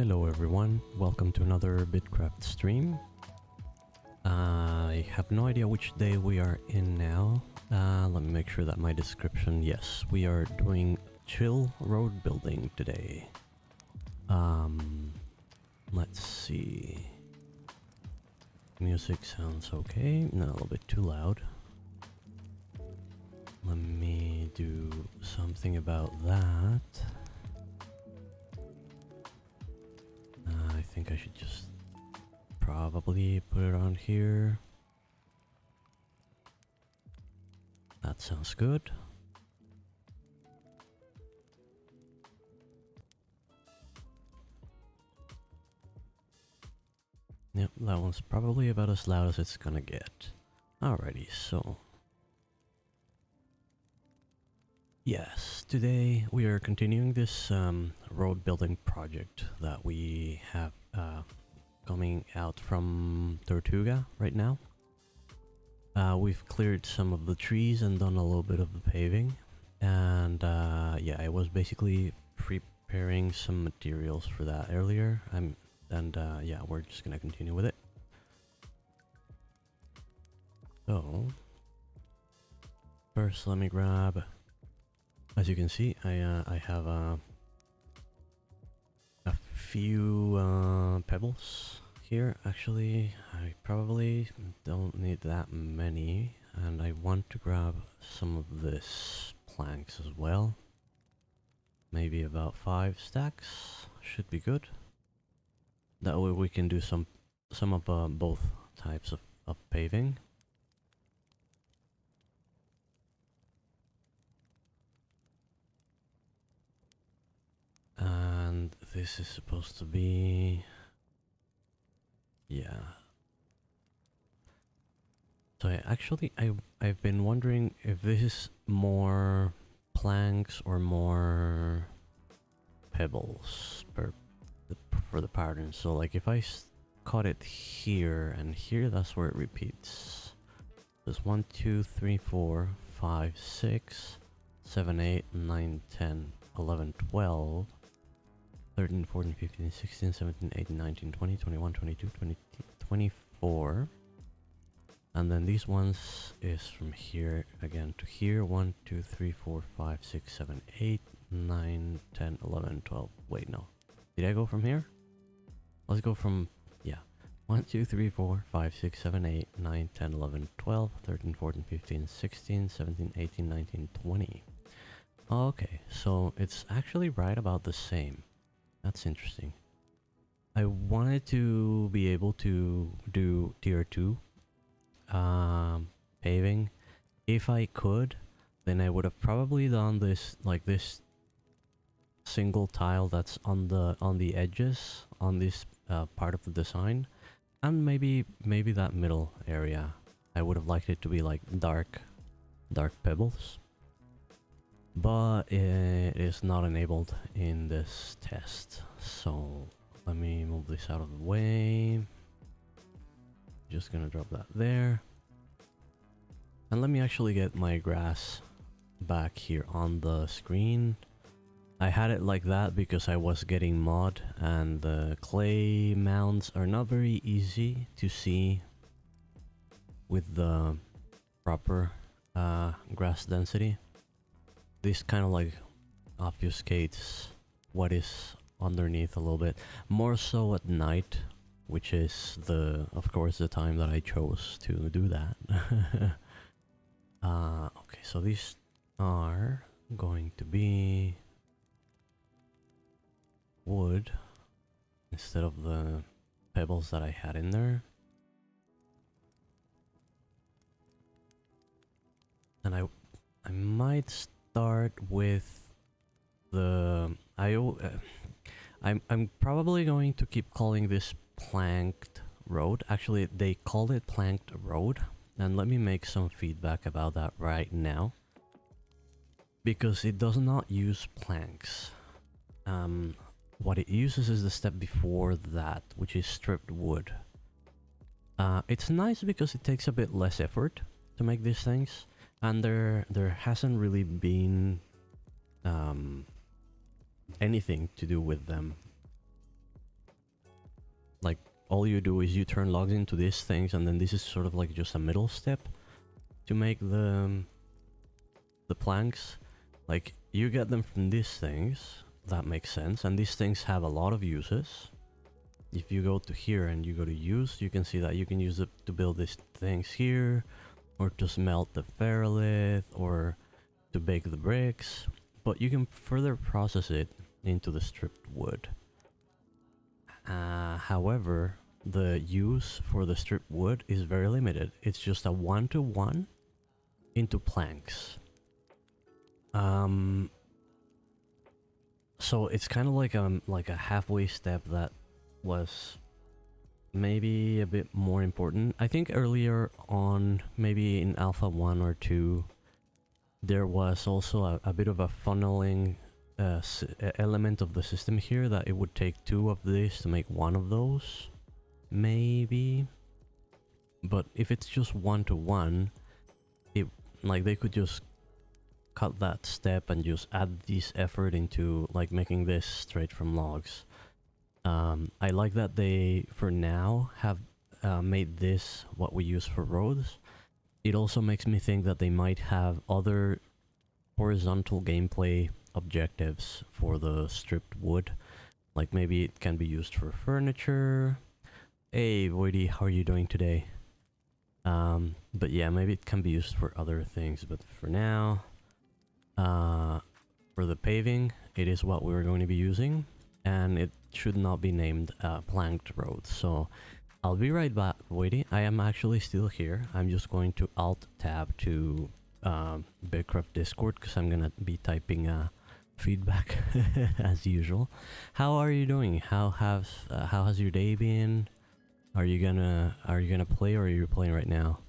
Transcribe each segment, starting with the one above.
Hello everyone, welcome to another BitCraft stream. I have no idea which day we are in now. Let me make sure that my description, yes, we are doing chill road building today. Let's see. Music sounds okay, not a little bit too loud. Let me do something about that. I think I should just probably put it on here. That sounds good. Yep, that one's probably about as loud as it's gonna get. Alrighty, so... Yes, today we are continuing this road building project that we have coming out from Tortuga right now. We've cleared some of the trees and done a little bit of the paving. And yeah, I was basically preparing some materials for that earlier. Yeah, we're just gonna continue with it. So, first let me grab... As you can see, I have a few pebbles here. Actually, I probably don't need that many, and I want to grab some of this planks as well. Maybe about 5 stacks should be good. That way we can do some of both types of paving. And this is supposed to be... yeah. So I've been wondering if this is more planks or more pebbles for the pattern. So like if I cut it here and here, that's where it repeats. There's 1, 2, 3, 4, 5, 6, 7, 8, 9, 10, 11, 12, 13, 14, 15, 16, 17, 18, 19, 20, 21, 22, 23, 24. And then these ones is from here again to here. 1, 2, 3, 4, 5, 6, 7, 8, 9, 10, 11, 12. Wait, no. Did I go from here? Let's go from, yeah. 1, 2, 3, 4, 5, 6, 7, 8, 9, 10, 11, 12, 13, 14, 15, 16, 17, 18, 19, 20. Okay, so it's actually right about the same. That's interesting. I wanted to be able to do tier 2 paving. If I could, then I would have probably done this like this single tile that's on the edges on this part of the design, and maybe that middle area. I would have liked it to be like dark pebbles. But it is not enabled in this test, so let me move this out of the way. Just gonna drop that there. And let me actually get my grass back here on the screen. I had it like that because I was getting mod, and the clay mounds are not very easy to see with the proper grass density. This kind of like obfuscates what is underneath a little bit, more so at night, which is of course the time that I chose to do that. Okay, so these are going to be wood instead of the pebbles that I had in there. And I might start with the I'm probably going to keep calling this planked road. Actually, they called it planked road, and let me make some feedback about that right now, because it does not use planks. What it uses is the step before that, which is stripped wood. It's nice because it takes a bit less effort to make these things, and there hasn't really been anything to do with them all you do is you turn logs into these things, and then this is sort of like just a middle step to make the planks. Like, you get them from these things, that makes sense, and these things have a lot of uses. If you go to here and you go to use, you can see that you can use it to build these things here, or to smelt the ferrolith, or to bake the bricks, but you can further process it into the stripped wood. However, the use for the stripped wood is very limited. It's just a 1-to-1 into planks. So it's kind of like a halfway step that was maybe a bit more important. I think earlier on, maybe in Alpha 1 or 2, there was also a bit of a funneling element of the system here, that it would take 2 of these to make 1 of those, maybe. But if it's just 1-to-1, it, like, they could just cut that step and just add this effort into like making this straight from logs. I like that they, for now, have made this what we use for roads. It also makes me think that they might have other horizontal gameplay objectives for the stripped wood. Like, maybe it can be used for furniture. Hey, Voidy, how are you doing today? But yeah, maybe it can be used for other things, but for now, for the paving, it is what we're going to be using, and it should not be named planked road. So I'll be right back, Voidy. I am actually still here. I'm just going to Alt-Tab to BitCraft Discord, because I'm gonna be typing feedback as usual. How are you doing? How has your day been? Are you gonna play, or are you playing right now?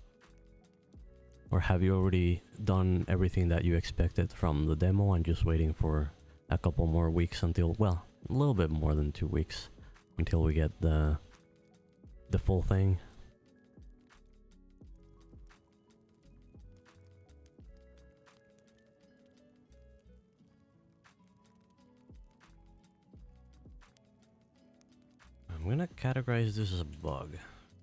Or have you already done everything that you expected from the demo and just waiting for a couple more weeks until, well, a little bit more than 2 weeks until we get the full thing? I'm gonna categorize this as a bug,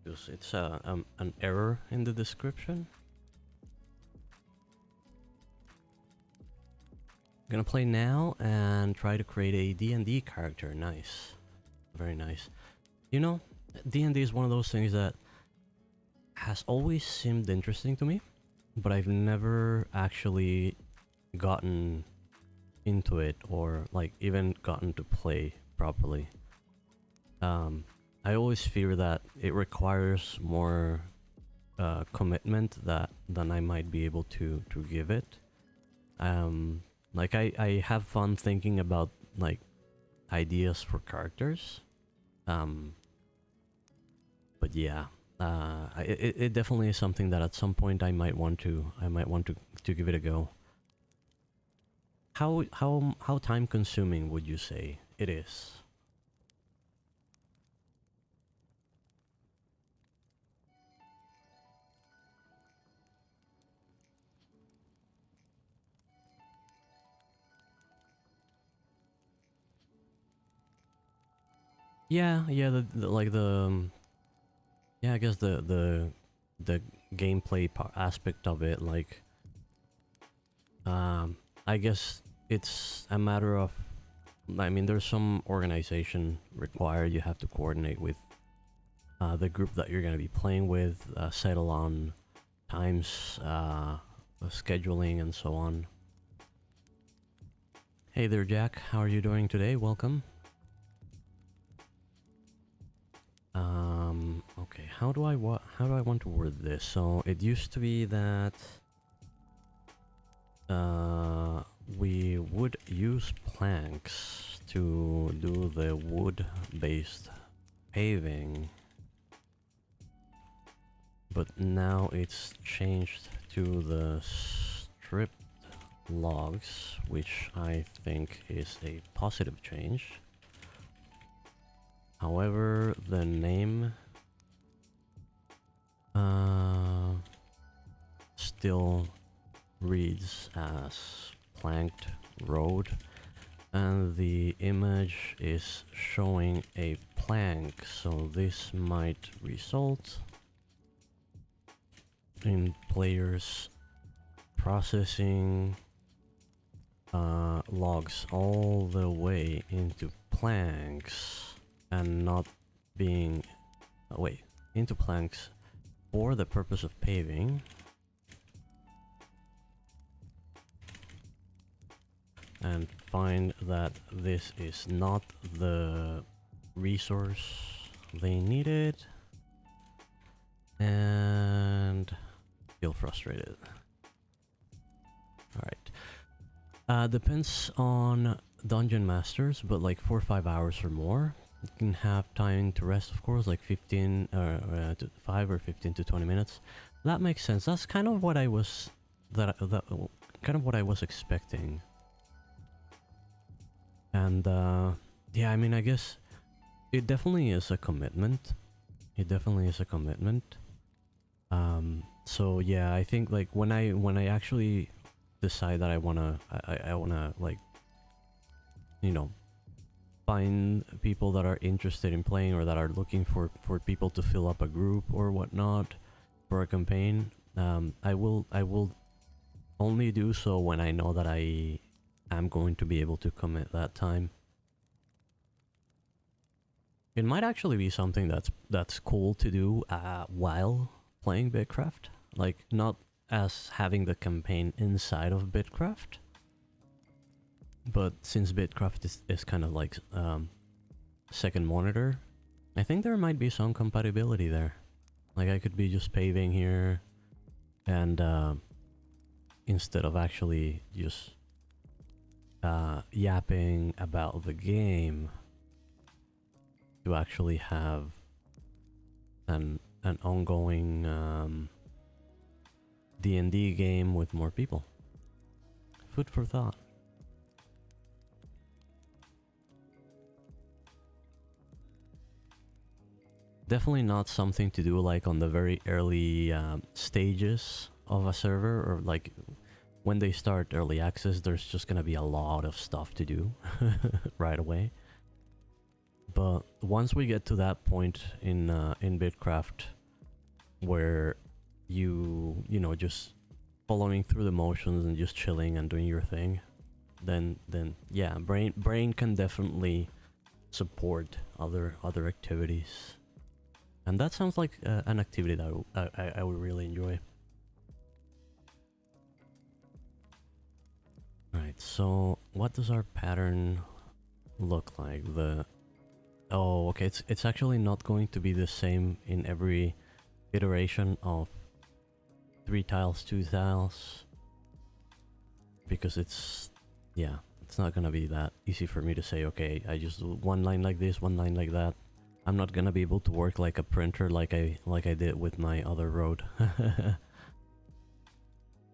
because it's an error in the description. I'm gonna play now and try to create a D&D character. Nice. Very nice. You know, D&D is one of those things that has always seemed interesting to me, but I've never actually gotten into it, or like even gotten to play properly. I always fear that it requires more commitment than I might be able to give it. Like, I have fun thinking about like ideas for characters, but yeah, it definitely is something that at some point I might want to give it a go. How time consuming would you say it is? Yeah, yeah, yeah, I guess the gameplay aspect of it, like, I guess it's a matter of, I mean, there's some organization required. You have to coordinate with the group that you're going to be playing with, settle on times, scheduling, and so on. Hey there, Jack. How are you doing today? Welcome. Okay, how do I want to word this? So it used to be that we would use planks to do the wood-based paving, but now it's changed to the stripped logs, which I think is a positive change. However, the name still reads as planked road, and the image is showing a plank, so this might result in players processing logs all the way into planks and not being wait, into planks for the purpose of paving, and find that this is not the resource they needed and feel frustrated. Alright. Depends on dungeon masters, but like 4 or 5 hours or more. You can have time to rest, of course, like 15 to 5 or 15 to 20 minutes. That makes sense. That's kind of what I was kind of what I was expecting. And yeah, I mean, I guess it definitely is a commitment. It definitely is a commitment. So yeah, I think like when I actually decide that I wanna like, you know, find people that are interested in playing or that are looking for people to fill up a group or whatnot for a campaign, I will only do so when I know that I am going to be able to commit that time. It might actually be something that's cool to do while playing BitCraft, like not as having the campaign inside of BitCraft, but since BitCraft is kind of like second monitor, I think there might be some compatibility there. Like I could be just paving here and instead of actually just yapping about the game, to actually have an ongoing D&D game with more people. Food for thought. Definitely not something to do like on the very early stages of a server, or like when they start early access, there's just gonna be a lot of stuff to do right away. But once we get to that point in BitCraft where you know, just following through the motions and just chilling and doing your thing, then yeah, brain can definitely support other activities. And that sounds like an activity that I would really enjoy. Alright, so what does our pattern look like? Oh, okay, it's actually not going to be the same in every iteration of 3 tiles, 2 tiles. Because it's not gonna be that easy for me to say, okay, I just do one line like this, one line like that. I'm not gonna be able to work like a printer like I did with my other road.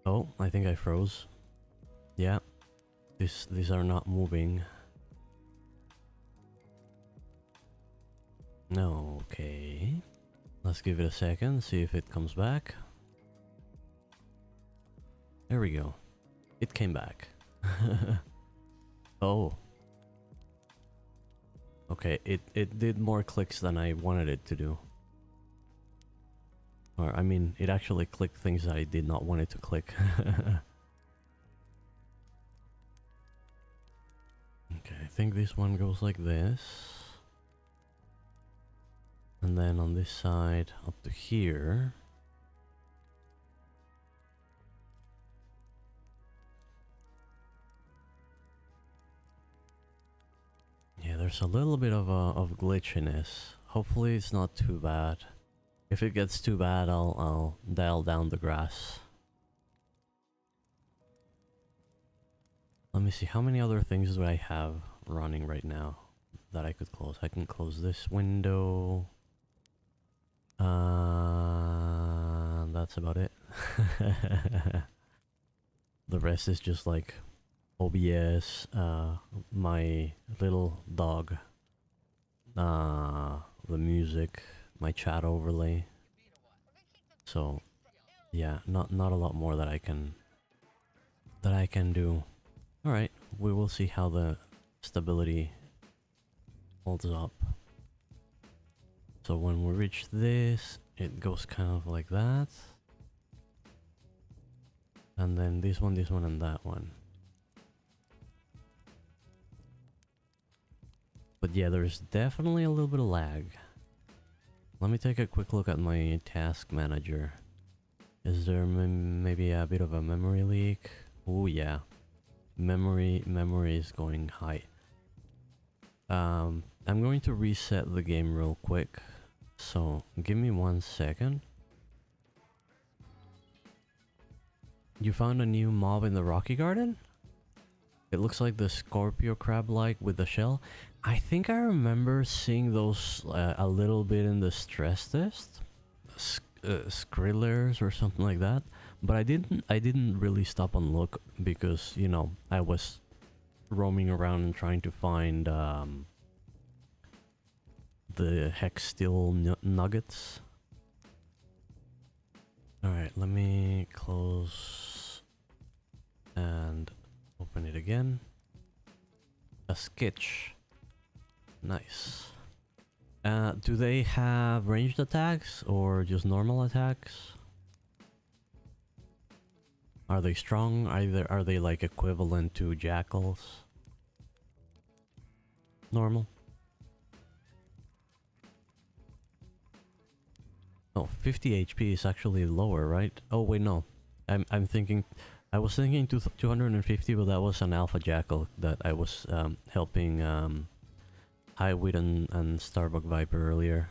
Oh, I think I froze. Yeah, these are not moving. No, okay. Let's give it a second, see if it comes back. There we go. It came back. Oh. Okay, it did more clicks than I wanted it to do. Or, I mean, it actually clicked things that I did not want it to click. Okay, I think this one goes like this. And then on this side, up to here. Yeah, there's a little bit of glitchiness. Hopefully it's not too bad. If it gets too bad, I'll dial down the grass. Let me see, how many other things do I have running right now that I could close? I can close this window. That's about it. The rest is just like OBS, my little dog, the music, my chat overlay. So yeah, not a lot more that I can do. All right, we will see how the stability holds up. So when we reach this, it goes kind of like that. And then this one, and that one. But yeah, there's definitely a little bit of lag. Let me take a quick look at my task manager. Is there maybe a bit of a memory leak? Oh yeah. Memory is going high. I'm going to reset the game real quick. So give me 1 second. You found a new mob in the Rocky Garden? It looks like the Scorpio crab-like with the shell. I think I remember seeing those a little bit in the stress test. Skrillers or something like that. But I didn't really stop and look because, you know, I was roaming around and trying to find the hex steel nuggets. Alright, let me close and open it again. A sketch. Nice. Do they have ranged attacks or just normal attacks? Are they strong? Are they like equivalent to jackals? Normal. Oh, 50 HP is actually lower, right? Oh wait, no. I'm thinking, I was thinking 250, but that was an alpha jackal that I was helping Highwit and Starbuck Viper earlier,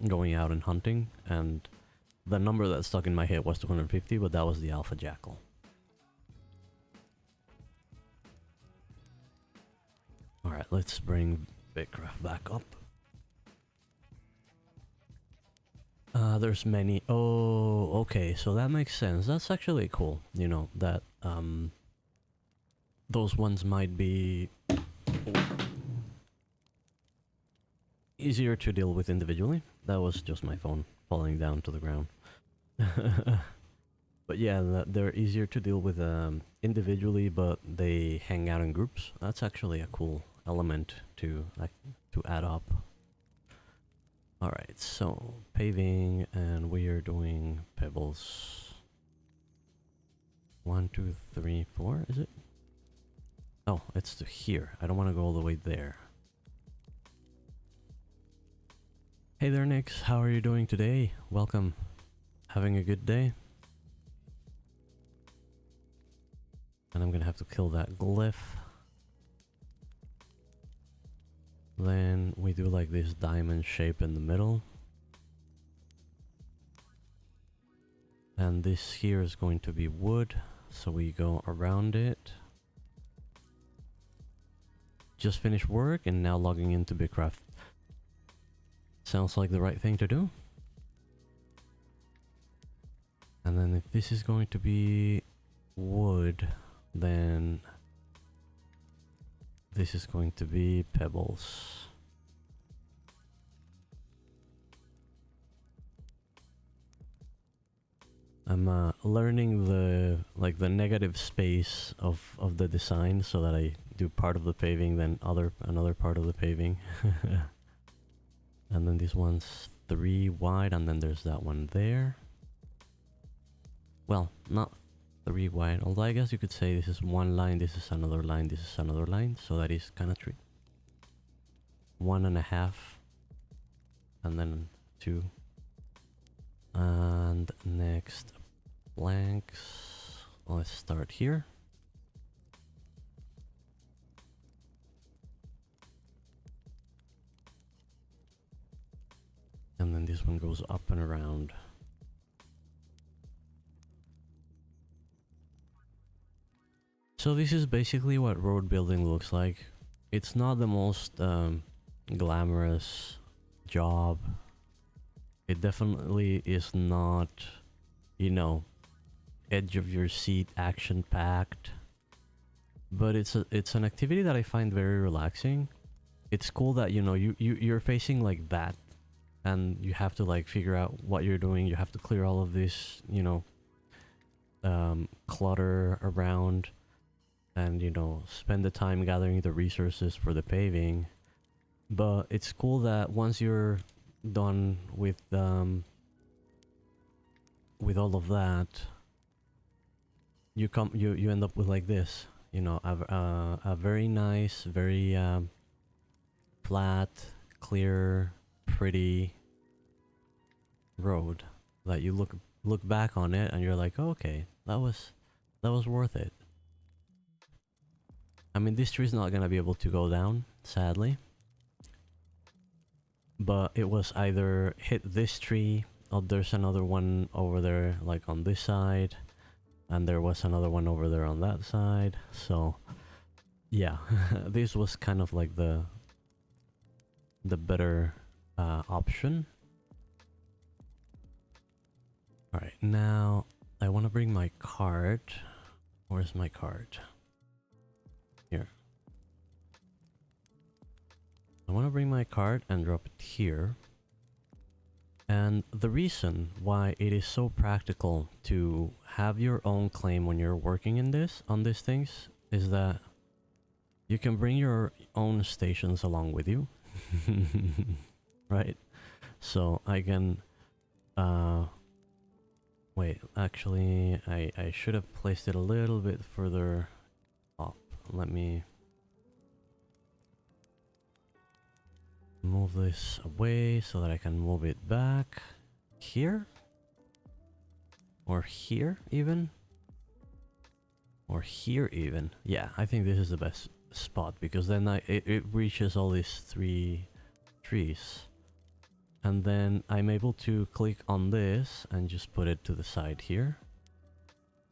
going out and hunting, and the number that stuck in my head was 250, but that was the alpha jackal. Alright, let's bring BitCraft back up. There's many. Oh, okay, so that makes sense. That's actually cool, you know, that those ones might be easier to deal with individually. That was just my phone falling down to the ground. But yeah, they're easier to deal with individually, but they hang out in groups. That's actually a cool element to add up. Alright, so paving, and we are doing pebbles. 1, 2, 3, 4, is it? Oh, it's to here. I don't want to go all the way there. Hey there, Nix. How are you doing today? Welcome. Having a good day? And I'm gonna have to kill that glyph. Then we do like this diamond shape in the middle. And this here is going to be wood, so we go around it. Just finished work and now logging into BitCraft. Sounds like the right thing to do. And then if this is going to be wood, then this is going to be pebbles. I'm learning the negative space of the design so that I do part of the paving, then another part of the paving. And then this one's 3 wide, and then there's that one there. Well, not 3 wide, although I guess you could say this is 1 line, this is another line, this is another line, so that is kind of 3. 1.5, and then 2. And next, blanks. Let's start here. And then this one goes up and around. So this is basically what road building looks like. It's not the most glamorous job. It definitely is not, you know, edge of your seat, action packed. But it's an activity that I find very relaxing. It's cool that, you know, you're facing like that, and you have to like figure out what you're doing. You have to clear all of this, you know, clutter around, and, you know, spend the time gathering the resources for the paving. But it's cool that once you're done with all of that, you end up with like this. You know, a very nice, very flat, clear, pretty road that you look back on it and you're like, oh, okay, that was worth it. I mean, this tree's not gonna be able to go down, sadly. But it was either hit this tree, or there's another one over there, like on this side, and there was another one over there on that side. So, yeah, this was kind of like the better option. All right, now I want to bring my cart. Where's my cart? Here. I want to bring my cart and drop it here. And the reason why it is so practical to have your own claim when you're working in this, on these things, is that you can bring your own stations along with you. Right? So I can, wait, actually, I should have placed it a little bit further up. Let me move this away so that I can move it back here, or here even, or here even. Yeah, I think this is the best spot because then it reaches all these 3 trees, and then I'm able to click on this and just put it to the side here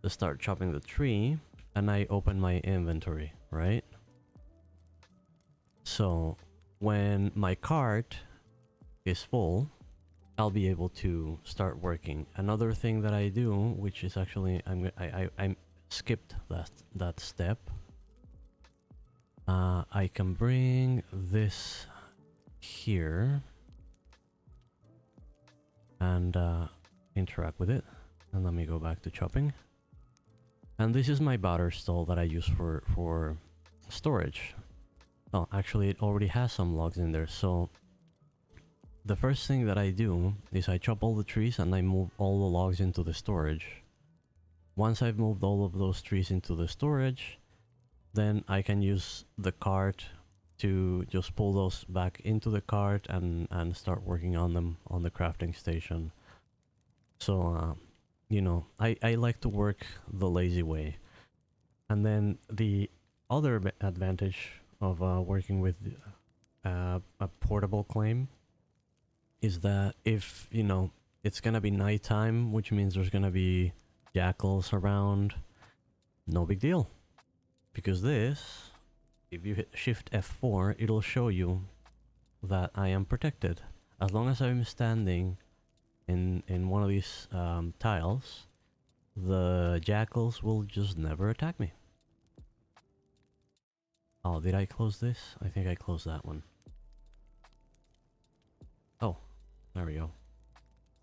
to start chopping the tree, and I open my inventory, right? So when my cart is full, I'll be able to start working. Another thing that I do, which is actually I skipped that step. I can bring this here and interact with it. And let me go back to chopping. And this is my batter stall that I use for storage. Oh, actually it already has some logs in there, so the first thing that I do is I chop all the trees and I move all the logs into the storage. Once I've moved all of those trees into the storage, then I can use the cart to just pull those back into the cart and start working on them on the crafting station. So, you know, I like to work the lazy way. And then the other advantage of working with a portable claim is that if, you know, it's gonna be nighttime, which means there's gonna be jackals around, no big deal. Because this, if you hit Shift F4, it'll show you that I am protected. As long as I'm standing in one of these tiles, the jackals will just never attack me. Oh, did I close this? I think I closed that one. Oh, there we go.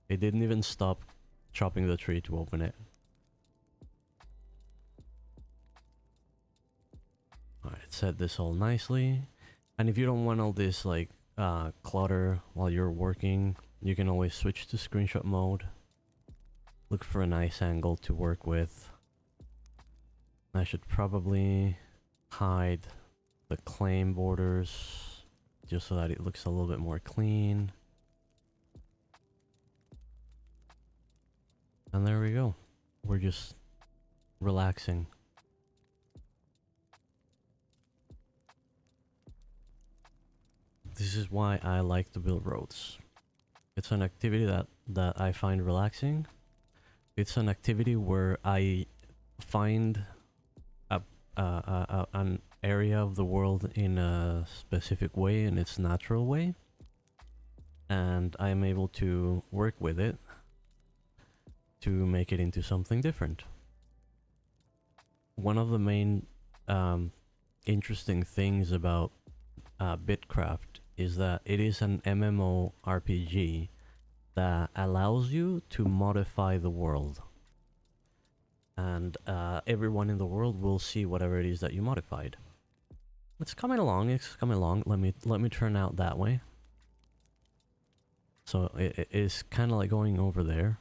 It didn't even stop chopping the tree to open it. Alright, set this all nicely. And if you don't want all this like clutter while you're working, you can always switch to screenshot mode. Look for a nice angle to work with. I should probably hide the claim borders just so that it looks a little bit more clean. And there we go. We're just relaxing. This is why I like to build roads. It's an activity that I find relaxing. It's an activity where I find an area of the world in a specific way, in its natural way, and I'm able to work with it to make it into something different. One of the main interesting things about BitCraft is that it is an MMORPG that allows you to modify the world. And everyone in the world will see whatever it is that you modified. It's coming along, it's coming along. Let me turn out that way. So it is kind of like going over there.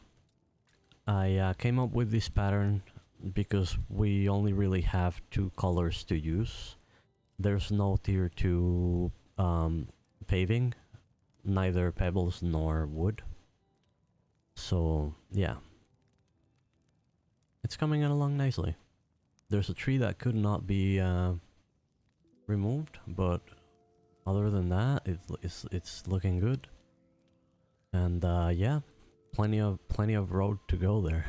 I came up with this pattern because we only really have two colors to use. There's no tier 2 paving, neither pebbles nor wood. So yeah, it's coming along nicely. There's a tree that could not be removed, but other than that, it's looking good. And yeah, plenty of road to go there.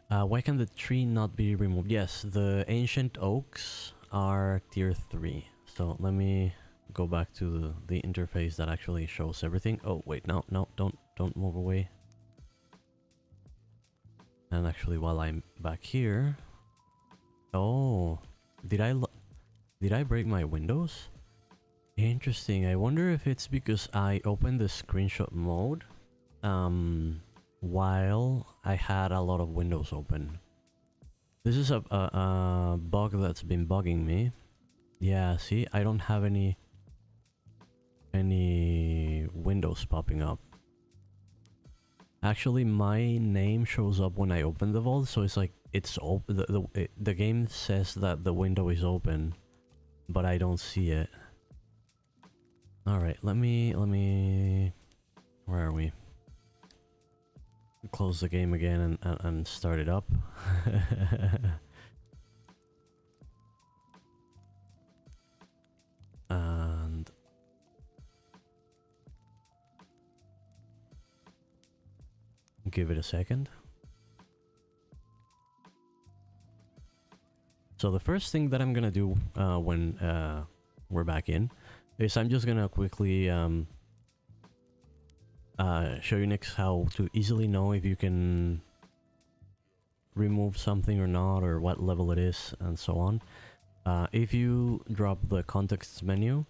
Why can the tree not be removed? Yes, the ancient oaks are tier 3. So let me go back to the interface that actually shows everything. Oh wait, no, don't move away. And actually, while I'm back here, oh, did I break my windows? Interesting. I wonder if it's because I opened the screenshot mode while I had a lot of windows open. This is a bug that's been bugging me. Yeah, see, I don't have any windows popping up. Actually, my name shows up when I open the vault, so it's like it's open. The game says that the window is open, but I don't see it. All right, let me. Where are we? Close the game again and start it up. And give it a second. So the first thing that I'm gonna do when we're back in is I'm just gonna quickly show you next how to easily know if you can remove something or not, or what level it is, and so on. If you drop the context menu,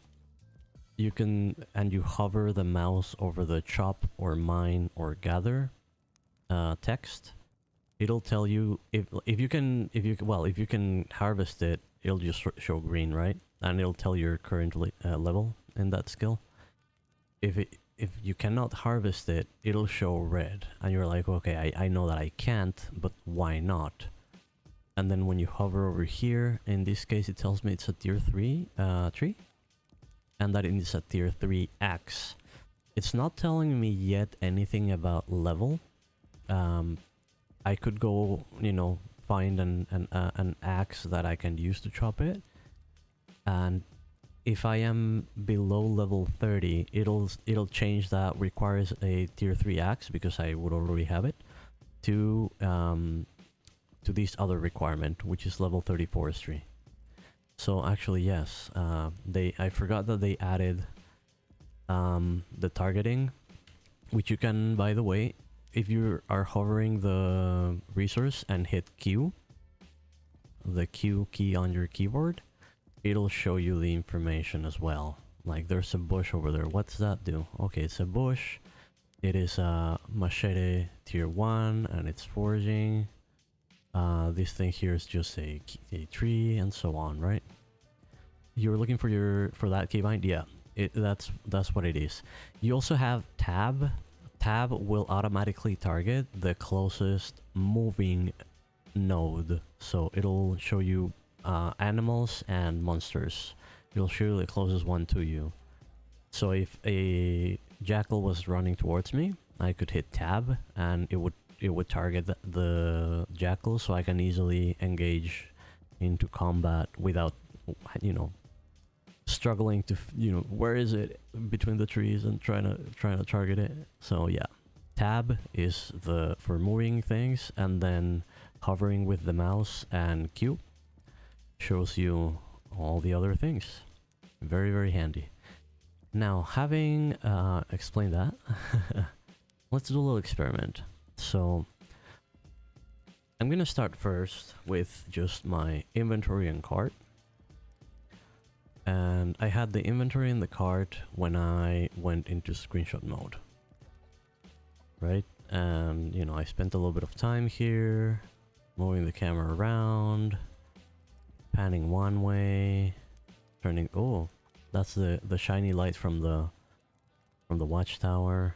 you can, and you hover the mouse over the chop or mine or gather text, it'll tell you if you can harvest it, it'll just show green, right? And it'll tell your current level in that skill. If you cannot harvest it, it'll show red, and you're like, okay, I know that I can't, but why not? And then when you hover over here, in this case, it tells me it's a tier 3 tree, and that it is a tier 3 axe. It's not telling me yet anything about level. I could go, you know, find an axe that I can use to chop it, and if I am below level 30, it'll change that requires a tier 3 axe, because I would already have it, to this other requirement, which is level 30 forestry. So actually, yes, I forgot that they added the targeting, which you can, by the way, if you are hovering the resource and hit Q, the Q key on your keyboard, it'll show you the information as well. Like, there's a bush over there. What's that do? Okay, it's a bush. It is a machete tier 1, and it's foraging. This thing here is just a tree, and so on, right? You're looking for that keybind? Yeah, that's what it is. You also have tab. Tab will automatically target the closest moving node, so it'll show you animals and monsters. It'll show you the closest one to you. So if a jackal was running towards me, I could hit tab, and it would target the jackal, so I can easily engage into combat without, you know, struggling to, you know, where is it between the trees and trying to target it. So yeah, tab is for moving things, and then hovering with the mouse and Q shows you all the other things. Very, very handy. Now, having explained that, let's do a little experiment. So I'm gonna start first with just my inventory and cart. And I had the inventory and the cart when I went into screenshot mode, right? And, you know, I spent a little bit of time here, moving the camera around, panning one way, Turning. Oh, that's the shiny light from the watchtower.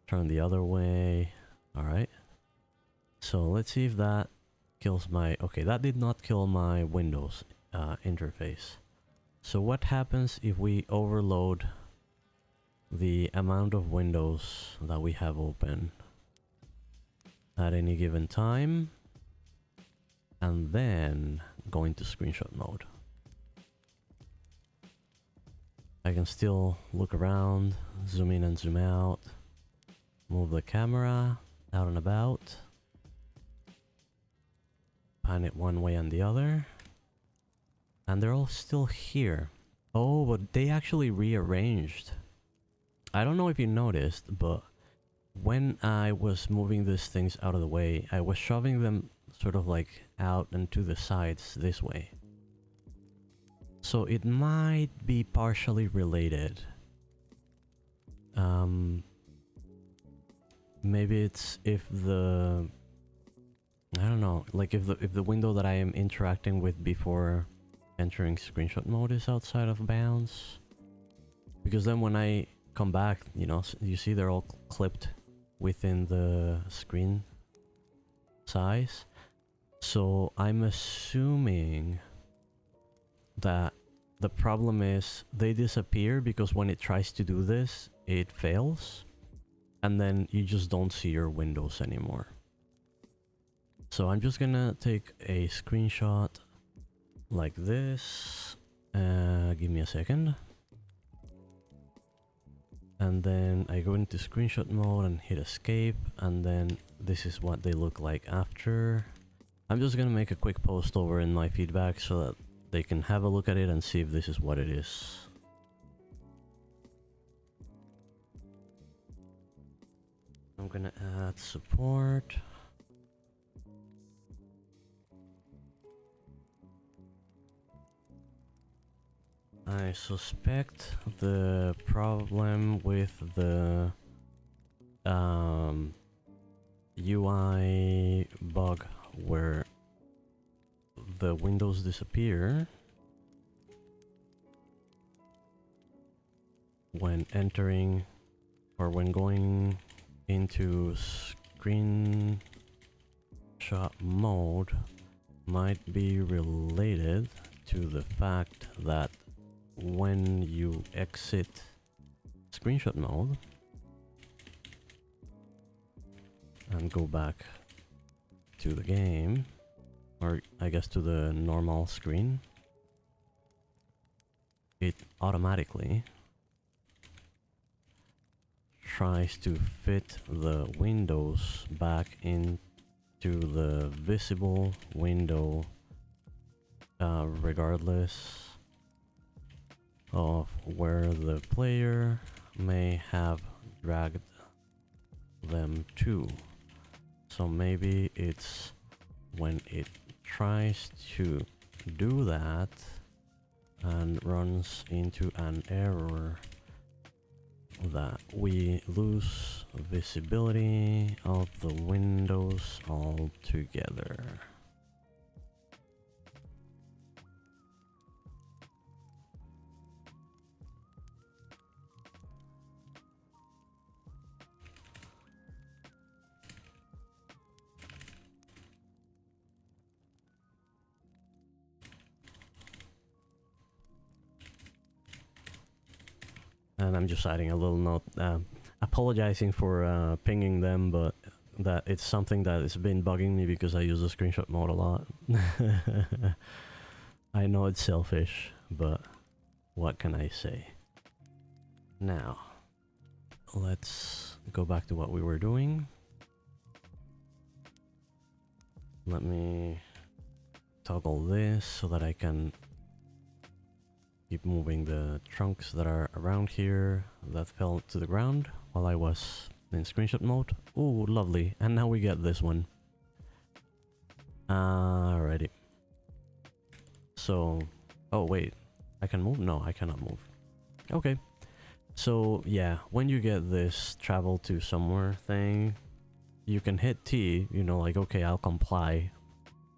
Turn the other way. All right. So let's see if that kills my... Okay, that did not kill my Windows interface. So what happens if we overload the amount of windows that we have open at any given time, and then go into screenshot mode? I can still look around, zoom in and zoom out, move the camera out and about, pan it one way and the other, and they're all still here. Oh, but they actually rearranged. I don't know if you noticed, but when I was moving these things out of the way, I was shoving them sort of like out and to the sides this way. So it might be partially related. Maybe it's if the... I don't know, like if the window that I am interacting with before entering screenshot mode is outside of bounds. Because then when I come back, you know, you see they're all clipped within the screen size. So I'm assuming that the problem is they disappear because when it tries to do this, it fails. And then you just don't see your windows anymore. So I'm just gonna take a screenshot like this. Give me a second. And then I go into screenshot mode and hit escape, and then this is what they look like after. I'm just gonna make a quick post over in my feedback so that they can have a look at it and see if this is what it is. I'm gonna add support. I suspect the problem with the UI bug where the windows disappear when entering or when going into screenshot mode might be related to the fact that when you exit screenshot mode and go back to the game, or I guess to the normal screen, it automatically tries to fit the windows back into the visible window regardless of where the player may have dragged them to. So maybe it's when it tries to do that and runs into an error that we lose visibility of the windows altogether. And I'm just adding a little note, apologizing for pinging them, but that it's something that has been bugging me because I use the screenshot mode a lot. I know it's selfish, but what can I say? Now, let's go back to what we were doing. Let me toggle this so that I can keep moving the trunks that are around here that fell to the ground while I was in screenshot mode. Ooh, lovely. And now we get this one. Alrighty. So, oh wait, I can move? No, I cannot move. Okay. So yeah, when you get this travel to somewhere thing, you can hit T, you know, like, okay, I'll comply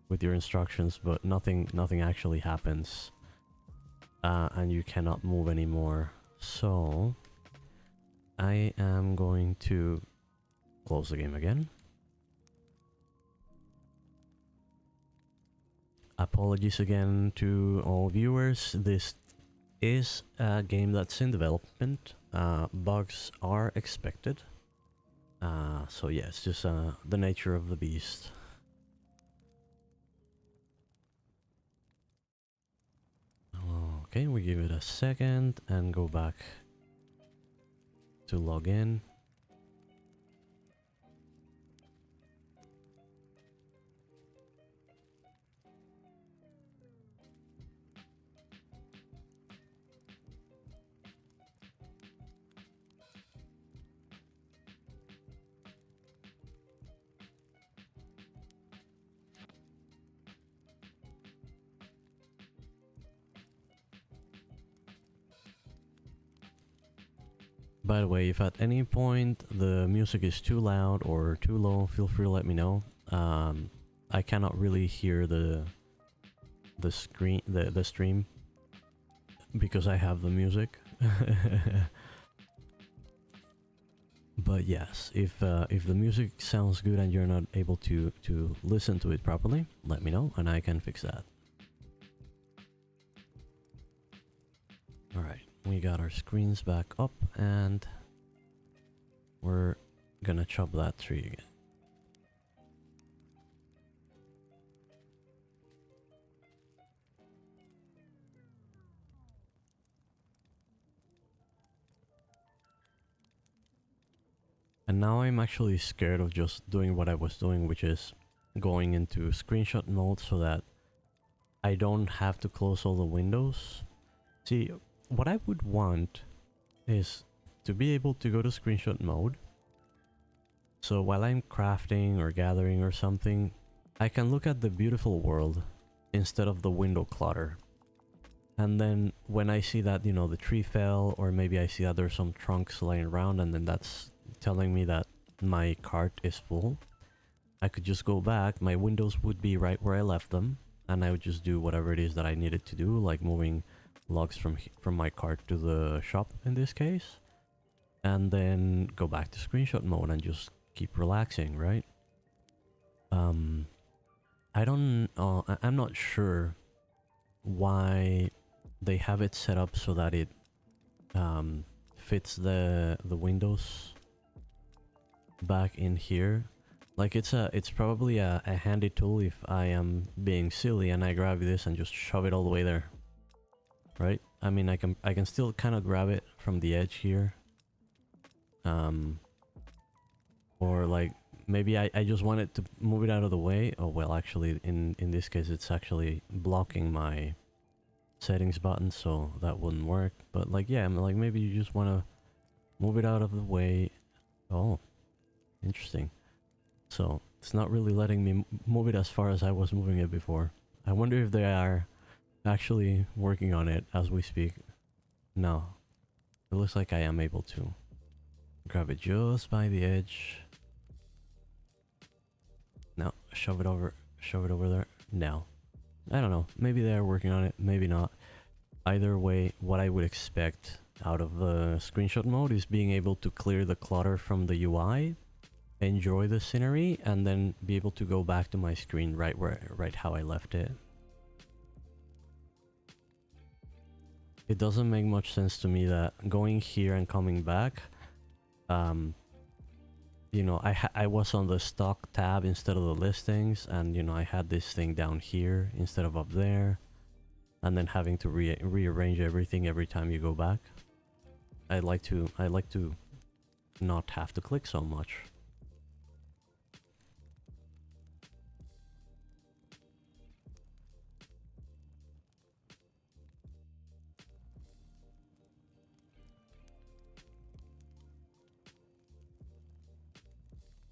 with your instructions, but nothing actually happens. and you cannot move anymore. So I am going to close the game again. Apologies again to all viewers. This is a game that's in development. Bugs are expected. So yeah, it's just the nature of the beast. Okay, we give it a second and go back to log in. By the way, if at any point the music is too loud or too low, feel free to let me know. I cannot really hear the stream because I have the music. But yes, if the music sounds good and you're not able to listen to it properly, let me know and I can fix that. All right. We got our screens back up and we're gonna chop that tree again. And now I'm actually scared of just doing what I was doing, which is going into screenshot mode so that I don't have to close all the windows. See, what I would want is to be able to go to screenshot mode. So while I'm crafting or gathering or something, I can look at the beautiful world instead of the window clutter. And then when I see that, you know, the tree fell, or maybe I see that there's some trunks laying around and then that's telling me that my cart is full, I could just go back, my windows would be right where I left them, and I would just do whatever it is that I needed to do, like moving logs from my cart to the shop in this case, and then go back to screenshot mode and just keep relaxing, right? I'm not sure why they have it set up so that it fits the windows back in here. Like it's probably a handy tool if I am being silly and I grab this and just shove it all the way there, right? I mean, I can still kind of grab it from the edge here, or like maybe I just wanted to move it out of the way. Oh well, actually in this case it's actually blocking my settings button, so that wouldn't work. But like, yeah, I'm like, maybe you just want to move it out of the way. Oh, interesting. So it's not really letting me move it as far as I was moving it before. I wonder if they are actually working on it as we speak. No, it looks like I am able to grab it just by the edge. No, shove it over there. No, I don't know, maybe they are working on it, maybe not. Either way, what I would expect out of the screenshot mode is being able to clear the clutter from the UI, enjoy the scenery, and then be able to go back to my screen right how I left it. It doesn't make much sense to me that going here and coming back, you know, I was on the stock tab instead of the listings, and you know, I had this thing down here instead of up there, and then having to rearrange everything every time you go back. I like to not have to click so much.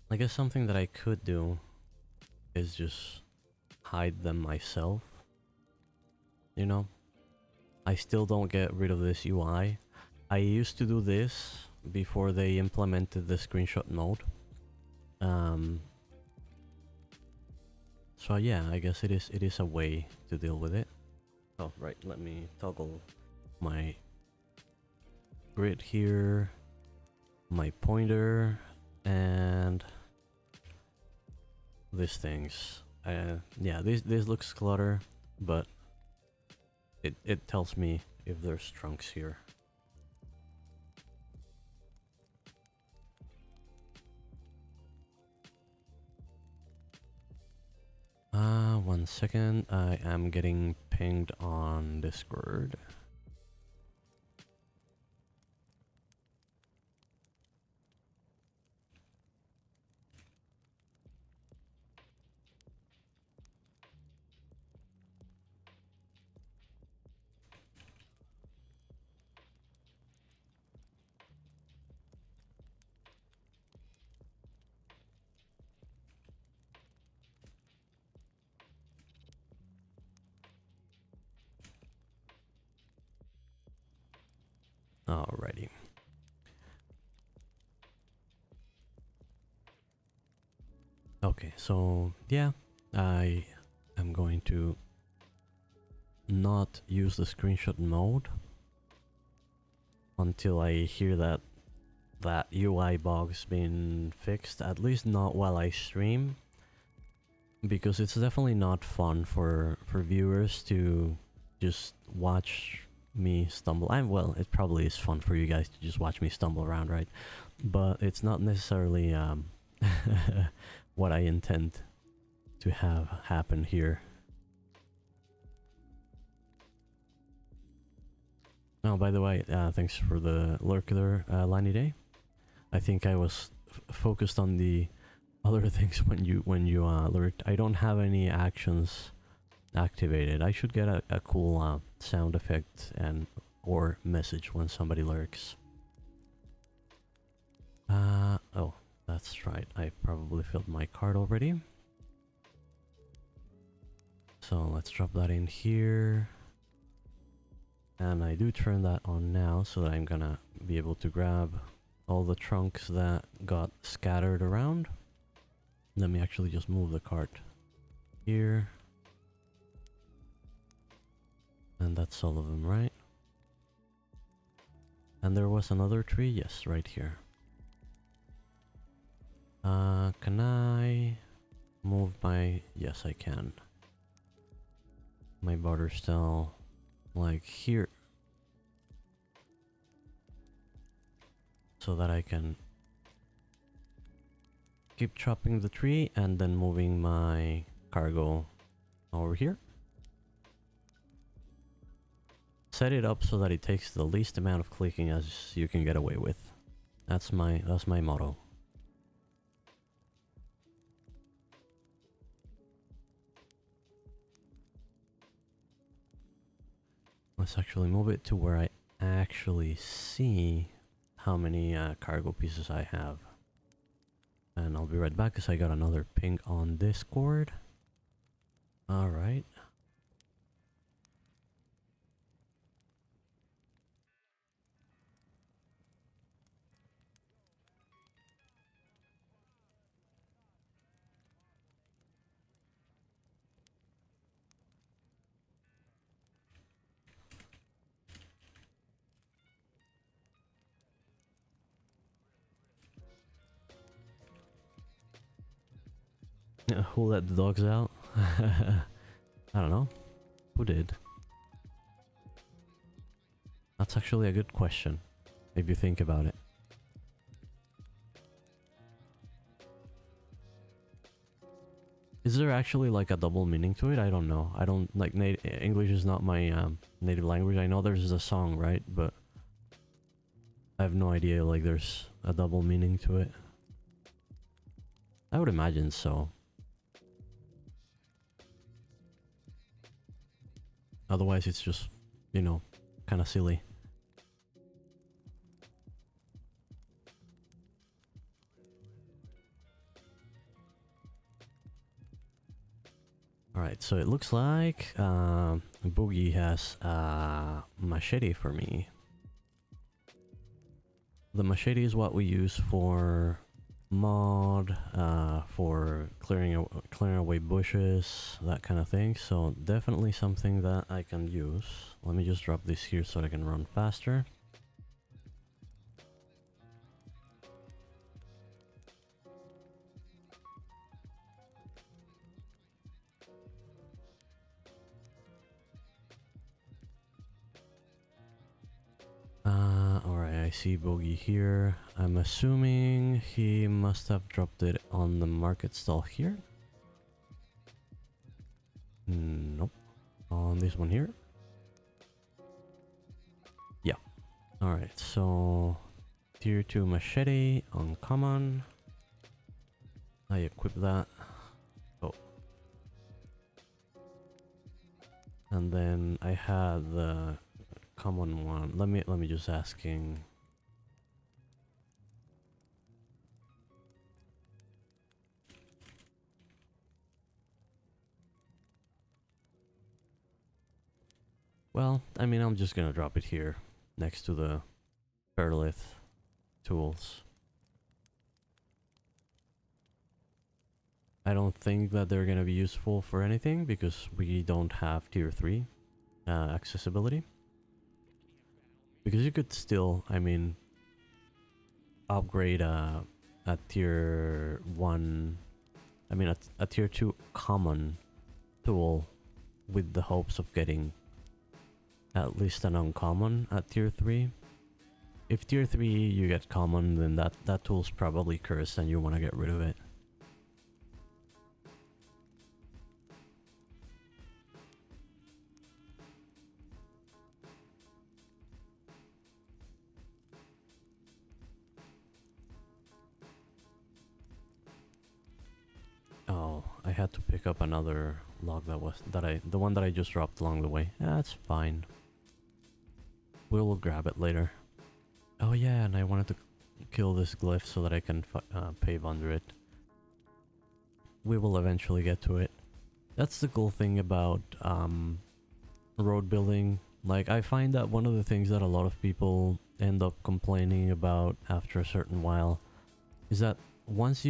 I guess something that I could do is just hide them myself. You know, I still don't get rid of this UI. I used to do this before they implemented the screenshot mode. So yeah, I guess it is a way to deal with it. Oh right, let me toggle my grid here, my pointer, and these things. Yeah, this looks clutter, but it tells me if there's trunks here. One second. I am getting pinged on Discord. Alrighty. Okay, so yeah, I am going to not use the screenshot mode until I hear that UI bug's been fixed, at least not while I stream, because it's definitely not fun for viewers to just watch me stumble. Well, it probably is fun for you guys to just watch me stumble around, right? But it's not necessarily what I intend to have happen here. Oh, by the way, thanks for the lurk there, Lani Day. I think I was focused on the other things when you lurked. I don't have any actions activated. I should get a cool sound effect and or message when somebody lurks. Oh, that's right. I probably filled my card already. So let's drop that in here. And I do turn that on now so that I'm gonna be able to grab all the trunks that got scattered around. Let me actually just move the cart here. And that's all of them, right? And there was another tree, yes, right here. Can I move my... Yes, I can. My barter stall, like here. So that I can keep chopping the tree and then moving my cargo over here. Set it up so that it takes the least amount of clicking as you can get away with. That's my motto. Let's actually move it to where I actually see how many cargo pieces I have. And I'll be right back because I got another ping on Discord. Alright. Who let the dogs out? I don't know. Who did? That's actually a good question, if you think about it. Is there actually like a double meaning to it? I don't know. I don't like English is not my native language. I know there's a song, right? But I have no idea like there's a double meaning to it. I would imagine so. Otherwise it's just, you know, kind of silly. Alright, so it looks like Boogie has a machete for me. The machete is what we use for mod for clearing away bushes, that kind of thing. So definitely something that I can use. Let me just drop this here so I can run faster. Alright, I see Bogey here. I'm assuming he must have dropped it on the market stall here. Nope. On this one here. Yeah. Alright, so tier 2 machete, uncommon. I equip that. Oh. And then I had the common one. Let me just asking. Well, I mean, I'm just gonna drop it here next to the Perlith tools. I don't think that they're gonna be useful for anything because we don't have tier 3 accessibility. Because you could still, I mean, upgrade a tier 1, I mean a tier 2 common tool with the hopes of getting at least an uncommon at tier 3. If tier 3 you get common, then that tool's probably cursed and you want to get rid of it. Oh, I had to pick up another log the one that I just dropped along the way. That's fine. We'll grab it later. Oh yeah, and I wanted to kill this glyph so that I can pave under it. We will eventually get to it. That's the cool thing about road building. Like, I find that one of the things that a lot of people end up complaining about after a certain while is that once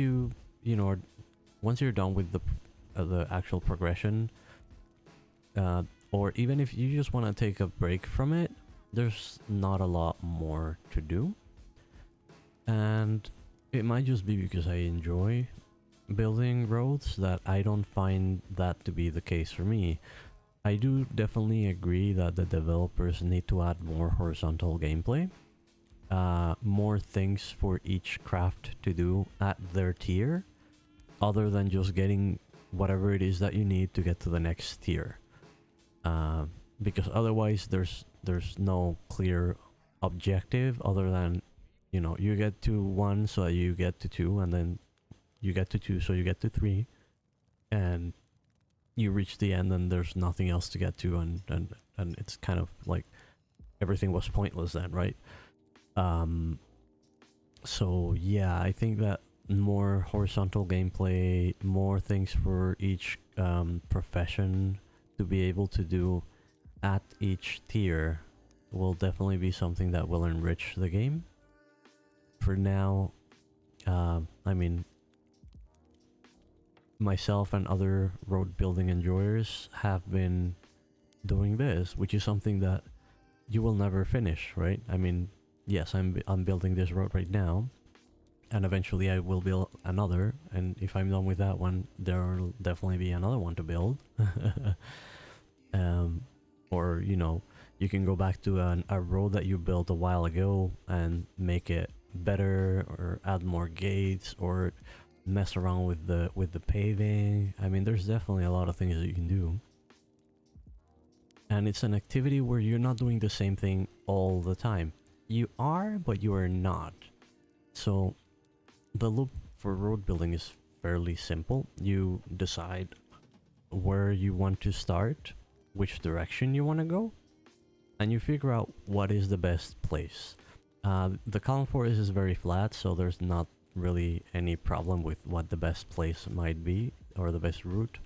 once you're done with the actual progression, or even if you just want to take a break from it, there's not a lot more to do. And it might just be because I enjoy building roads that I don't find that to be the case for me. I do definitely agree that the developers need to add more horizontal gameplay. More things for each craft to do at their tier, other than just getting whatever it is that you need to get to the next tier. Because otherwise there's no clear objective other than, you know, you get to 1 so you get to 2, and then you get to 2 so you get to 3, and you reach the end and there's nothing else to get to, and it's kind of like everything was pointless then, right? So yeah, I think that more horizontal gameplay, more things for each profession to be able to do at each tier will definitely be something that will enrich the game. For now, I mean, myself and other road building enjoyers have been doing this, which is something that you will never finish, right? I mean, yes, I'm building this road right now, and eventually I will build another, and if I'm done with that one, there'll definitely be another one to build. Or, you know, you can go back to a road that you built a while ago and make it better, or add more gates, or mess around with the paving. I mean, there's definitely a lot of things that you can do. And it's an activity where you're not doing the same thing all the time. You are, but you are not. So the loop for road building is fairly simple. You decide where you want to start, which direction you want to go, and you figure out what is the best place. The Calm Forest is very flat, so there's not really any problem with what the best place might be, or the best route.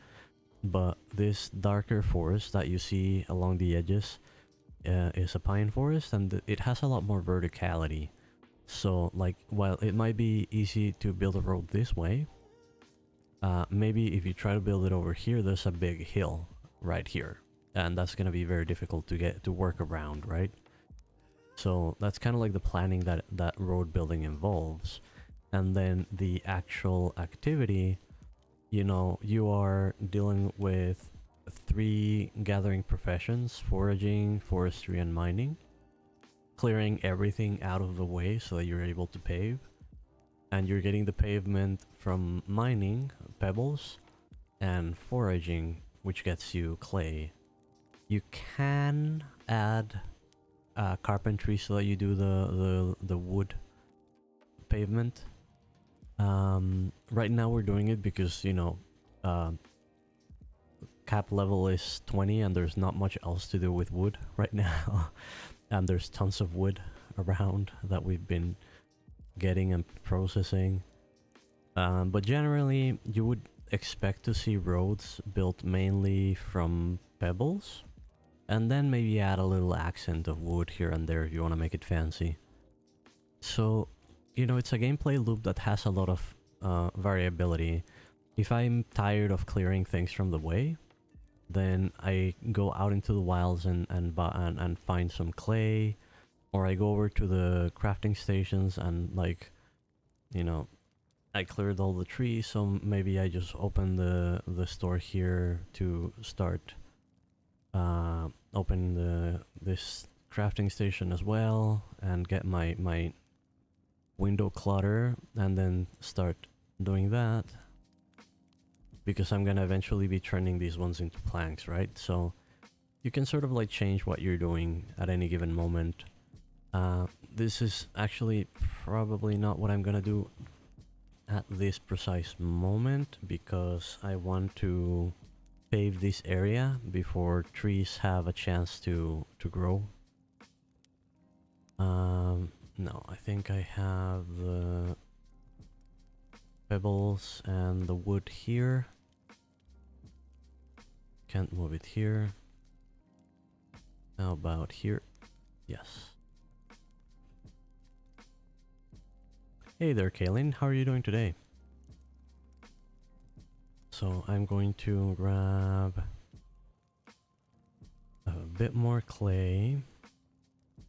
But this darker forest that you see along the edges is a pine forest, and it has a lot more verticality. So like, while it might be easy to build a road this way, maybe if you try to build it over here, there's a big hill right here, and that's gonna be very difficult to get to work around, right? So that's kind of like the planning that road building involves. And then the actual activity, you know, you are dealing with 3 gathering professions: foraging, forestry, and mining. Clearing everything out of the way so that you're able to pave. And you're getting the pavement from mining, pebbles, and foraging, which gets you clay. You can add carpentry so that you do the wood pavement. Right now we're doing it because, you know, cap level is 20 and there's not much else to do with wood right now. And there's tons of wood around that we've been getting and processing. But generally, you would expect to see roads built mainly from pebbles, and then maybe add a little accent of wood here and there if you want to make it fancy. So, you know, it's a gameplay loop that has a lot of variability. If I'm tired of clearing things from the way, then I go out into the wilds and find some clay, or I go over to the crafting stations and, like, you know, I cleared all the trees, so maybe I just open the store here to start open this crafting station as well, and get my window clutter, and then start doing that, because I'm gonna eventually be turning these ones into planks, right? So you can sort of like change what you're doing at any given moment. This is actually probably not what I'm gonna do at this precise moment, because I want to pave this area before trees have a chance to grow. No, I think I have the pebbles and the wood here. Can't move it here. How about here? Yes. Hey there, Kaylin. How are you doing today? So I'm going to grab a bit more clay,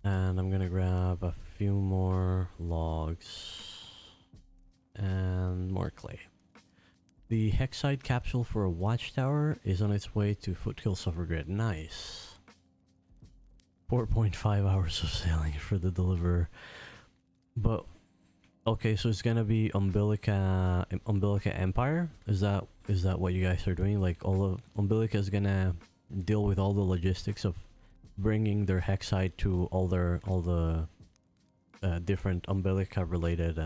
and I'm gonna grab a few more logs and more clay. The Hexite capsule for a watchtower is on its way to Foothills of Regret. Nice. 4.5 hours of sailing for the deliverer. But okay, so it's gonna be Umbilica Empire. Is that what you guys are doing? Like, all of Umbilica is gonna deal with all the logistics of bringing their Hexite to all the different Umbilica related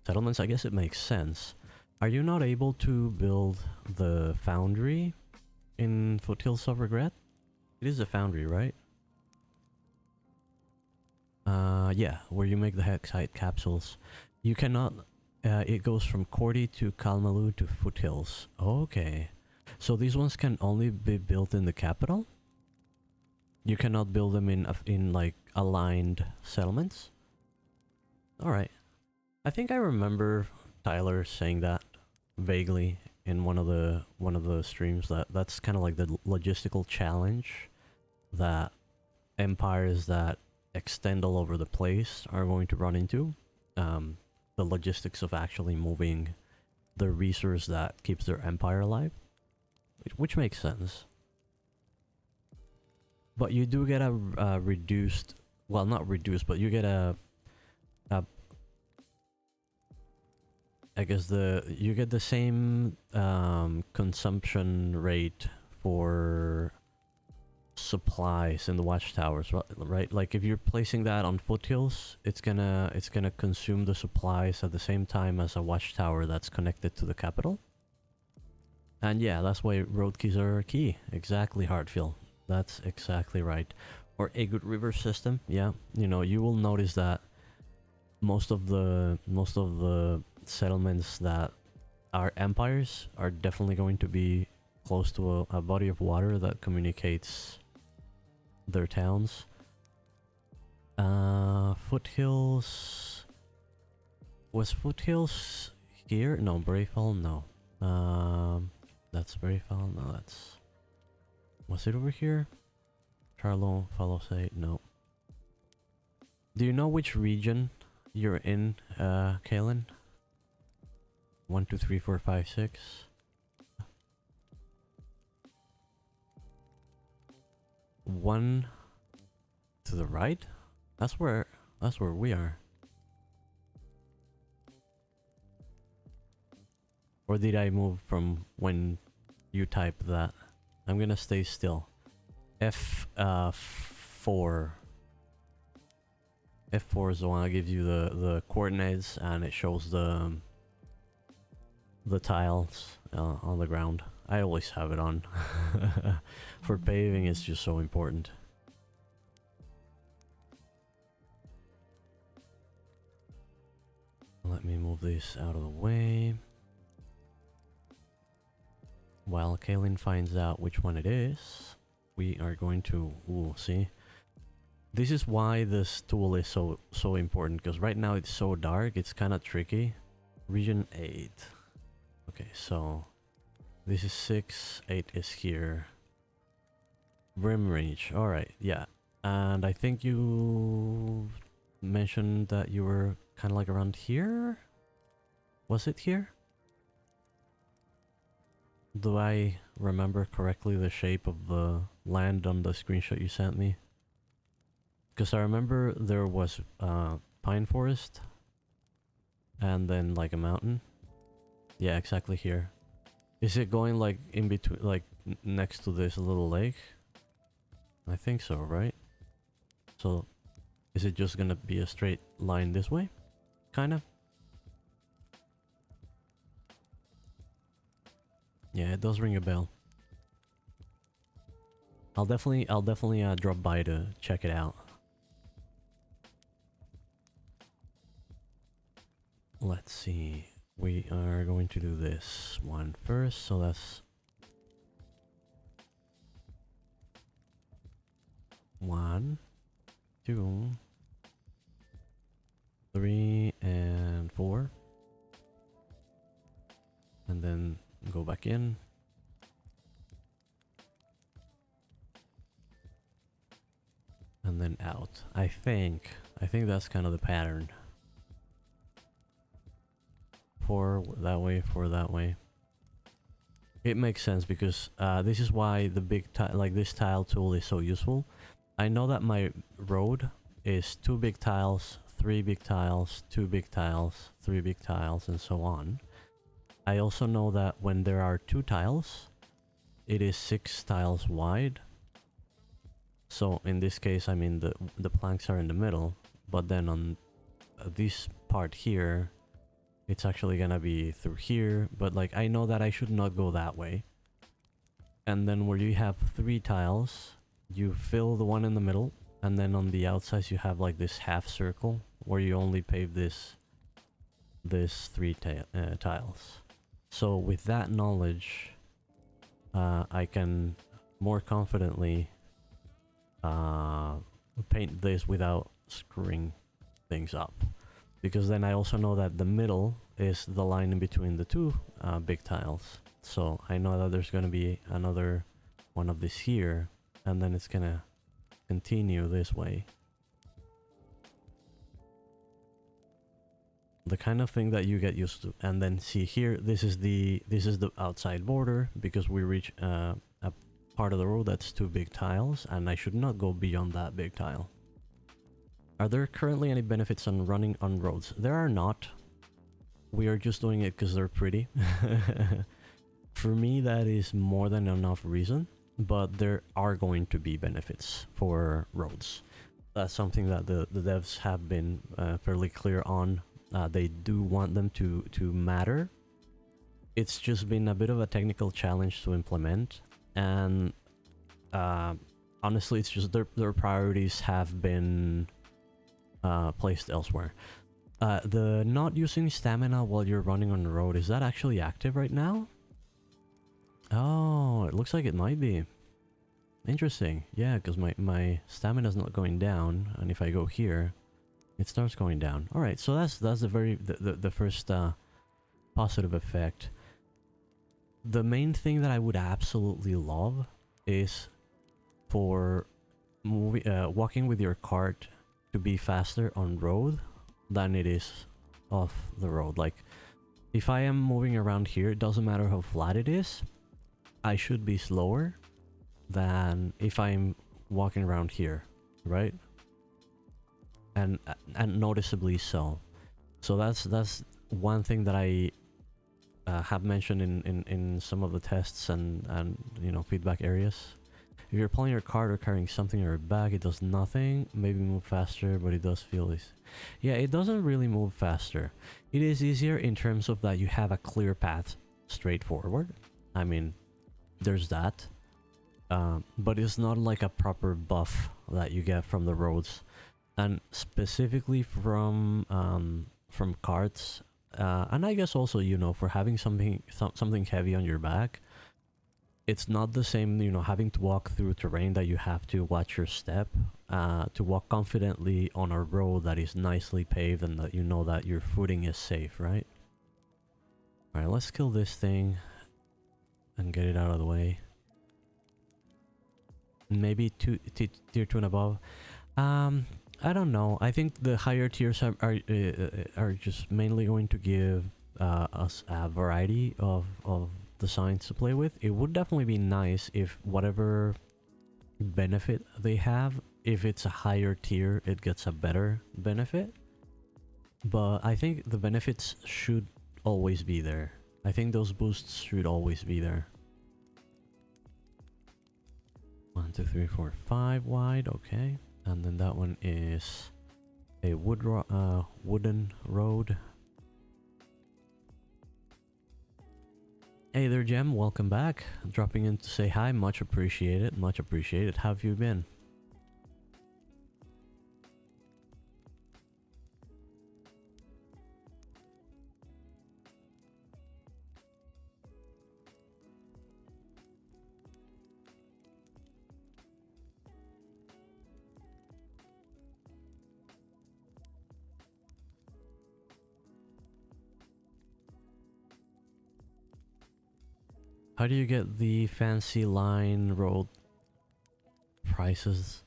settlements. I guess it makes sense. Are you not able to build the foundry in Foothills of Regret? It is a foundry, right? Yeah, where you make the Hexite capsules. You cannot... it goes from Cordy to Kalmalu to Foothills. Okay. So these ones can only be built in the capital? You cannot build them in like aligned settlements? Alright. I think I remember Tyler saying that vaguely in one of the streams, that's kind of like the logistical challenge that empires that extend all over the place are going to run into. The logistics of actually moving the resource that keeps their empire alive, which makes sense. But you do get a reduced, well, not reduced, but you get a I guess you get the same consumption rate for supplies in the watchtowers, right? Like, if you're placing that on Foothills, it's gonna consume the supplies at the same time as a watchtower that's connected to the capital. And yeah, that's why road keys are key. Exactly, Hartfield. That's exactly right. Or a good river system. Yeah, you know, you will notice that most of the settlements that are empires are definitely going to be close to a body of water that communicates their towns. Foothills... Was Foothills here? No, Brayfall, no. That's Brayfall, no, that's... Was it over here? Charlo, Falosate, no. Do you know which region you're in, Kalen? 1, 2, 3, 4, 5, 6. One to the right? That's where we are. Or did I move from when you typed that? I'm gonna stay still. F4. F4 is the one that gives you the coordinates, and it shows the tiles on the ground. I always have it on. For paving, it's just so important. Let me move this out of the way. While Kaylin finds out which one it is, we are going to... Ooh, see? This is why this tool is so important, because right now it's so dark, it's kind of tricky. Region 8. Okay, so... This is 6, 8 is here. Rim Reach, alright, yeah. And I think you mentioned that you were kind of like around here? Was it here? Do I remember correctly the shape of the land on the screenshot you sent me? Because I remember there was pine forest and then like a mountain. Yeah, exactly here. Is it going like in between, like next to this little lake? I think so, right? So is it just gonna be a straight line this way? Kinda? Yeah, it does ring a bell. I'll definitely drop by to check it out. Let's see. We are going to do this one first, so that's 1, 2, 3, and 4. And then go back in. And then out. I think that's kind of the pattern. 4 that way, 4 that way. It makes sense because this is why the big tile, like this tile tool, is so useful. I know that my road is 2 big tiles, 3 big tiles, 2 big tiles, 3 big tiles, and so on. I also know that when there are 2 tiles, it is 6 tiles wide. So in this case, I mean the planks are in the middle, but then on this part here, it's actually gonna be through here, but like I know that I should not go that way. And then where you have 3 tiles, you fill the one in the middle, and then on the outsides you have like this half circle where you only pave this 3 tiles. So with that knowledge, I can more confidently paint this without screwing things up. Because then I also know that the middle is the line in between the 2 big tiles. So I know that there's going to be another one of this here, and then it's going to continue this way. The kind of thing that you get used to. And then see here, this is the outside border, because we reach a part of the road that's 2 big tiles, and I should not go beyond that big tile. Are there currently any benefits on running on roads? There are not. We are just doing it because they're pretty. For me, that is more than enough reason, but there are going to be benefits for roads. That's something that the devs have been fairly clear on. They do want them to matter. It's just been a bit of a technical challenge to implement, and honestly, it's just their priorities have been placed elsewhere. The not using stamina while you're running on the road, is that actually active right now? Oh, it looks like it might be. Interesting. Yeah, because my stamina's not going down, and if I go here, it starts going down. All right, so that's the first positive effect. The main thing that I would absolutely love is for walking with your cart to be faster on road than it is off the road. Like, if I am moving around here, it doesn't matter how flat it is, I should be slower than if I'm walking around here, right? And noticeably so. So that's one thing that I have mentioned in some of the tests and you know, feedback areas. If you're pulling your cart or carrying something on your back, it does nothing. Maybe move faster, but it does feel this. Yeah, it doesn't really move faster. It is easier in terms of that you have a clear path straight forward. I mean, there's that. But it's not like a proper buff that you get from the roads. And specifically from carts, and I guess also, you know, for having something heavy on your back, it's not the same, you know, having to walk through terrain that you have to watch your step, to walk confidently on a road that is nicely paved and that you know that your footing is safe, right? Alright, let's kill this thing and get it out of the way. Maybe tier 2 and above. I don't know. I think the higher tiers are just mainly going to give us a variety of designs to play with. It would definitely be nice if whatever benefit they have, if it's a higher tier, it gets a better benefit. But I think the benefits should always be there. I think those boosts should always be there. 1, 2, 3, 4, 5 wide, okay. And then that one is a wooden road. Hey there, Gem. Welcome back. Dropping in to say hi. Much appreciated. Much appreciated. How have you been? How do you get the fancy line road prices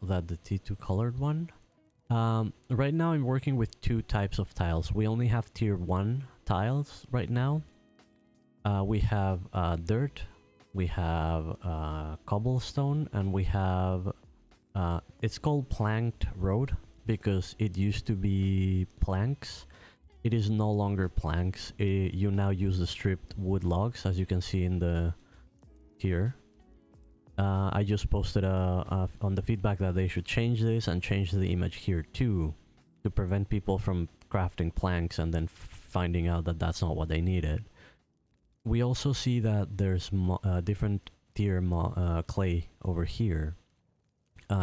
that the T2 colored one? Right now I'm working with 2 types of tiles. We only have tier 1 tiles right now. We have dirt, we have cobblestone, and we have it's called planked road because it used to be planks. It is no longer planks. You now use the stripped wood logs, as you can see in the here. I just posted on the feedback that they should change this and change the image here too, to prevent people from crafting planks and then finding out that that's not what they needed. We also see that there's different tier clay over here.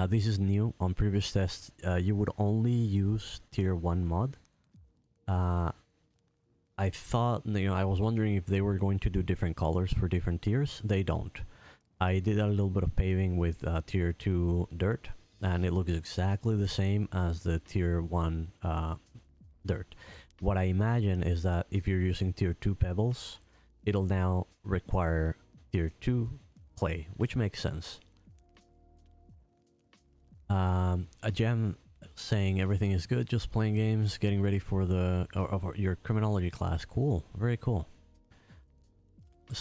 This is new. On previous tests, you would only use tier 1 mod. I thought, you know, I was wondering if they were going to do different colors for different tiers. They don't. I did a little bit of paving with tier 2 dirt, and it looks exactly the same as the tier 1 dirt. What I imagine is that if you're using tier 2 pebbles, it'll now require tier 2 clay, which makes sense. A gem saying everything is good, just playing games, getting ready for your criminology class. Cool, very cool.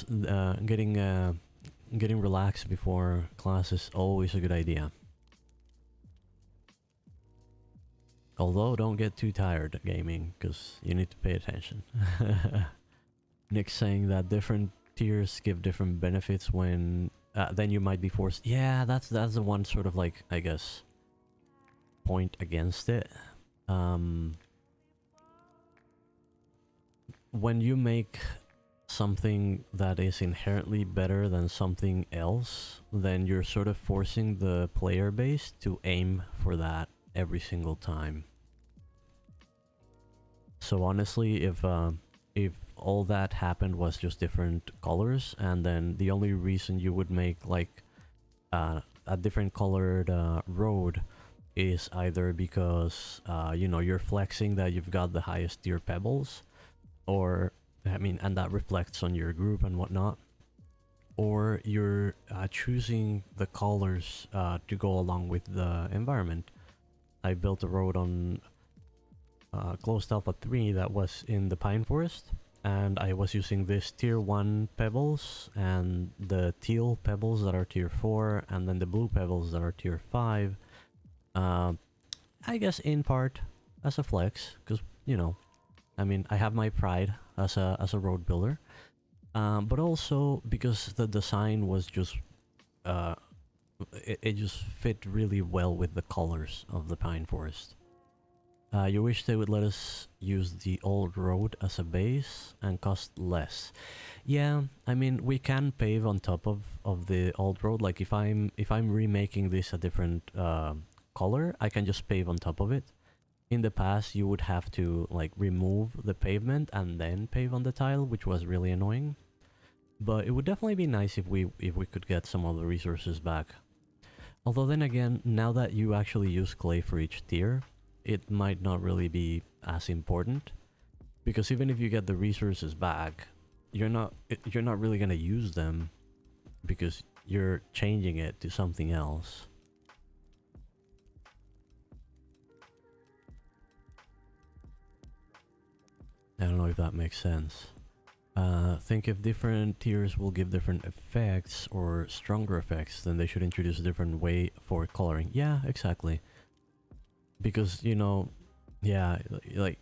Getting relaxed before class is always a good idea. Although don't get too tired gaming, because you need to pay attention. Nick's saying that different tiers give different benefits when then you might be forced. Yeah, that's the one sort of, like, I guess, point against it. When you make something that is inherently better than something else, then you're sort of forcing the player base to aim for that every single time. So honestly, if all that happened was just different colors, and then the only reason you would make, like, a different colored road is either because you know, you're flexing that you've got the highest tier pebbles, or I mean, and that reflects on your group and whatnot, or you're choosing the colors to go along with the environment. I built a road on closed alpha 3 that was in the pine forest, and I was using this tier 1 pebbles and the teal pebbles that are tier 4, and then the blue pebbles that are tier 5. I guess in part as a flex, because, you know, I mean, I have my pride as a road builder, but also because the design was just it just fit really well with the colors of the pine forest. You wish they would let us use the old road as a base and cost less. Yeah, I mean, we can pave on top of the old road. Like if I'm remaking this a different color, I can just pave on top of it. In the past, you would have to like remove the pavement and then pave on the tile, which was really annoying. But it would definitely be nice if we could get some of the resources back. Although then again, now that you actually use clay for each tier, it might not really be as important, because even if you get the resources back, you're not really gonna use them because you're changing it to something else. I don't know if that makes sense. Think if different tiers will give different effects or stronger effects, then they should introduce a different way for coloring. Yeah, exactly. Because, you know, yeah, like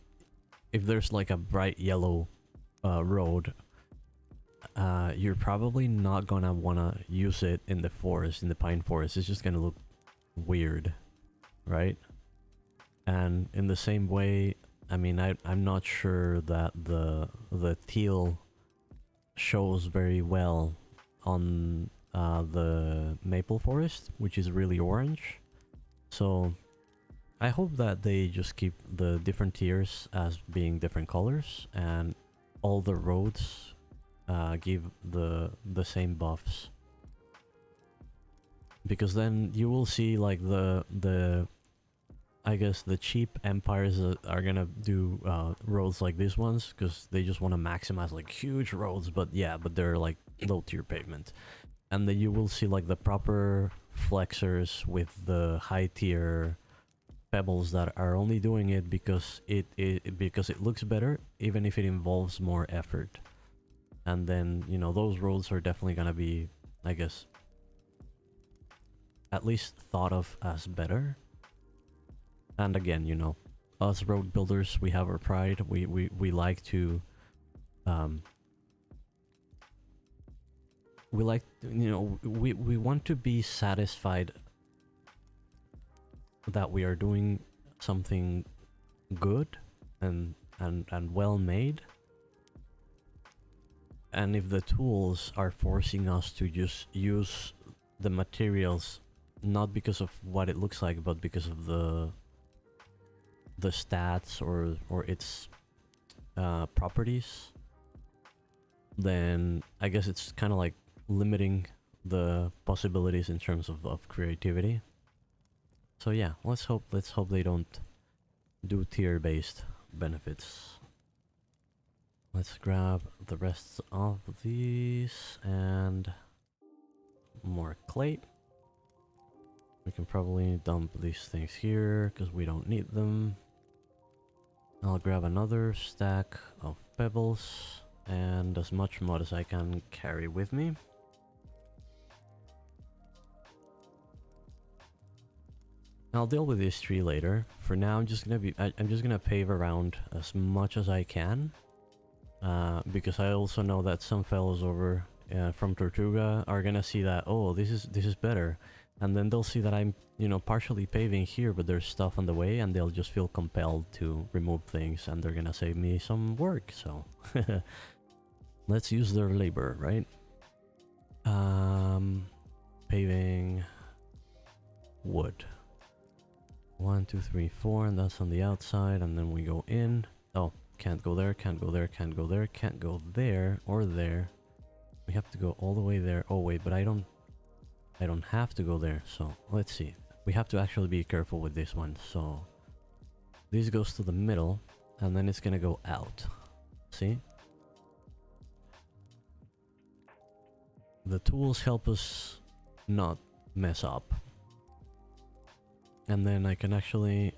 if there's like a bright yellow road, you're probably not gonna wanna use it in the forest, in the pine forest. It's just gonna look weird, right? And in the same way, I mean, I'm not sure that the teal shows very well on the maple forest, which is really orange. So I hope that they just keep the different tiers as being different colors, and all the roads give the same buffs. Because then you will see like the I guess the cheap empires that are gonna do roads like these ones, because they just want to maximize like huge roads, but yeah, but they're like low tier pavement. And then you will see like the proper flexers with the high tier pebbles that are only doing it because it looks better, even if it involves more effort. And then, you know, those roads are definitely gonna be, I guess, at least thought of as better. And again, you know, us road builders, we have our pride. We like to we like, you know, we want to be satisfied that we are doing something good and well made. And if the tools are forcing us to just use the materials not because of what it looks like, but because of the stats or its properties, then I guess it's kind of like limiting the possibilities in terms of creativity. So yeah, let's hope they don't do tier-based benefits. Let's grab the rest of these and more clay. We can probably dump these things here because we don't need them. I'll grab another stack of pebbles and as much mud as I can carry with me. I'll deal with this tree later. For now, I'm just gonna pave around as much as I can, because I also know that some fellows over from Tortuga are gonna see that, oh, this is better, and then they'll see that I'm, you know, partially paving here, but there's stuff on the way, and they'll just feel compelled to remove things, and they're gonna save me some work. So let's use their labor, right? Paving wood. 1, 2, 3, 4, and that's on the outside, and then we go in. Oh, can't go there, can't go there, can't go there, can't go there or there. We have to go all the way there. Oh wait, but I don't... I don't have to go there, so let's see. We have to actually be careful with this one, so this goes to the middle, and then it's gonna go out. See? The tools help us not mess up. And then I can actually...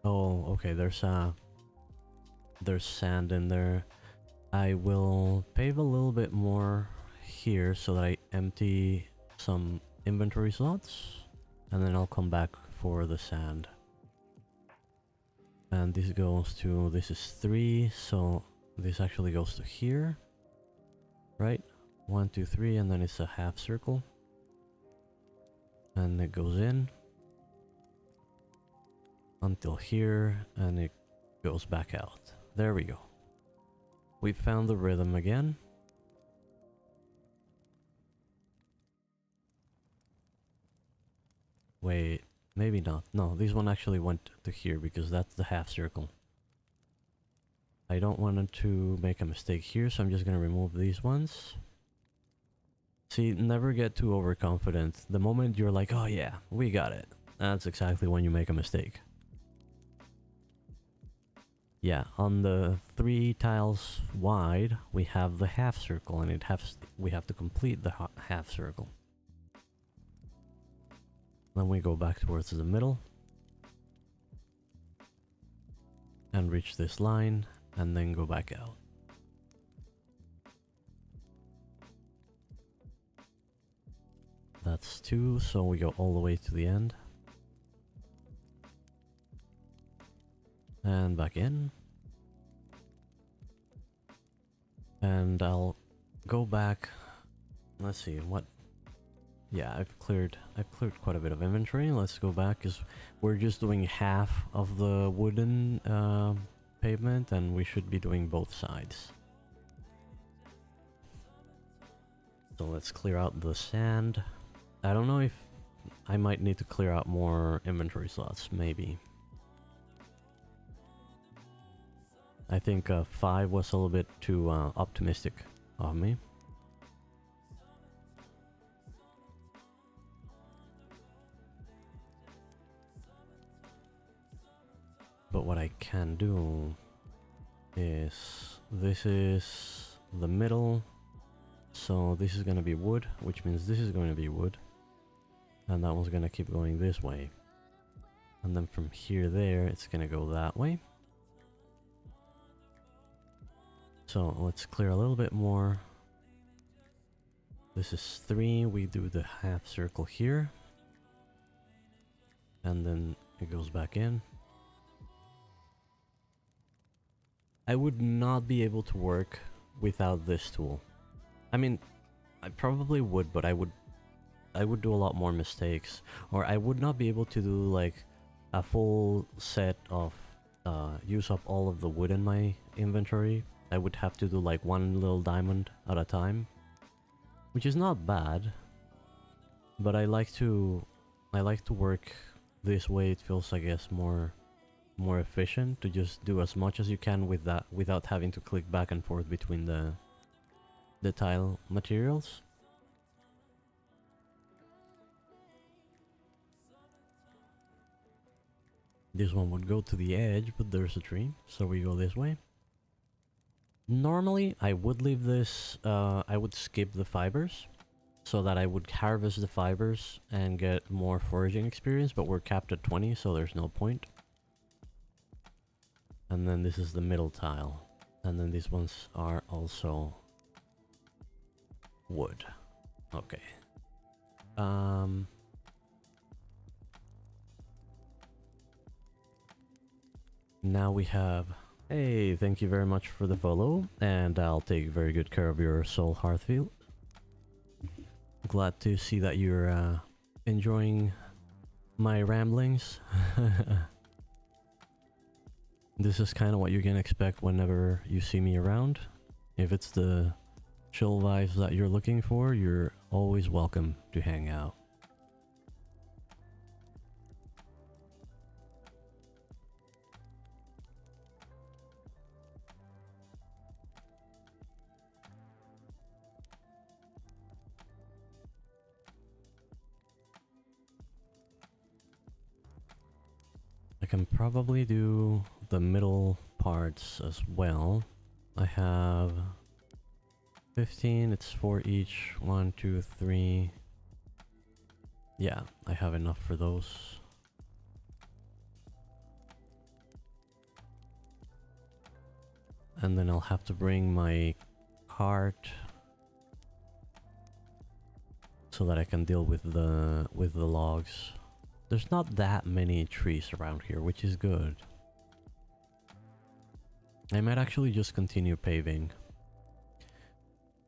Oh, okay, there's sand in there. I will pave a little bit more here so that I empty some inventory slots. And then I'll come back for the sand. And this goes to... This is 3, so this actually goes to here. Right? 1, 2, 3, and then it's a half circle. And it goes in. Until here, and it goes back out. There we go. We found the rhythm again. Wait, maybe not. No, this one actually went to here because that's the half circle. I don't want to make a mistake here, so I'm just gonna remove these ones. See, never get too overconfident. The moment you're like, oh yeah, we got it. That's exactly when you make a mistake. Yeah, on the 3 tiles wide, we have the half circle, and we have to complete the half circle. Then we go back towards the middle. And reach this line, and then go back out. That's 2, so we go all the way to the end. And back in. And I'll go back. Let's see what... Yeah, I've cleared quite a bit of inventory. Let's go back because we're just doing half of the wooden pavement, and we should be doing both sides. So let's clear out the sand. I don't know if I might need to clear out more inventory slots, maybe. I think 5 was a little bit too optimistic of me. But what I can do is... This is the middle. So this is gonna be wood, which means this is going to be wood. And that one's gonna keep going this way. And then from here there, it's gonna go that way. So let's clear a little bit more. This is 3, we do the half circle here. And then it goes back in. I would not be able to work without this tool. I mean, I probably would, but I would do a lot more mistakes. Or I would not be able to do like a full set of use up all of the wood in my inventory. I would have to do like one little diamond at a time, which is not bad, but I like to work this way. It feels, I guess, more efficient to just do as much as you can with that without having to click back and forth between the tile materials. This one would go to the edge, but there's a tree, so we go this way. Normally, I would leave this, I would skip the fibers, so that I would harvest the fibers and get more foraging experience, but we're capped at 20, so there's no point. And then this is the middle tile, and then these ones are also wood. Okay. Now we have... Hey, thank you very much for the follow, and I'll take very good care of your soul, Hearthfield. Glad to see that you're enjoying my ramblings. This is kind of what you can expect whenever you see me around. If it's the chill vibes that you're looking for, you're always welcome to hang out. can probably do the middle parts as well. I have 15, it's 4 each. 1, 2, 3. Yeah, I have enough for those. And then I'll have to bring my cart so that I can deal with the logs. There's not that many trees around here, which is good. I might actually just continue paving.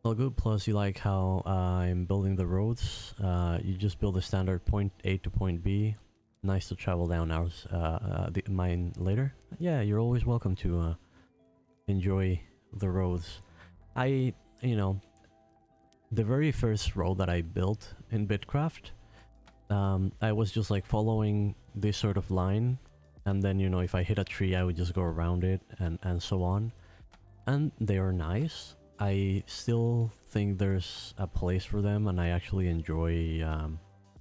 Well, good. Plus, you like how I'm building the roads. You just build a standard point A to point B. Nice to travel down ours, mine later. Yeah, you're always welcome to enjoy the roads. You know, the very first road that I built in BitCraft, I was just like following this sort of line, and then, you know, if I hit a tree, I would just go around it and so on. And they are nice. I still think there's a place for them, and I actually enjoy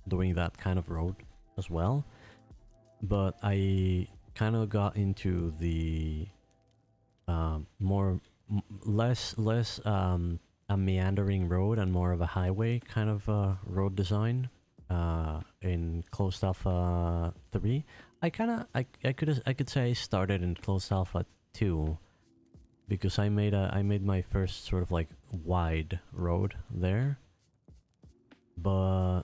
doing that kind of road as well. But I kind of got into the less a meandering road and more of a highway kind of road design in Closed Alpha 3. I could say I started in Closed Alpha 2. Because I made my first sort of like wide road there, but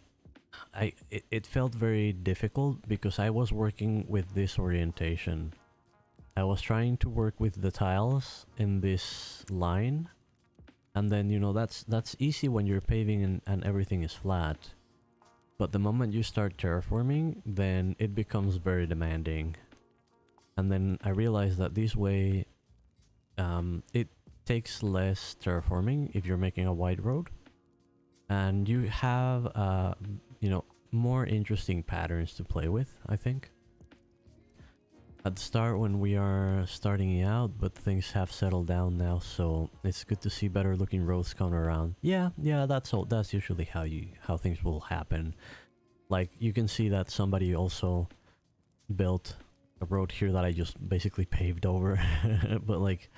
it felt very difficult because I was working with this orientation. I was trying to work with the tiles in this line, and then, you know, that's easy when you're paving and everything is flat. But the moment you start terraforming, then it becomes very demanding. And then I realized that this way, it takes less terraforming if you're making a wide road, and you have you know, more interesting patterns to play with, I think. At the start when we are starting out, but things have settled down now, so it's good to see better looking roads come around. Yeah, that's usually how things will happen. Like, you can see that somebody also built a road here that I just basically paved over. But like,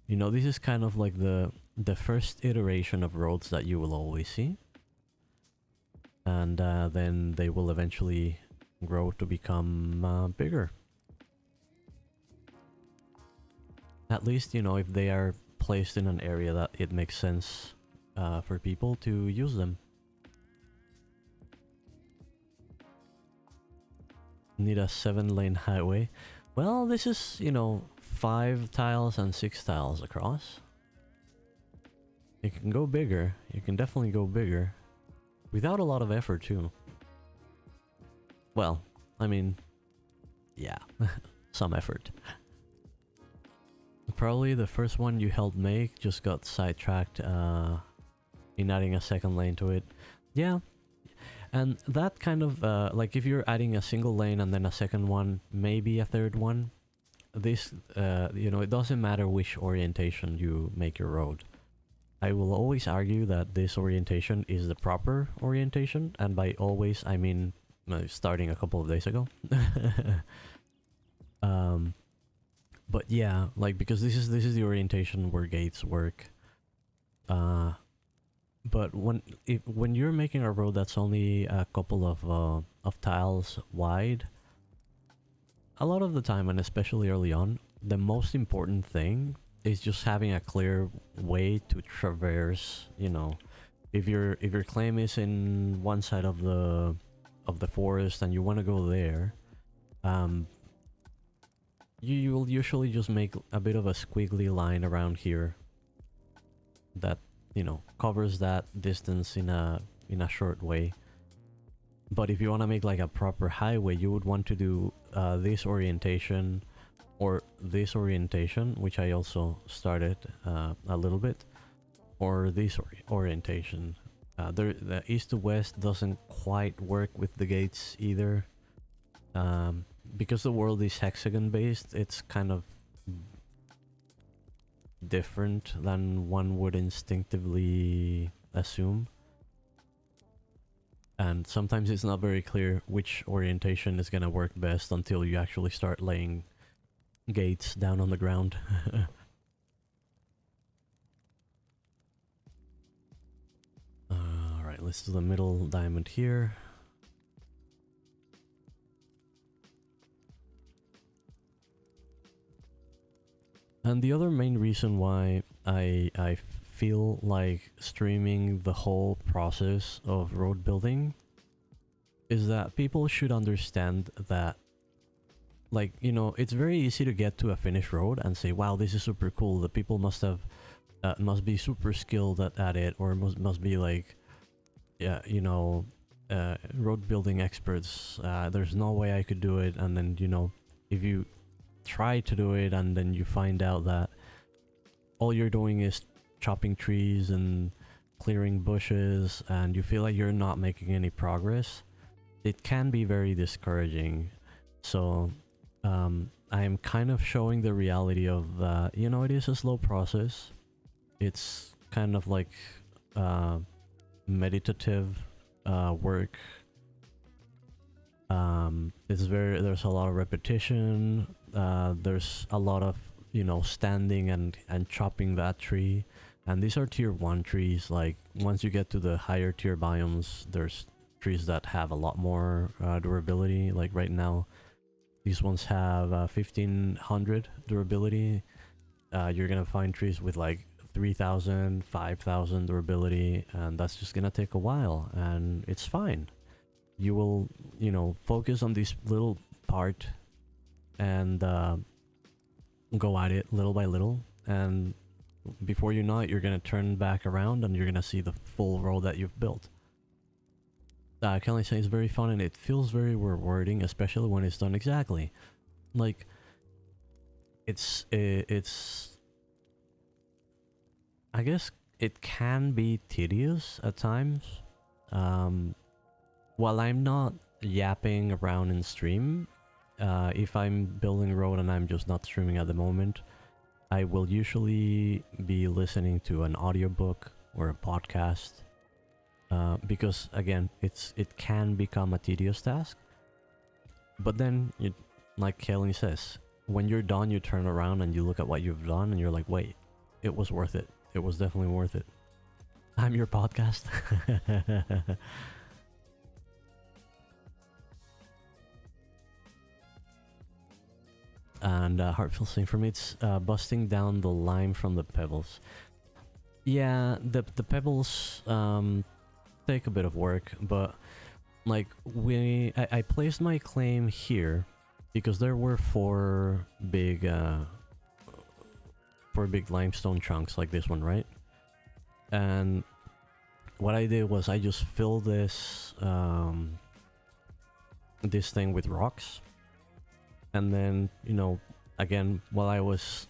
you know, this is kind of like the first iteration of roads that you will always see. And then they will eventually grow to become bigger. At least, you know, if they are placed in an area that it makes sense for people to use them. Need a 7-lane highway. Well, this is, you know, 5 tiles and 6 tiles across. You can go bigger. You can definitely go bigger. Without a lot of effort, too. Well, I mean, yeah, some effort. Probably the first one you helped make just got sidetracked in adding a 2nd lane to it. Yeah, and that kind of, like if you're adding a single lane and then a 2nd one, maybe a 3rd one, this, you know, it doesn't matter which orientation you make your road. I will always argue that this orientation is the proper orientation, and by always I mean starting a couple of days ago. But yeah, like, because this is the orientation where gates work. But when you're making a road that's only a couple of tiles wide, a lot of the time, and especially early on, the most important thing is just having a clear way to traverse. You know, if your claim is in one side of the forest and you want to go there, you will usually just make a bit of a squiggly line around here that, you know, covers that distance in a short way. But if you want to make like a proper highway, you would want to do this orientation or this orientation, which I also started a little bit, or this orientation. The east to west doesn't quite work with the gates either. Because the world is hexagon based, it's kind of different than one would instinctively assume. And sometimes it's not very clear which orientation is gonna work best until you actually start laying gates down on the ground. Alright, let's do the middle diamond here. And the other main reason why I feel like streaming the whole process of road building is that people should understand that, like, you know, it's very easy to get to a finished road and say, wow, this is super cool. The people must have must be super skilled at it, or must be like, yeah, you know, road building experts. There's no way I could do it. And then, you know, if you try to do it and then you find out that all you're doing is chopping trees and clearing bushes and you feel like you're not making any progress, it can be very discouraging. So I am kind of showing the reality of, you know, it is a slow process. It's kind of like meditative work. There's a lot of repetition. There's a lot of, you know, standing and chopping that tree. And these are tier 1 trees. Like, once you get to the higher tier biomes, there's trees that have a lot more durability. Like right now, these ones have 1500 durability. You're gonna find trees with like 3000, 5000 durability, and that's just gonna take a while, and it's fine. You will, you know, focus on this little part and go at it little by little, and before you know it, you're gonna turn back around and you're gonna see the full road that you've built. I can only say it's very fun and it feels very rewarding, especially when it's done exactly. Like, it's I guess it can be tedious at times. While I'm not yapping around in stream, if I'm building road and I'm just not streaming at the moment, I will usually be listening to an audiobook or a podcast. Because again, it can become a tedious task. But then, like Kaylin says, when you're done, you turn around and you look at what you've done and you're like, wait, it was worth it. It was definitely worth it. I'm your podcast. And heartfelt thing for me, it's busting down the lime from the pebbles. Yeah, the pebbles take a bit of work, but like I placed my claim here because there were four big limestone chunks like this one, right? And what I did was I just filled this this thing with rocks, and then, you know, again, while I was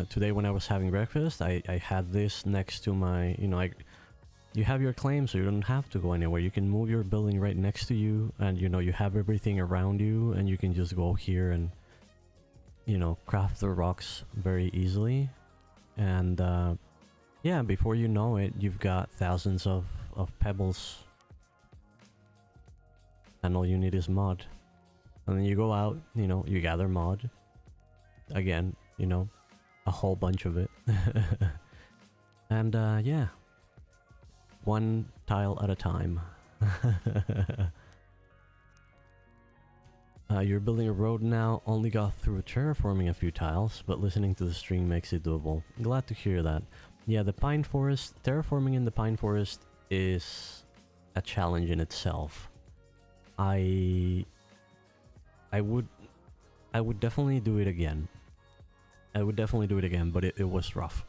today when I was having breakfast, I had this next to my, you know, you have your claim, so you don't have to go anywhere. You can move your building right next to you, and, you know, you have everything around you, and you can just go here and, you know, craft the rocks very easily. And yeah, before you know it, you've got thousands of pebbles, and all you need is mud. And then you go out, you know, you gather mud. Again, you know, a whole bunch of it. And yeah, one tile at a time. You're building a road now. Only got through terraforming a few tiles, but listening to the stream makes it doable. Glad to hear that. Yeah, the pine forest, terraforming in the pine forest is a challenge in itself. I would definitely do it again. I would definitely do it again, but it was rough.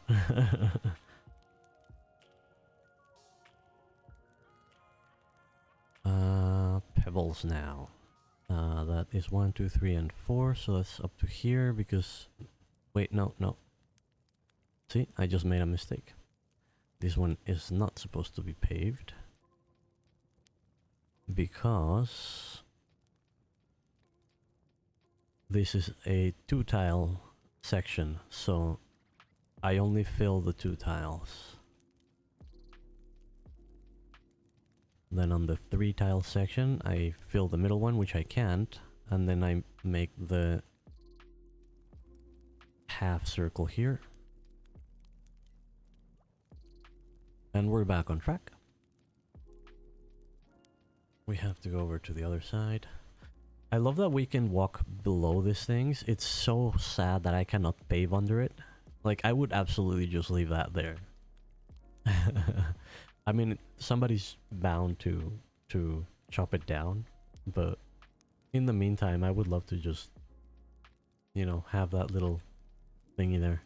Pebbles now. That is 1, 2, 3, and 4, so that's up to here because... Wait, no. See, I just made a mistake. This one is not supposed to be paved because this is a 2-tile section, so I only fill the 2 tiles. Then on the 3 tile section, I fill the middle one, which I can't, and then I make the half circle here. And we're back on track. We have to go over to the other side. I love that we can walk below these things. It's so sad that I cannot pave under it. Like, I would absolutely just leave that there. I mean, somebody's bound to chop it down, but in the meantime, I would love to just, you know, have that little thingy there.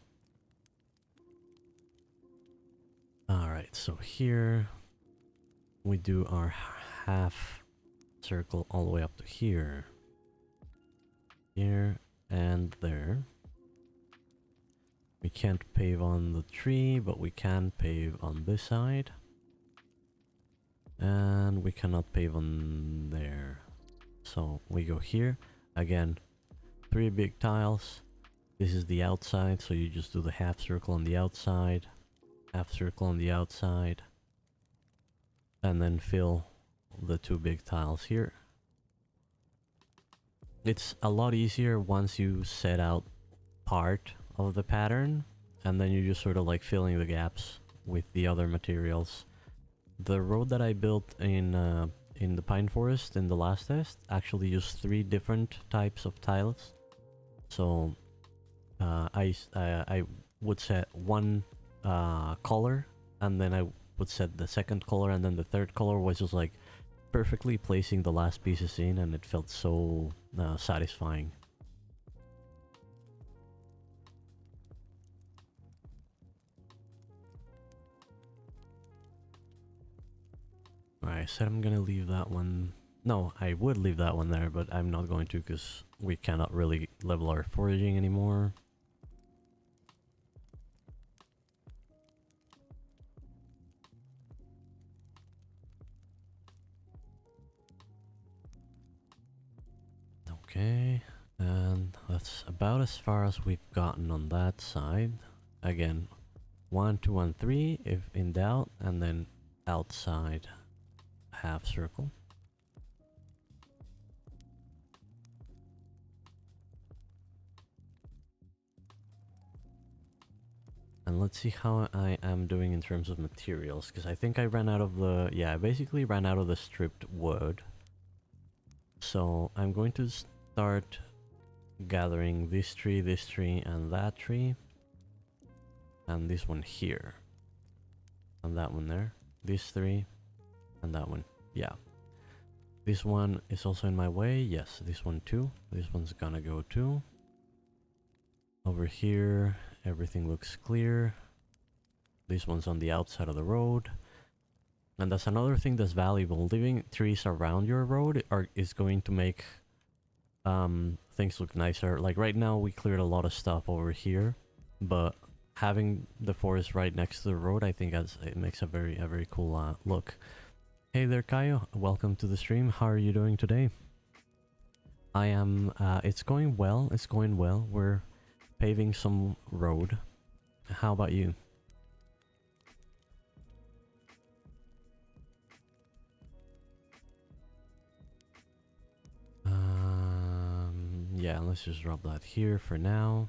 Alright, so here we do our half circle all the way up to here. Here and there. We can't pave on the tree, but we can pave on this side. And we cannot pave on there. So we go here. Again, 3 big tiles. This is the outside, so you just do the half circle on the outside. Half circle on the outside. And then fill the 2 big tiles here. It's a lot easier once you set out part of the pattern, and then you're just sort of like filling the gaps with the other materials. The road that I built in the pine forest in the last test actually used 3 different types of tiles. So I would set one color, and then I would set the second color, and then the third color was just like perfectly placing the last pieces in, and it felt so satisfying. Alright, I said I'm gonna leave that one. No, I would leave that one there, but I'm not going to because we cannot really level our foraging anymore. Okay, and that's about as far as we've gotten on that side. Again, 1, 2, 1, 3 if in doubt, and then outside half circle. And let's see how I am doing in terms of materials, because I think I ran out of the... yeah, I basically ran out of the stripped wood. So I'm going to start gathering this tree, and that tree. And this one here. And that one there. These 3. And that one. Yeah. This one is also in my way. Yes, this one too. This one's gonna go too. Over here, everything looks clear. This one's on the outside of the road. And that's another thing that's valuable. Leaving trees around your road is going to make things look nicer. Like right now, we cleared a lot of stuff over here, but having the forest right next to the road, I think it makes a very cool look. Hey there, Kaio. Welcome to the stream. How are you doing today? I am. It's going well. It's going well. We're paving some road. How about you? Yeah, let's just drop that here for now.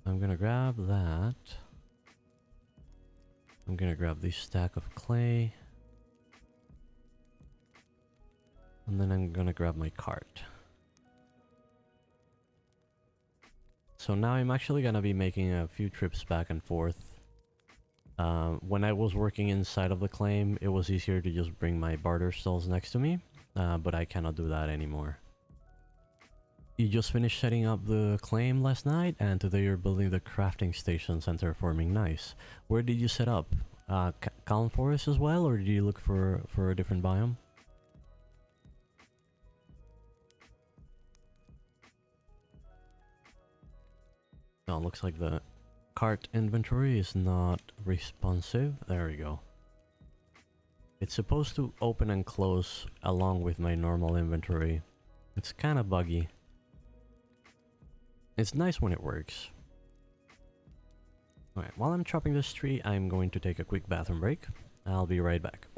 I'm gonna grab that. I'm gonna grab this stack of clay. And then I'm gonna grab my cart. So now I'm actually gonna be making a few trips back and forth. When I was working inside of the claim, it was easier to just bring my barter stalls next to me, but I cannot do that anymore. You just finished setting up the claim last night, and today you're building the crafting stations and terraforming. Nice. Where did you set up? Calm Forest as well, or did you look for a different biome? Oh, looks like the cart inventory is not responsive. There we go. It's supposed to open and close along with my normal inventory. It's kind of buggy. It's nice when it works. Alright, while I'm chopping this tree, I'm going to take a quick bathroom break. I'll be right back.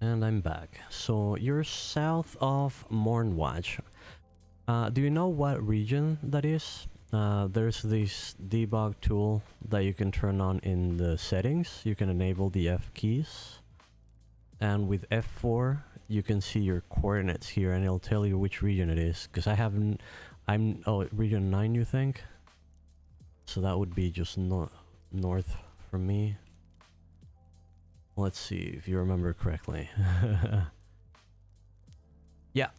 And I'm back. So you're south of Mornwatch. Do you know what region that is? There's this debug tool that you can turn on in the settings. You can enable the F keys. And with F4, you can see your coordinates here and it'll tell you which region it is. Because I haven't... Oh, region 9 you think? So that would be just north from me. Let's see if you remember correctly. Yeah,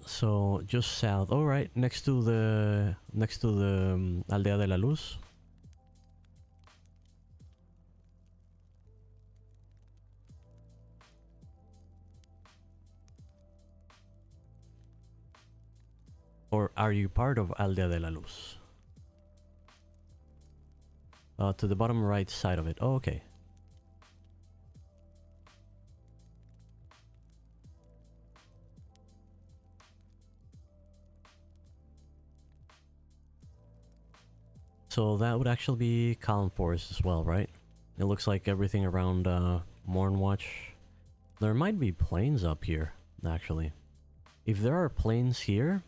so just south. All right, next to the Aldea de la Luz. Or are you part of Aldea de la Luz? To the bottom right side of it. Oh, okay. So that would actually be Calm Forest as well, right? It looks like everything around Mornwatch. There might be plains up here, actually. If there are plains here,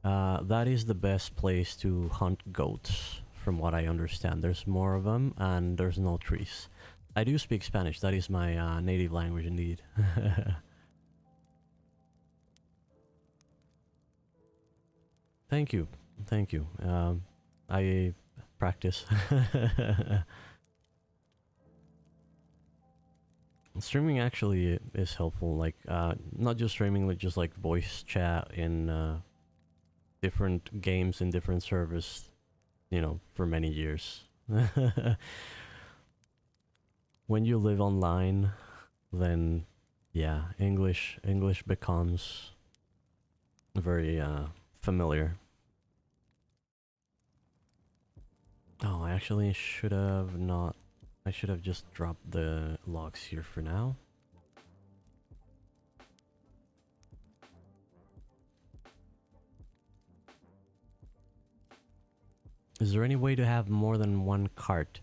that is the best place to hunt goats, from what I understand. There's more of them, and there's no trees. I do speak Spanish. That is my native language, indeed. Thank you. Thank you. I practice. Streaming actually is helpful, like, not just streaming, but just like voice chat in different games in different servers, you know, for many years. When you live online, then yeah, English becomes very familiar. Oh, I actually should have not... I should have just dropped the logs here for now. Is there any way to have more than one cart?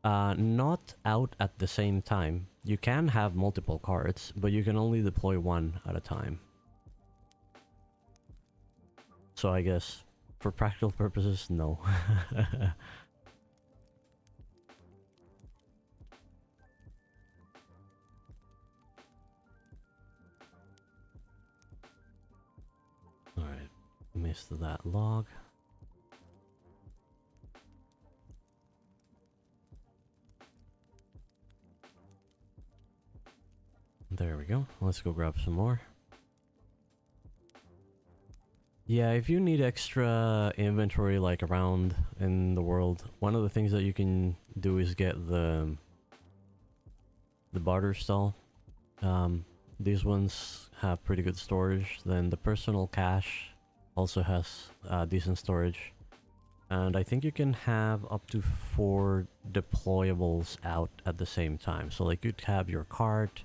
Not out at the same time. You can have multiple carts, but you can only deploy one at a time. So I guess, for practical purposes, no. Alright, missed that log. There we go. Let's go grab some more. Yeah, if you need extra inventory like around in the world, one of the things that you can do is get the barter stall. These ones have pretty good storage. Then the personal cache also has decent storage. And I think you can have up to 4 deployables out at the same time. So like you'd have your cart,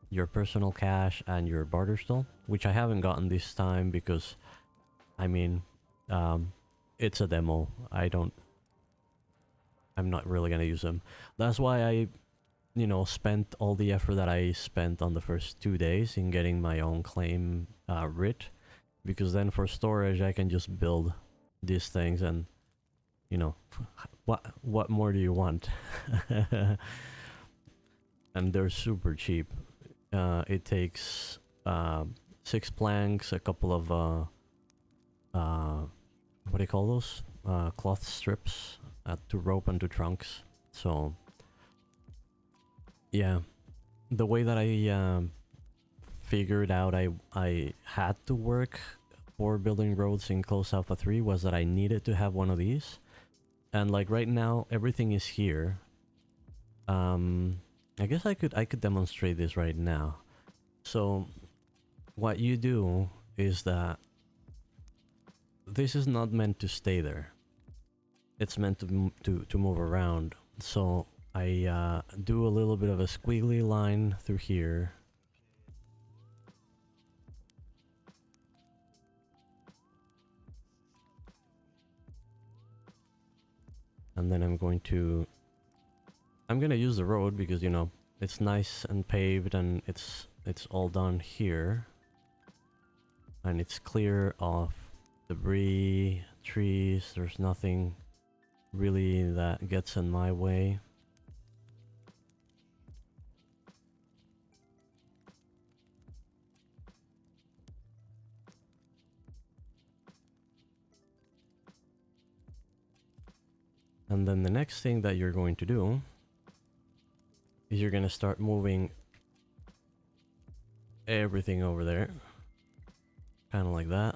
your personal cache, and your barter stall, which I haven't gotten this time because, I mean, it's a demo. I'm not really gonna use them. That's why I, you know, spent all the effort that I spent on the first 2 days in getting my own claim writ, because then for storage I can just build these things and, you know, what more do you want? And they're super cheap. It takes 6 planks, a couple of what do you call those? Cloth strips to rope and to trunks. So yeah, the way that I figured out I had to work for building roads in Closed Alpha 3 was that I needed to have one of these. And like right now, everything is here. I guess I could demonstrate this right now. So what you do is that this is not meant to stay there. It's meant to move around. So I do a little bit of a squiggly line through here. And then I'm gonna use the road because, you know, it's nice and paved and it's it's all done here and it's clear of debris, trees, there's nothing really that gets in my way. And then the next thing that you're going to do is you're going to start moving everything over there. Kind of like that.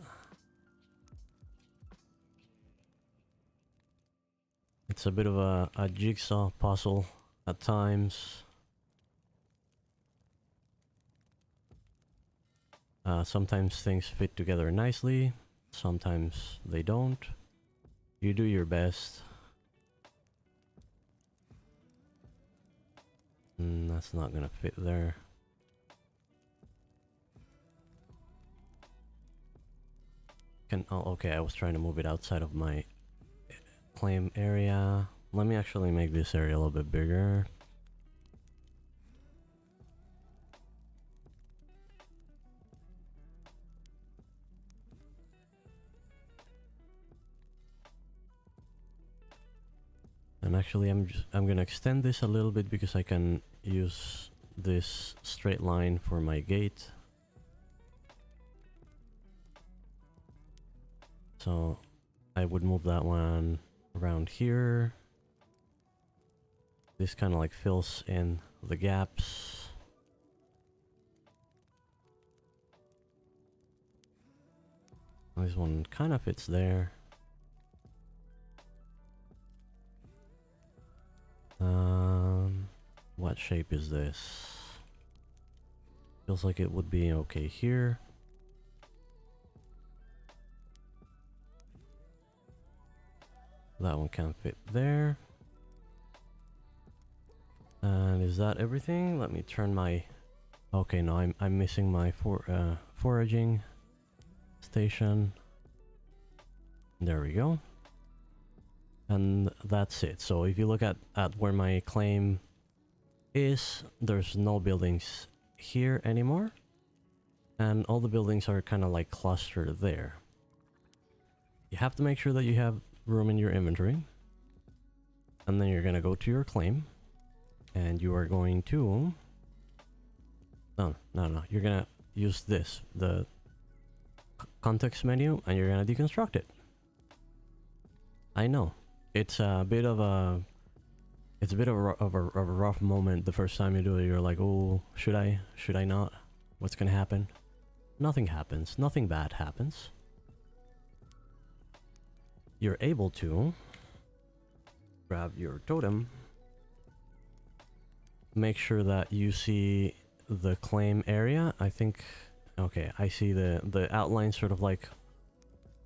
It's a bit of a jigsaw puzzle at times. Sometimes things fit together nicely, sometimes they don't. You do your best. That's not gonna fit there. Oh, okay, I was trying to move it outside of my claim area. Let me actually make this area a little bit bigger. And actually I'm gonna extend this a little bit because I can use this straight line for my gate. So I would move that one around here. This kind of like fills in the gaps. This one kind of fits there. What shape is this? Feels like it would be okay here. That one can't fit there. And is that everything? Let me turn my... Okay, no, I'm missing my foraging station. There we go. And that's it. So if you look at where my claim is, there's no buildings here anymore. And all the buildings are kind of like clustered there. You have to make sure that you have room in your inventory. And then you're going to go to your claim. And you are going to... No. You're going to use this, the context menu, and you're going to deconstruct it. I know. It's a bit of a... It's a bit of a rough moment the first time you do it. You're like, oh, should I? Should I not? What's gonna happen? Nothing happens. Nothing bad happens. You're able to grab your totem. Make sure that you see the claim area. I think... Okay, I see the outline sort of like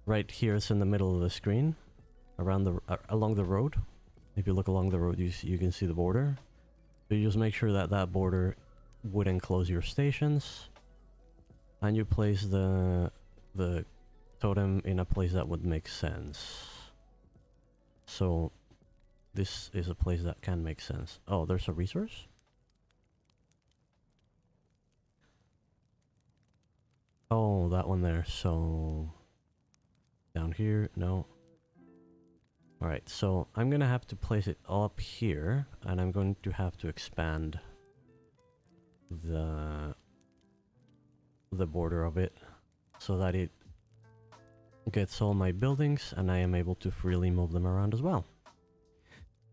right here. It's in the middle of the screen. Around the along the road. If you look along the road, you can see the border. So you just make sure that that border would enclose your stations, and you place the totem in a place that would make sense. So this is a place that can make sense. Oh, there's a resource? Oh, that one there. So down here, no. Alright, so I'm gonna have to place it up here, and I'm going to have to expand the border of it so that it gets all my buildings and I am able to freely move them around as well.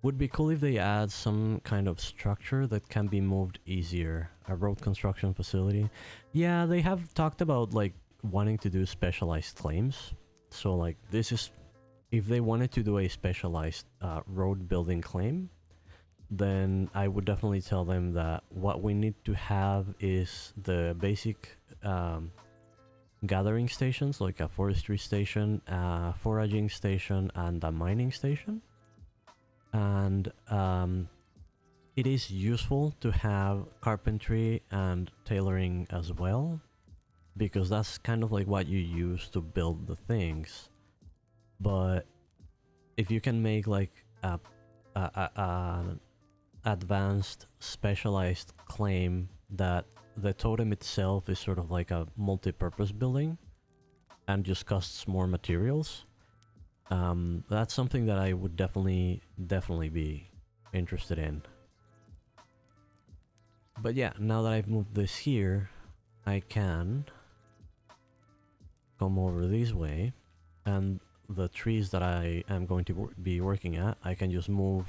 Would be cool if they add some kind of structure that can be moved easier. A road construction facility. Yeah, they have talked about like wanting to do specialized claims. So like this is... If they wanted to do a specialized road building claim, then I would definitely tell them that what we need to have is the basic gathering stations, like a forestry station, a foraging station, and a mining station. And it is useful to have carpentry and tailoring as well, because that's kind of like what you use to build the things. But if you can make like an advanced specialized claim that the totem itself is sort of like a multi-purpose building and just costs more materials, that's something that I would definitely be interested in. But yeah, now that I've moved this here, I can come over this way, and the trees that I am going to be working at, I can just move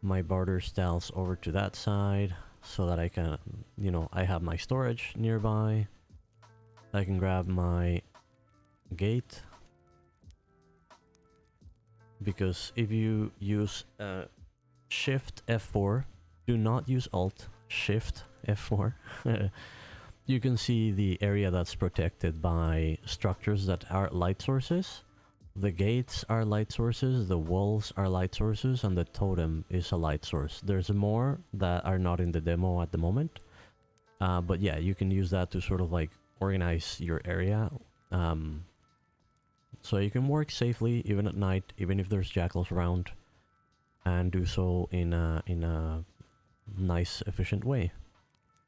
my barter styles over to that side so that I can, you know, I have my storage nearby. I can grab my gate, because if you use Shift F4, do not use Alt, Shift F4, you can see the area that's protected by structures that are light sources. The gates are light sources, the walls are light sources, and the totem is a light source. There's more that are not in the demo at the moment. But yeah, you can use that to sort of like organize your area. So you can work safely even at night, even if there's jackals around, and do so in a nice, efficient way.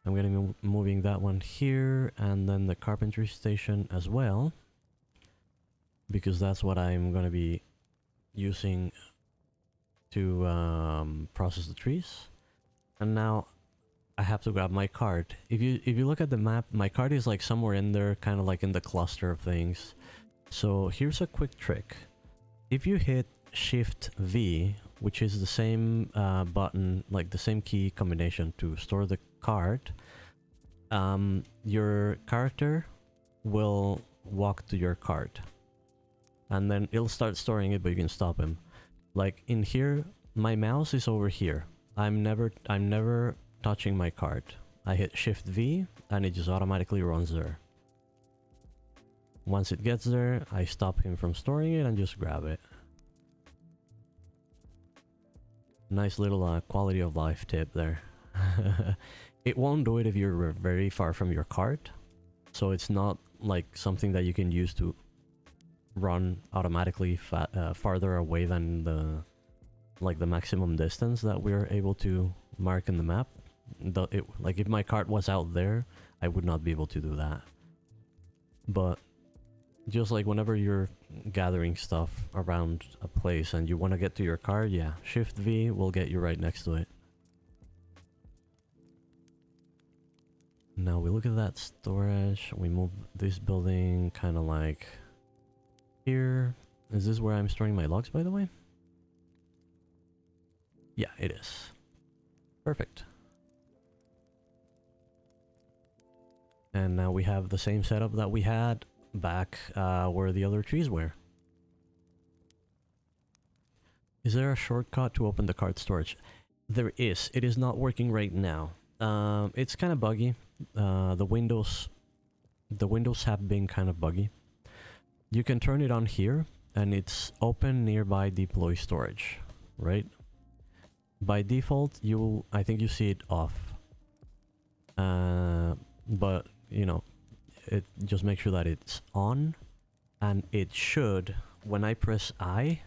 I'm going to be moving that one here, and then the carpentry station as well, because that's what I'm going to be using to process the trees. And now I have to grab my cart. If you look at the map, my cart is like somewhere in there, kind of like in the cluster of things. So here's a quick trick. If you hit Shift V, which is the same button, like the same key combination to store the cart, your character will walk to your cart, and then it'll start storing it, but you can stop him. Like in here, my mouse is over here. I'm never touching my cart. I hit Shift V and it just automatically runs there. Once it gets there, I stop him from storing it and just grab it. Nice little quality of life tip there. It won't do it if you're very far from your cart, so it's not like something that you can use to run automatically farther away than the maximum distance that we're able to mark in the map. Like if my cart was out there, I would not be able to do that. But just like whenever you're gathering stuff around a place and you want to get to your cart, yeah, Shift V will get you right next to it. Now we look at that storage, we move this building kind of like here. Is this where I'm storing my logs, by the way? Yeah, it is. Perfect. And now we have the same setup that we had back where the other trees were. Is there a shortcut to open the cart storage? There is. It is not working right now. It's kind of buggy. The windows have been kind of buggy. You can turn it on here, and it's open nearby deploy storage, right? By default, I think you see it off. But you know, just make sure that it's on, and it should, when I press I,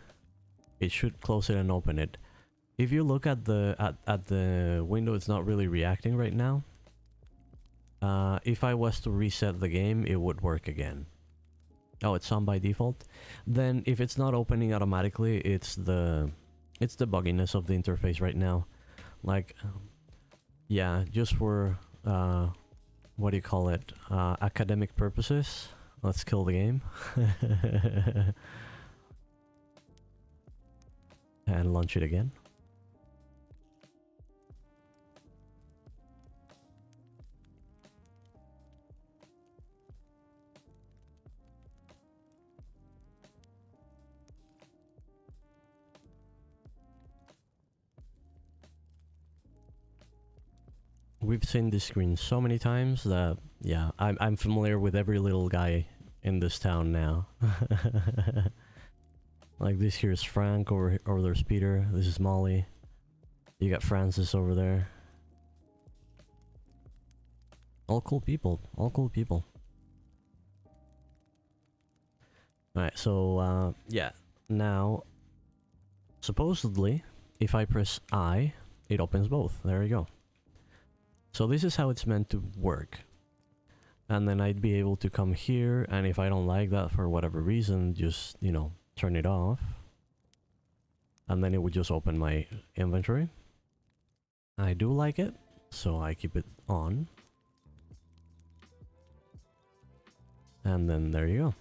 it should close it and open it. If you look at the window, it's not really reacting right now. If I was to reset the game, it would work again. Oh, it's on by default. Then if it's not opening automatically, it's the bugginess of the interface right now. Like, yeah, just for what do you call it? Academic purposes. Let's kill the game. And launch it again. We've seen this screen so many times that, yeah, I'm familiar with every little guy in this town now. Like this here is Frank, over there's Peter, this is Molly. You got Francis over there. All cool people, all cool people. Alright, so yeah, now supposedly if I press I, it opens both. There you go. So this is how it's meant to work. And then I'd be able to come here, and if I don't like that for whatever reason, just, you know, turn it off. And then it would just open my inventory. I do like it, so I keep it on. And then there you go.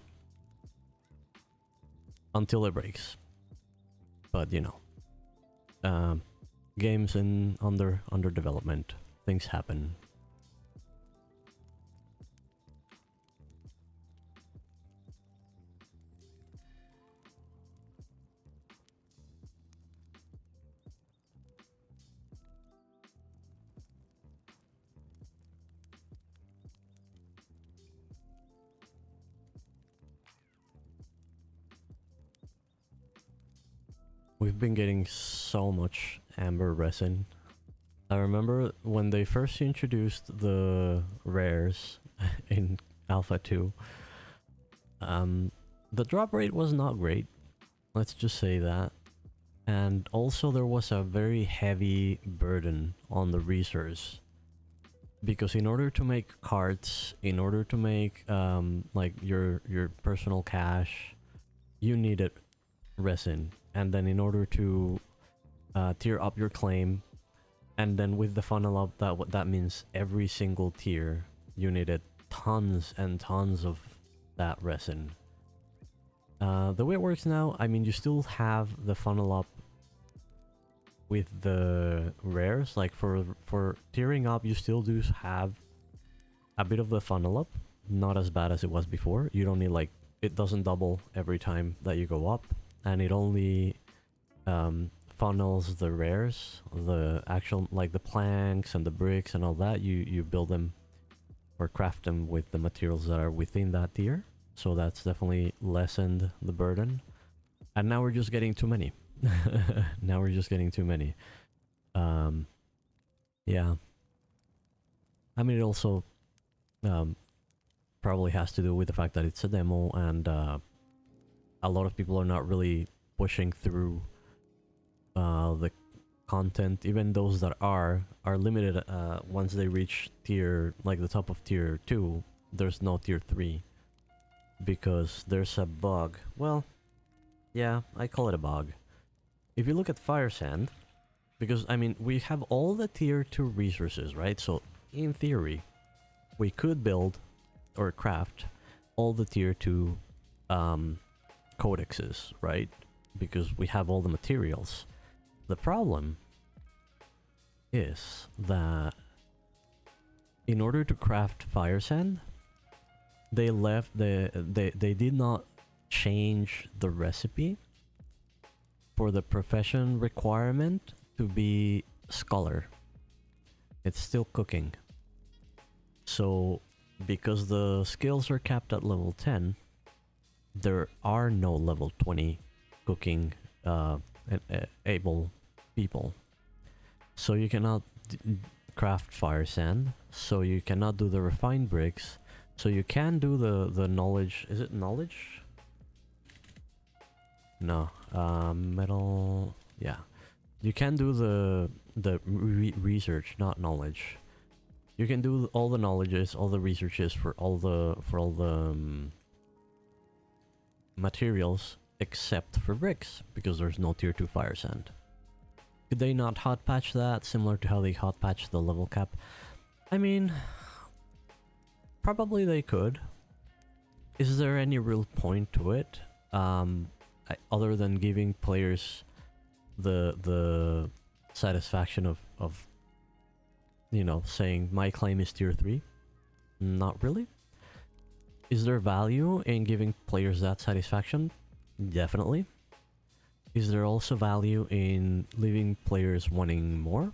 Until it breaks. But, you know, games under development, things happen. We've been getting so much amber resin. I remember when they first introduced the rares in Alpha 2, the drop rate was not great. Let's just say that. And also there was a very heavy burden on the resource. Because in order to make carts, in order to make like your personal cache, you needed resin. And then in order to tier up your claim, and then with the funnel up, that means every single tier you needed tons and tons of that resin. The way it works now, I mean, you still have the funnel up with the rares. Like for tiering up, you still do have a bit of the funnel up, not as bad as it was before. You don't need, like, it doesn't double every time that you go up, and it only funnels the rares, the actual, like the planks and the bricks and all that. You build them or craft them with the materials that are within that tier, so that's definitely lessened the burden. And now we're just getting too many. Now we're just getting too many. Yeah, I mean, it also probably has to do with the fact that it's a demo, and a lot of people are not really pushing through the content. Even those that are limited. Once they reach tier, like the top of tier 2, there's no tier 3 because there's a bug. Well, yeah, I call it a bug. If you look at fire sand, because I mean, we have all the tier 2 resources, right? So in theory, we could build or craft all the tier 2 codexes, right? Because we have all the materials. The problem is that in order to craft fire sand, they did not change the recipe for the profession requirement to be scholar. It's still cooking. So because the skills are capped at level 10, there are no level 20 cooking able people. So you cannot craft fire sand, so you cannot do the refined bricks, so you can do the knowledge. Is it knowledge? No, metal. Yeah, you can do the research, not knowledge. You can do all the knowledges, all the researches for all the materials, except for bricks, because there's no tier 2 fire sand. Could they not hot patch that, similar to how they hot patch the level cap? I mean, probably they could. Is there any real point to it? Other than giving players the satisfaction of you know, saying my claim is tier 3? Not really. Is there value in giving players that satisfaction? Definitely. Is there also value in leaving players wanting more?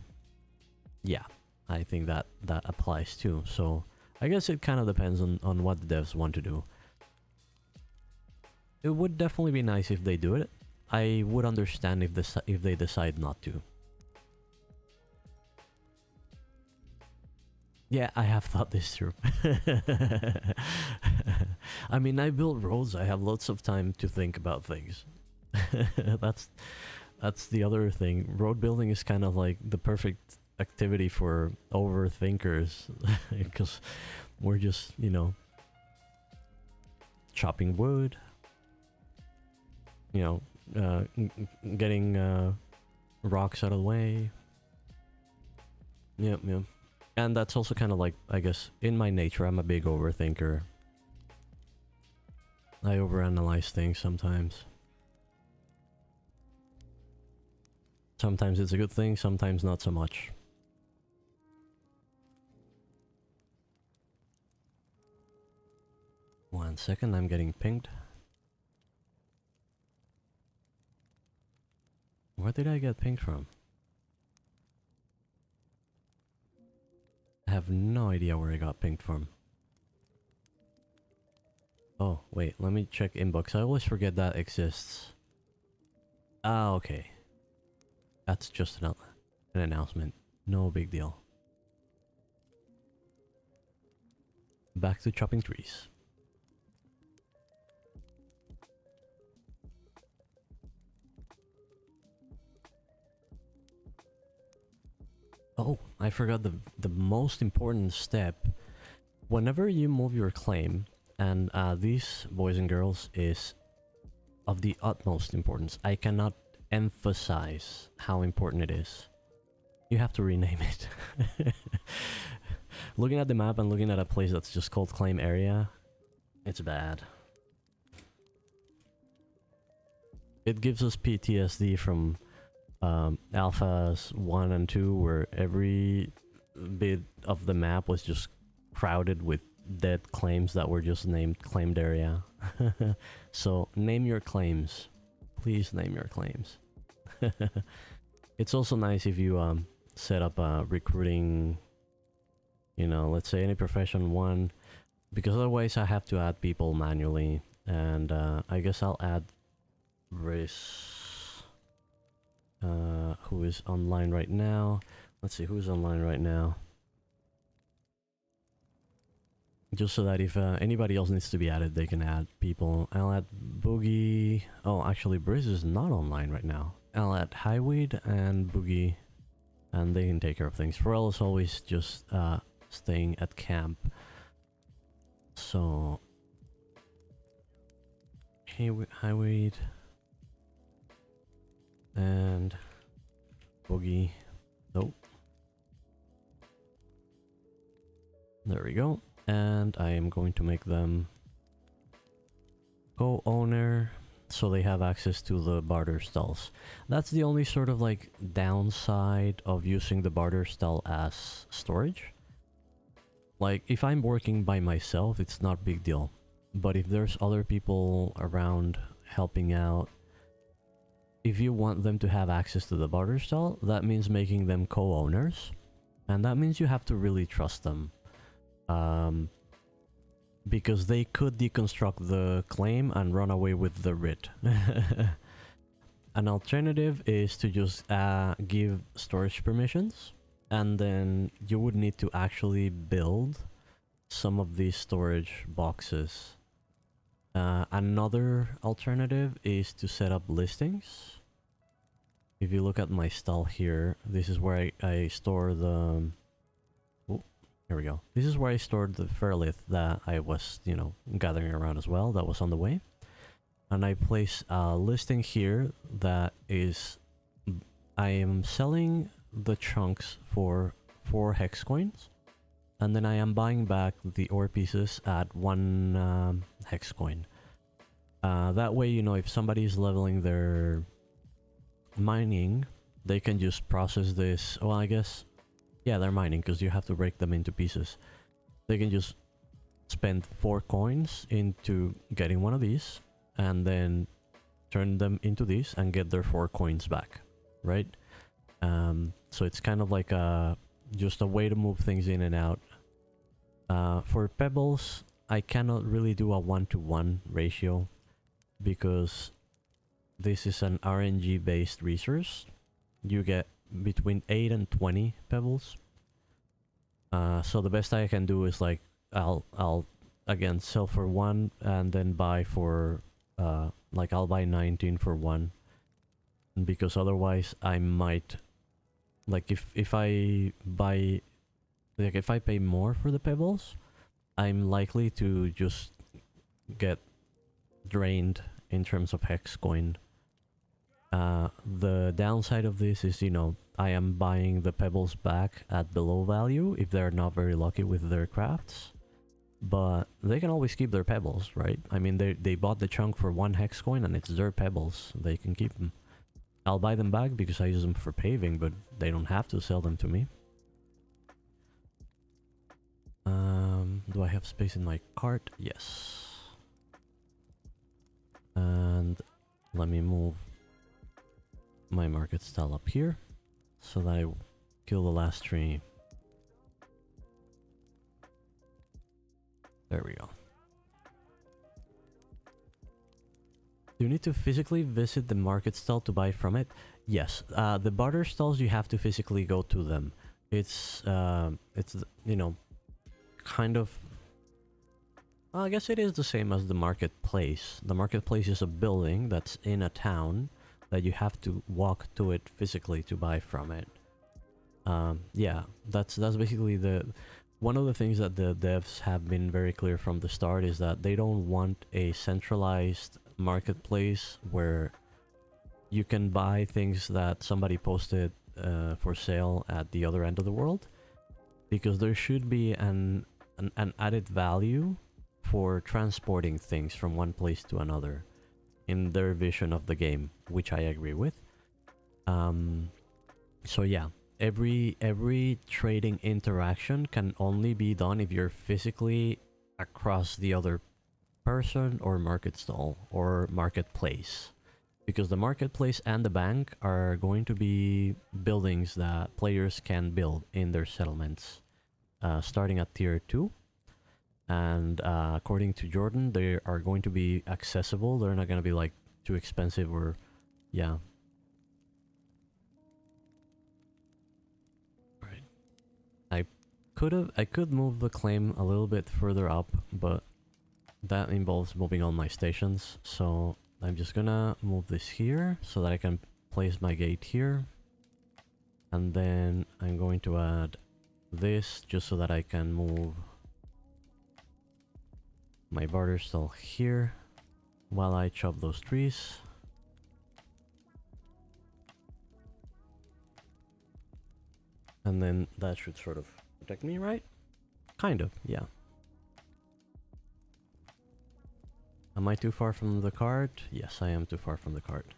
Yeah, I think that applies too. So I guess it kind of depends on what the devs want to do. It would definitely be nice if they do it. I would understand if they decide not to. Yeah, I have thought this through. I mean, I build roads. I have lots of time to think about things. That's the other thing. Road building is kind of like the perfect activity for overthinkers because we're just, you know, chopping wood, you know, getting rocks out of the way. Yep, yep. And that's also kind of like, I guess, in my nature, I'm a big overthinker. I overanalyze things sometimes. Sometimes it's a good thing, sometimes not so much. One second, I'm getting pinged. Where did I get pinged from? I have no idea where I got pinged from. Oh, wait, let me check inbox. I always forget that exists. Ah, okay. That's just an announcement. No big deal. Back to chopping trees. Oh, I forgot the most important step. Whenever you move your claim, and these, boys and girls, is of the utmost importance. I cannot emphasize how important it is. You have to rename it. Looking at the map and looking at a place that's just called Claim Area, it's bad. It gives us PTSD from Alphas 1 and 2, where every bit of the map was just crowded with dead claims that were just named Claimed Area. So, name your claims. Please name your claims. It's also nice if you set up a recruiting, you know, let's say any profession one, because otherwise I have to add people manually, and I guess I'll add Riz, who is online right now. Let's see who's online right now. Just so that if anybody else needs to be added, they can add people. I'll add Boogie. Oh, actually, Briz is not online right now. I'll add Highweed and Boogie, and they can take care of things. Pharrell is always just staying at camp. So, Highweed and Boogie. Nope. There we go. And I am going to make them co-owner, so they have access to the barter stalls. That's the only sort of like downside of using the barter stall as storage. Like, if I'm working by myself, it's not a big deal. But if there's other people around helping out, if you want them to have access to the barter stall, that means making them co-owners. And that means you have to really trust them. Because they could deconstruct the claim and run away with the writ. An alternative is to just give storage permissions, and then you would need to actually build some of these storage boxes. Another alternative is to set up listings. If you look at my stall here, this is where I store the... Here we go. This is where I stored the Fairlith that I was, you know, gathering around as well. That was on the way. And I place a listing here that is... I am selling the chunks for 4 hex coins. And then I am buying back the ore pieces at 1 hex coin. That way, you know, if somebody is leveling their mining, they can just process this... Well, I guess... Yeah, they're mining because you have to break them into pieces. They can just spend 4 coins into getting one of these, and then turn them into these and get their 4 coins back, right? So it's kind of like just a way to move things in and out. For pebbles, I cannot really do a 1-to-1 ratio because this is an RNG based resource. You get between 8 and 20 pebbles. So the best I can do is like I'll again sell for 1 and then buy for like I'll buy 19 for 1, because otherwise I might Like if I buy, like if I pay more for the pebbles, I'm likely to just get drained in terms of hex coin. The downside of this is, you know, I am buying the pebbles back at below value if they're not very lucky with their crafts. But they can always keep their pebbles, right? I mean, they bought the chunk for 1 hex coin and it's their pebbles. They can keep them. I'll buy them back because I use them for paving, but they don't have to sell them to me. Do I have space in my cart? Yes. And let me move my market stall up here so that I kill the last tree. There we go. Do you need to physically visit the market stall to buy from it? Yes. The barter stalls, you have to physically go to them. It's you know, kind of... Well, I guess it is the same as the marketplace. The marketplace is a building that's in a town that you have to walk to it physically to buy from it. Yeah, that's basically the... One of the things that the devs have been very clear from the start is that they don't want a centralized marketplace where you can buy things that somebody posted for sale at the other end of the world, because there should be an added value for transporting things from one place to another in their vision of the game, which I agree with. So yeah, every trading interaction can only be done if you're physically across the other person or market stall or marketplace, because the marketplace and the bank are going to be buildings that players can build in their settlements, starting at tier 2. And according to Jordan, they are going to be accessible. They're not going to be like too expensive or... yeah. Right. I could move the claim a little bit further up, but that involves moving all my stations. So I'm just gonna move this here so that I can place my gate here. And then I'm going to add this just so that I can move my barter stall here while I chop those trees. And then that should sort of protect me, right? Kind of, yeah. Am I too far from the cart? Yes, I am too far from the cart.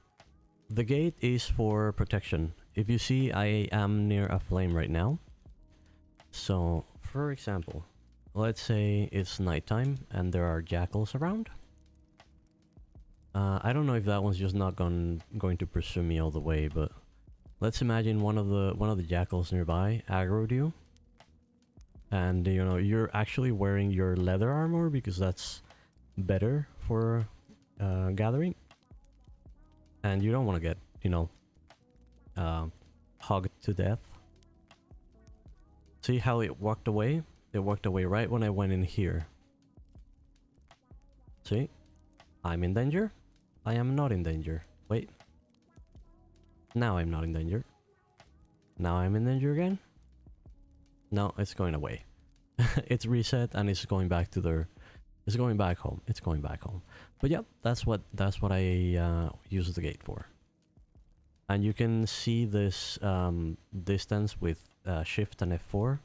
The gate is for protection. If you see, I am near a flame right now. So, for example, let's say it's nighttime and there are jackals around. I don't know if that one's just not going to pursue me all the way, but let's imagine one of the jackals nearby aggroed you, and you know you're actually wearing your leather armor because that's better for gathering, and you don't want to get, you know, hugged to death. See how it walked away? It walked away right when I went in here. See? I'm in danger? I am not in danger. Wait. Now I'm not in danger. Now I'm in danger again? No, it's going away. It's reset and it's going back to their... It's going back home. It's going back home. But yeah, that's what I use the gate for. And you can see this distance with Shift and F4.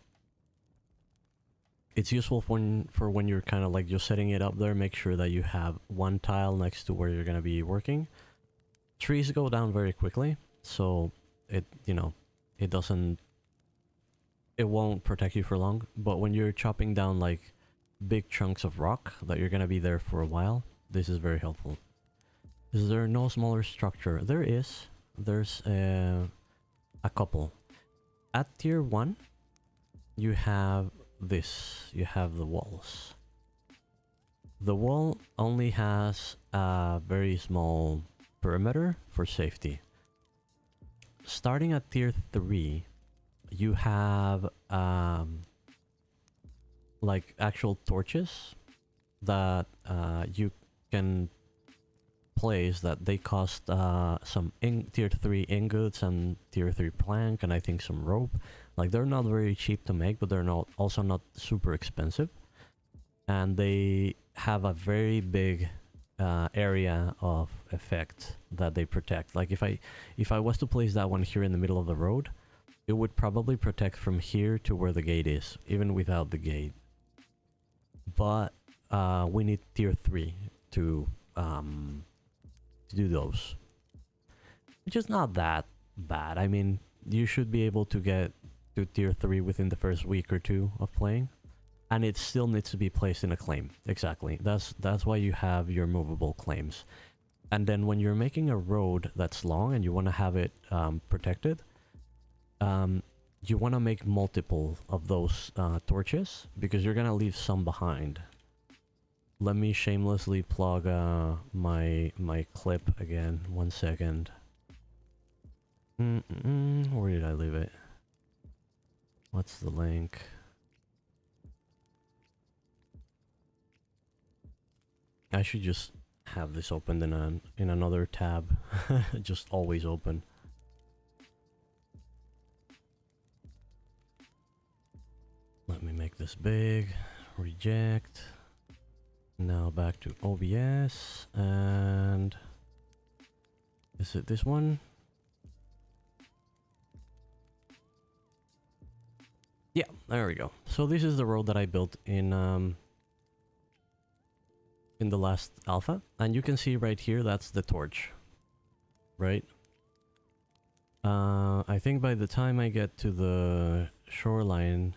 It's useful for when you're kind of like just setting it up there. Make sure that you have one tile next to where you're going to be working. Trees go down very quickly, so it, you know, it won't protect you for long. But when you're chopping down like big chunks of rock that you're going to be there for a while, this is very helpful. Is there no smaller structure? There is. There's a couple. At tier 1, you have this. You have the walls. The wall only has a very small perimeter for safety. Starting at tier 3, you have like actual torches that you can place that they cost some tier 3 ingots and tier 3 plank, and I think some rope. Like, they're not very cheap to make, but they're not also not super expensive. And they have a very big area of effect that they protect. Like, if I was to place that one here in the middle of the road, it would probably protect from here to where the gate is, even without the gate. But we need tier 3 to do those, which is not that bad. I mean, you should be able to get to tier 3 within the first week or two of playing, and it still needs to be placed in a claim. Exactly. That's why you have your movable claims. And then when you're making a road that's long and you want to have it protected, you want to make multiple of those torches, because you're gonna leave some behind. Let me shamelessly plug my clip again. 1 second. Where did I leave it? What's the link? I should just have this opened in another tab. Just always open. Let me make this big. Reject. Now back to OBS, and is it this one? Yeah, there we go. So this is the road that I built in the last alpha, and you can see right here, that's the torch, right? I think by the time I get to the shoreline,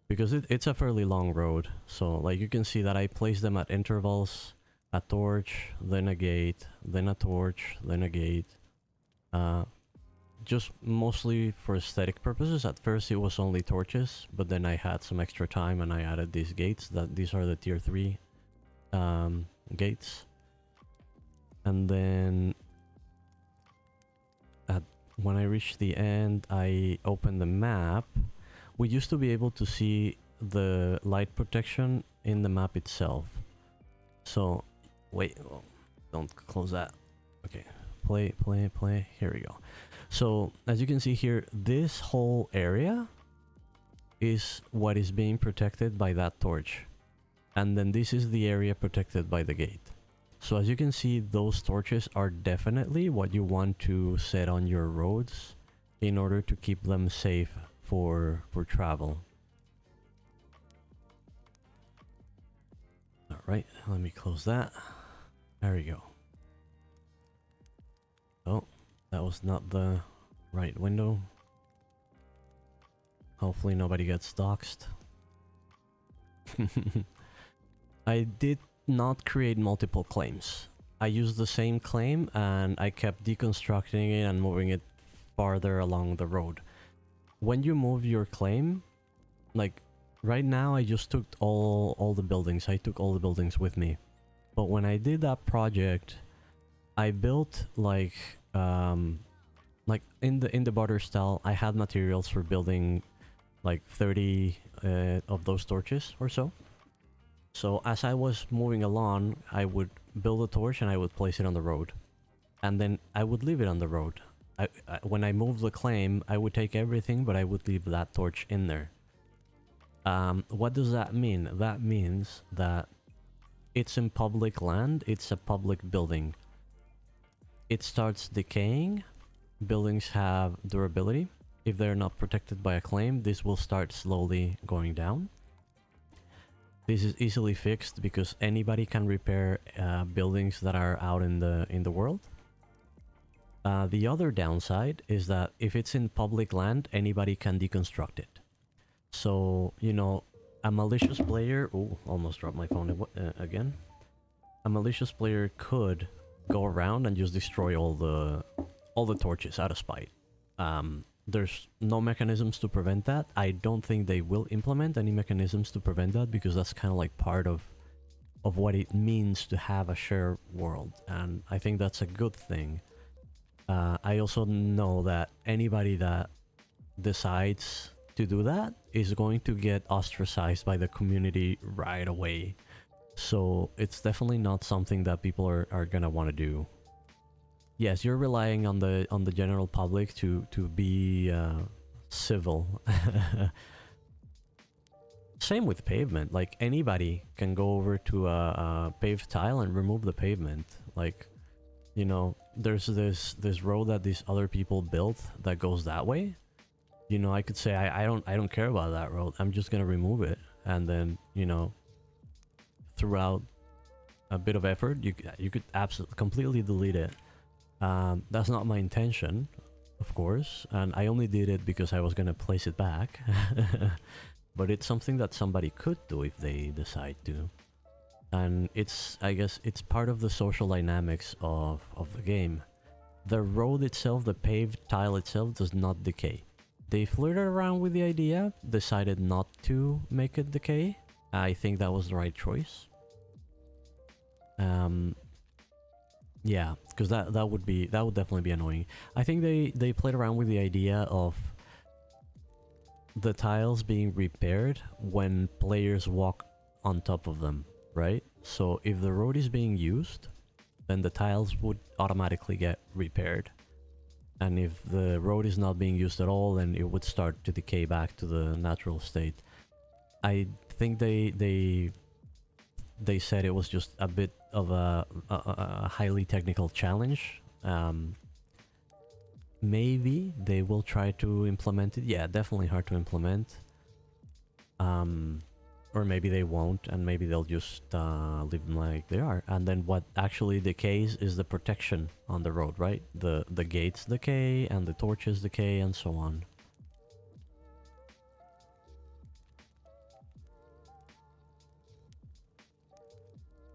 because it's a fairly long road, so like you can see that I place them at intervals, a torch, then a gate, then a torch, then a gate. Just mostly for aesthetic purposes. At first it was only torches, but then I had some extra time and I added these gates. These are the tier 3 gates. And then when I reached the end, I opened the map. We used to be able to see the light protection in the map itself. So, wait, oh, don't close that. Okay, play. Here we go. So, as you can see here, this whole area is what is being protected by that torch. And then this is the area protected by the gate. So as you can see, those torches are definitely what you want to set on your roads in order to keep them safe for travel. Alright, let me close that. There we go. Oh, that was not the right window. Hopefully nobody gets doxxed. I did not create multiple claims. I used the same claim and I kept deconstructing it and moving it farther along the road. When you move your claim, like right now I just took all the buildings. I took all the buildings with me. But when I did that project, I built like in the barter style, I had materials for building like 30 of those torches or so. So as I was moving along, I would build a torch and I would place it on the road. And then I would leave it on the road. When I moved the claim, I would take everything, but I would leave that torch in there. What does that mean? That means that it's in public land, it's a public building. It starts decaying. Buildings have durability. If they're not protected by a claim, this will start slowly going down. This is easily fixed because anybody can repair buildings that are out in the world. The other downside is that if it's in public land, anybody can deconstruct it. So, you know, a malicious player... Oh, almost dropped my phone again. A malicious player could go around and just destroy all the torches out of spite. There's no mechanisms to prevent that. I don't think they will implement any mechanisms to prevent that because that's kind of like part of what it means to have a shared world, and I think that's a good thing. I also know that anybody that decides to do that is going to get ostracized by the community right away. So it's definitely not something that people are gonna want to do. Yes, you're relying on the general public to be civil. Same with pavement. Like anybody can go over to a paved tile and remove the pavement. Like, you know, there's this road that these other people built that goes that way. You know, I could say I don't care about that road. I'm just gonna remove it, and then, you know, throughout a bit of effort, you could absolutely completely delete it. That's not my intention, of course, and I only did it because I was gonna place it back. But it's something that somebody could do if they decide to. And it's, I guess, it's part of the social dynamics of the game. The road itself, the paved tile itself, does not decay. They flirted around with the idea, decided not to make it decay. I think that was the right choice. Yeah, because that would definitely be annoying. I think they played around with the idea of the tiles being repaired when players walk on top of them, right? So if the road is being used, then the tiles would automatically get repaired. And if the road is not being used at all, then it would start to decay back to the natural state. I think they said it was just a bit of a highly technical challenge. Maybe they will try to implement it. Yeah, definitely hard to implement. Or maybe they won't, and maybe they'll just leave them like they are. And then what actually decays is the protection on the road, right? The gates decay, and the torches decay, and so on.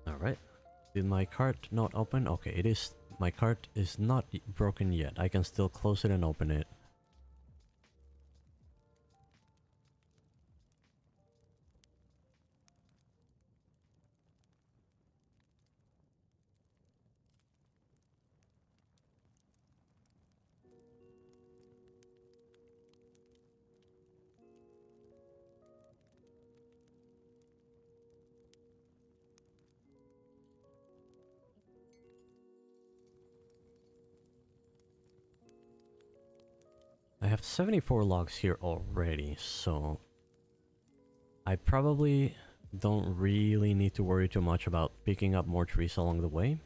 Alright. Did my cart not open? Okay, it is. My cart is not broken yet. I can still close it and open it. I have 74 logs here already, so I probably don't really need to worry too much about picking up more trees along the way.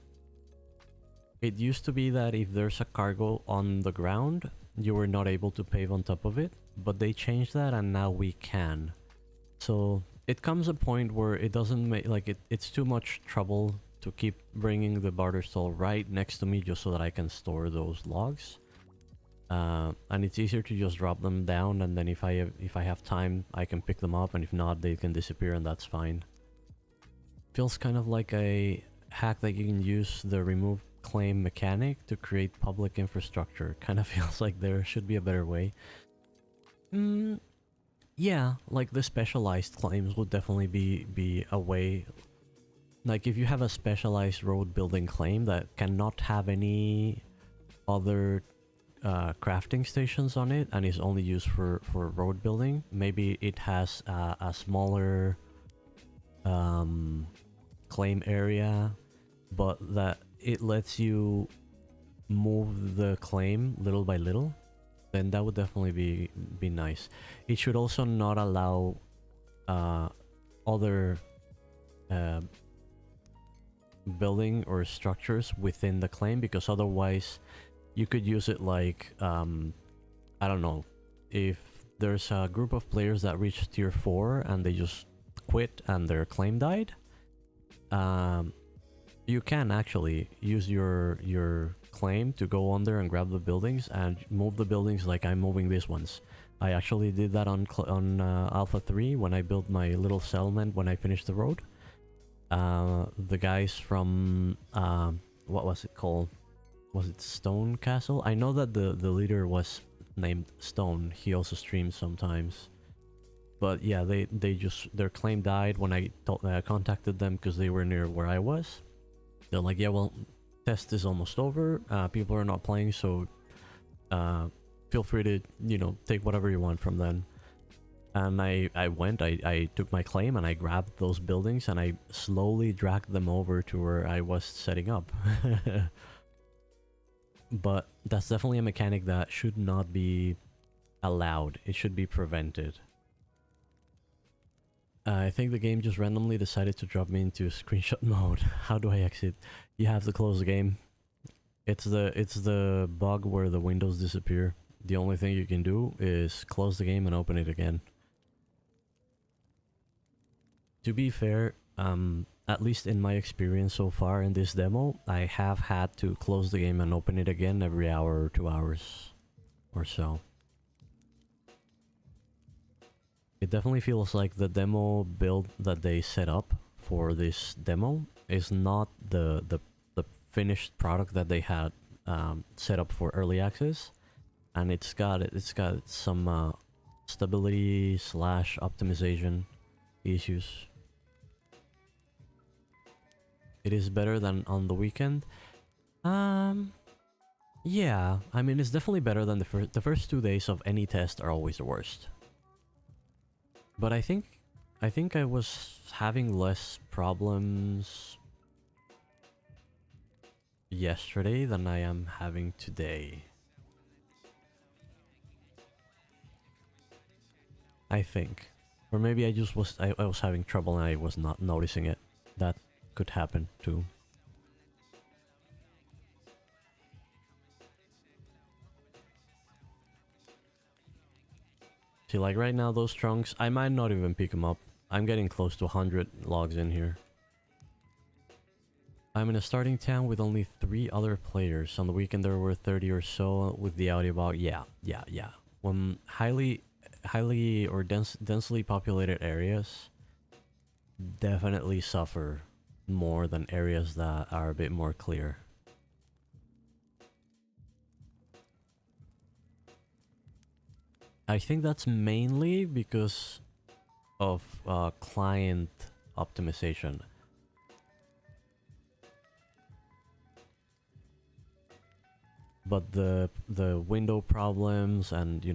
It used to be that if there's a cargo on the ground, you were not able to pave on top of it, but they changed that and now we can. So it comes a point where it doesn't make, like, it's too much trouble to keep bringing the barter stall right next to me just so that I can store those logs. And it's easier to just drop them down, and then if I have time, I can pick them up, and if not, they can disappear, and that's fine. Feels kind of like a hack that you can use the remove claim mechanic to create public infrastructure. Kind of feels like there should be a better way. Yeah, like the specialized claims would definitely be a way. Like if you have a specialized road building claim that cannot have any other crafting stations on it and is only used for road building, maybe it has a smaller claim area, but that it lets you move the claim little by little, then that would definitely be nice. It should also not allow other building or structures within the claim, because otherwise you could use it like, I don't know, if there's a group of players that reach tier 4 and they just quit and their claim died, you can actually use your claim to go on there and grab the buildings and move the buildings like I'm moving these ones. I actually did that on Alpha 3 when I built my little settlement when I finished the road. The guys from, what was it called? Was it Stone Castle? I know that the leader was named Stone. He also streams sometimes. But yeah, they just, their claim died when I contacted them because they were near where I was. They're like, yeah, well, test is almost over. People are not playing, so feel free to, you know, take whatever you want from them. And I took my claim and I grabbed those buildings and I slowly dragged them over to where I was setting up. But that's definitely a mechanic that should not be allowed. It should be prevented. I think the game just randomly decided to drop me into screenshot mode. How do I exit? You have to close the game. It's the bug where the windows disappear. The only thing you can do is close the game and open it again. To be fair, at least in my experience so far in this demo, I have had to close the game and open it again every hour or 2 hours or so. It definitely feels like the demo build that they set up for this demo is not the finished product that they had set up for early access, and it's got some stability / optimization issues. It is better than on the weekend. Yeah, I mean it's definitely better than the first 2 days of any test are always the worst. But I think I was having less problems yesterday than I am having today. I think. Or maybe I just was I was having trouble and I was not noticing it. That could happen too. See, like right now those trunks, I might not even pick them up. I'm getting close to 100 logs in here. I'm in a starting town with only 3 other players. On the weekend there were 30 or so with the audio bug. Yeah. When highly or densely populated areas definitely suffer more than areas that are a bit more clear. I think that's mainly because of client optimization. But the window problems and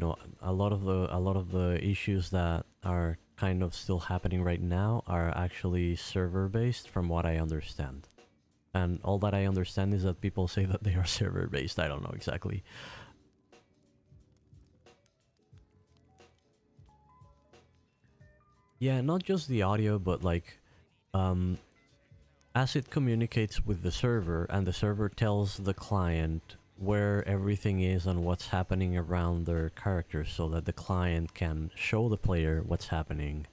a lot of the issues that are kind of still happening right now are actually server based from what I understand. And all that I understand is that people say that they are server based. I don't know exactly. Yeah, not just the audio, but like as it communicates with the server and the server tells the client where everything is and what's happening around their characters so that the client can show the player what's happening.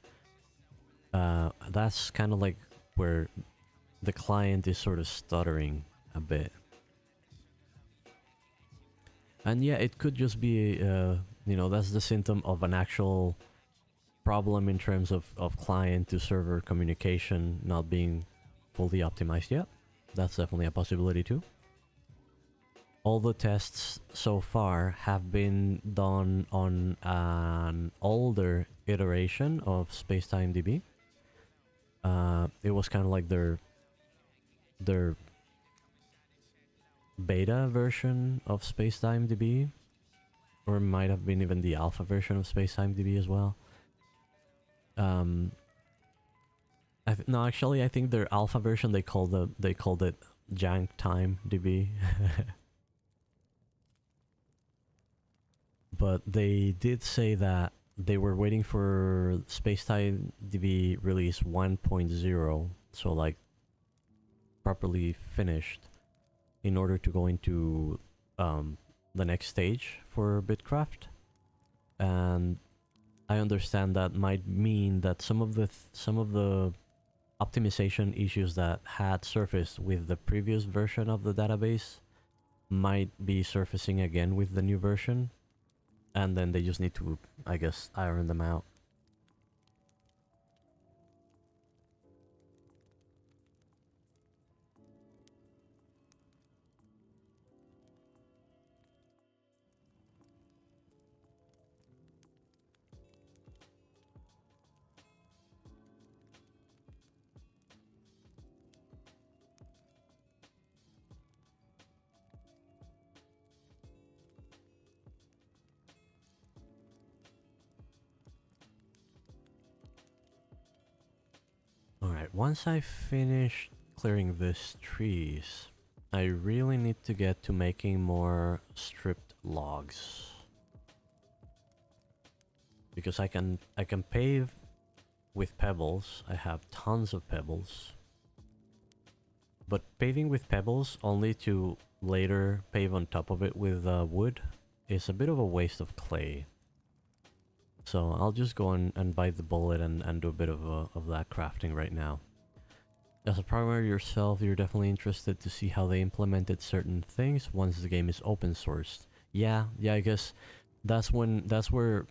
That's kind of like where the client is sort of stuttering a bit. And yeah, it could just be, that's the symptom of an actual problem in terms of client to server communication not being fully optimized yet. That's definitely a possibility too. All the tests so far have been done on an older iteration of SpacetimeDB. It was kind of like their beta version of SpacetimeDB, or might have been even the alpha version of SpacetimeDB as well. No, actually, I think their alpha version they called it JankTimeDB. But they did say that they were waiting for SpacetimeDB release 1.0, so like properly finished, in order to go into the next stage for BitCraft. And I understand that might mean that some of the optimization issues that had surfaced with the previous version of the database might be surfacing again with the new version. And then they just need to, I guess, iron them out. Alright, once I finish clearing these trees, I really need to get to making more stripped logs. Because I can pave with pebbles. I have tons of pebbles. But paving with pebbles only to later pave on top of it with wood is a bit of a waste of clay. So I'll just go and bite the bullet and do a bit of that crafting right now. As a programmer yourself, you're definitely interested to see how they implemented certain things once the game is open sourced. Yeah, I guess that's where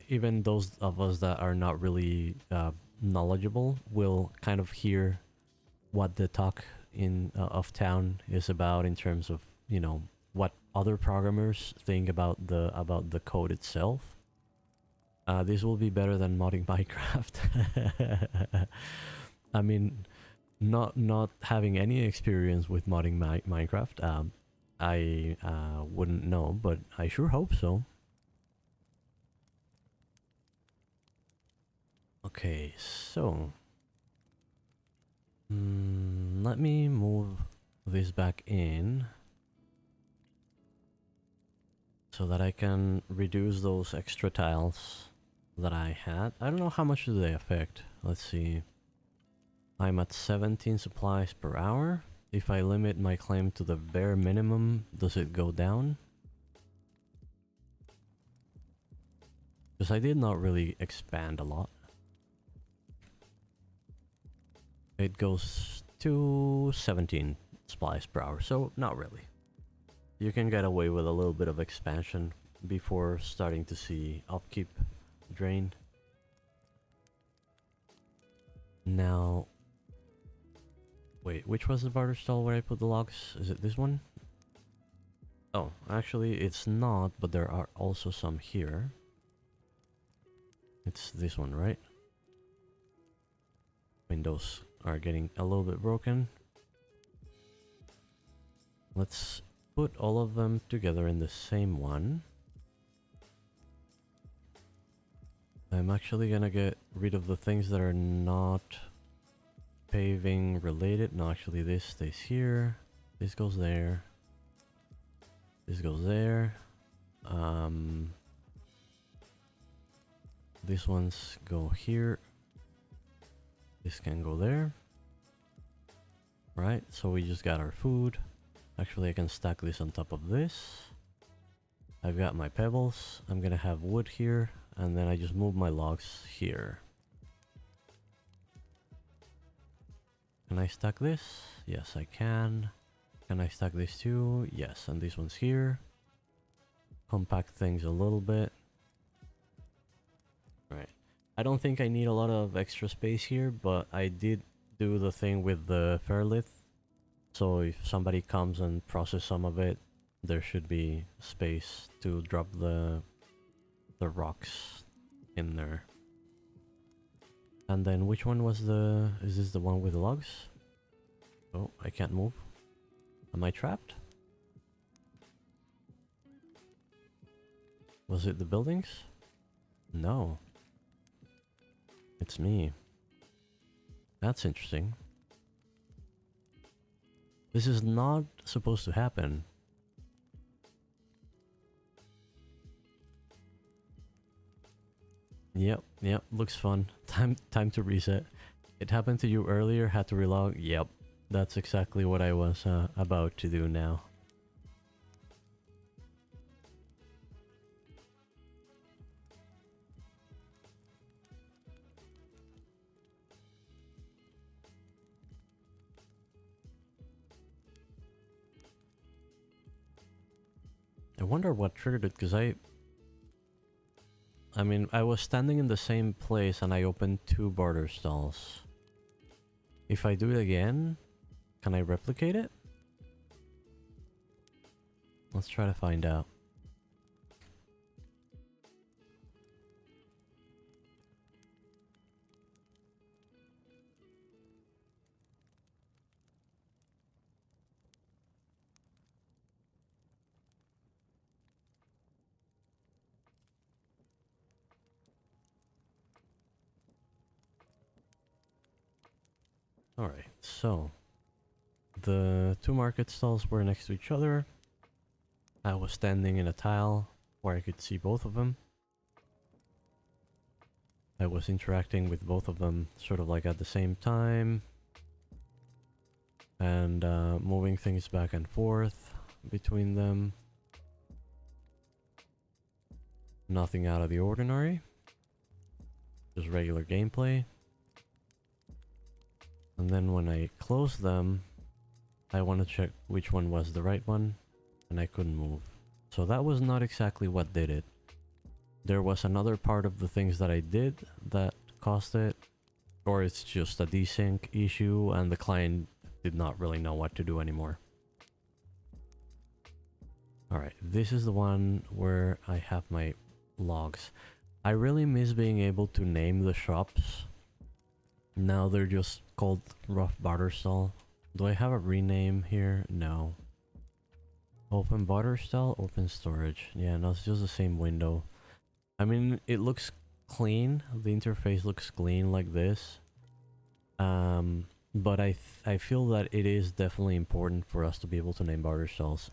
even those of us that are not really knowledgeable will kind of hear what the talk in of town is about in terms of, you know, what other programmers think about the code itself. This will be better than modding Minecraft. I mean, not having any experience with modding Minecraft, I wouldn't know, but I sure hope so. Okay, so let me move this back in so that I can reduce those extra tiles that I had. I don't know how much do they affect. Let's see. I'm at 17 supplies per hour. If I limit my claim to the bare minimum, does it go down? Because I did not really expand a lot. It goes to 17 supplies per hour, so not really. You can get away with a little bit of expansion before starting to see upkeep drain. Now, wait, which was the barter stall where I put the logs? Is it this one? Oh, actually it's not, but there are also some here. It's this one, right? Windows are getting a little bit broken. Let's put all of them together in the same one. I'm actually gonna get rid of the things that are not paving related. No, actually this stays here. This goes there. This goes there. These ones go here. This can go there. Right, so we just got our food. Actually, I can stack this on top of this. I've got my pebbles. I'm gonna have wood here, and then I just move my logs here. Can I stack this? Yes, I can. Can I stack this too? Yes, and this one's here. Compact things a little bit. Right. I don't think I need a lot of extra space here, but I did do the thing with the fairlith. So if somebody comes and process some of it, there should be space to drop the rocks in there. And then which one was the... is this the one with the logs? Oh, I can't move. Am I trapped? Was it the buildings? No. It's me. That's interesting. This is not supposed to happen. Yep, looks fun. Time to reset. It happened to you earlier, had to relog. Yep, that's exactly what I was about to do now. I wonder what triggered it, because I mean, I was standing in the same place and I opened 2 barter stalls. If I do it again, can I replicate it? Let's try to find out. Alright, so the two market stalls were next to each other. I was standing in a tile where I could see both of them. I was interacting with both of them sort of like at the same time. And moving things back and forth between them. Nothing out of the ordinary. Just regular gameplay. And then when I closed them, I want to check which one was the right one, and I couldn't move. So that was not exactly what did it. There was another part of the things that I did that caused it, or it's just a desync issue and the client did not really know what to do anymore. Alright, this is the one where I have my logs. I really miss being able to name the shops. Now they're just called Rough Barter Stall. Do I have a rename here? No. Open Barter Stall, open storage. Yeah, no, it's just the same window. I mean, it looks clean. The interface looks clean like this. But I feel that it is definitely important for us to be able to name barter stalls.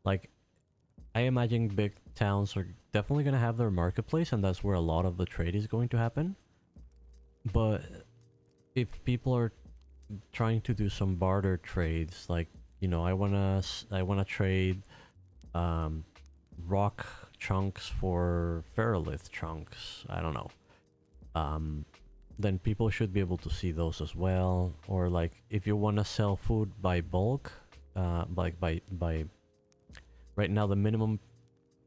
Like, I imagine big towns are definitely going to have their marketplace, and that's where a lot of the trade is going to happen. But if people are trying to do some barter trades, like, you know, I wanna trade rock chunks for ferrolith chunks, I don't know, then people should be able to see those as well. Or like if you want to sell food by bulk, like by right now the minimum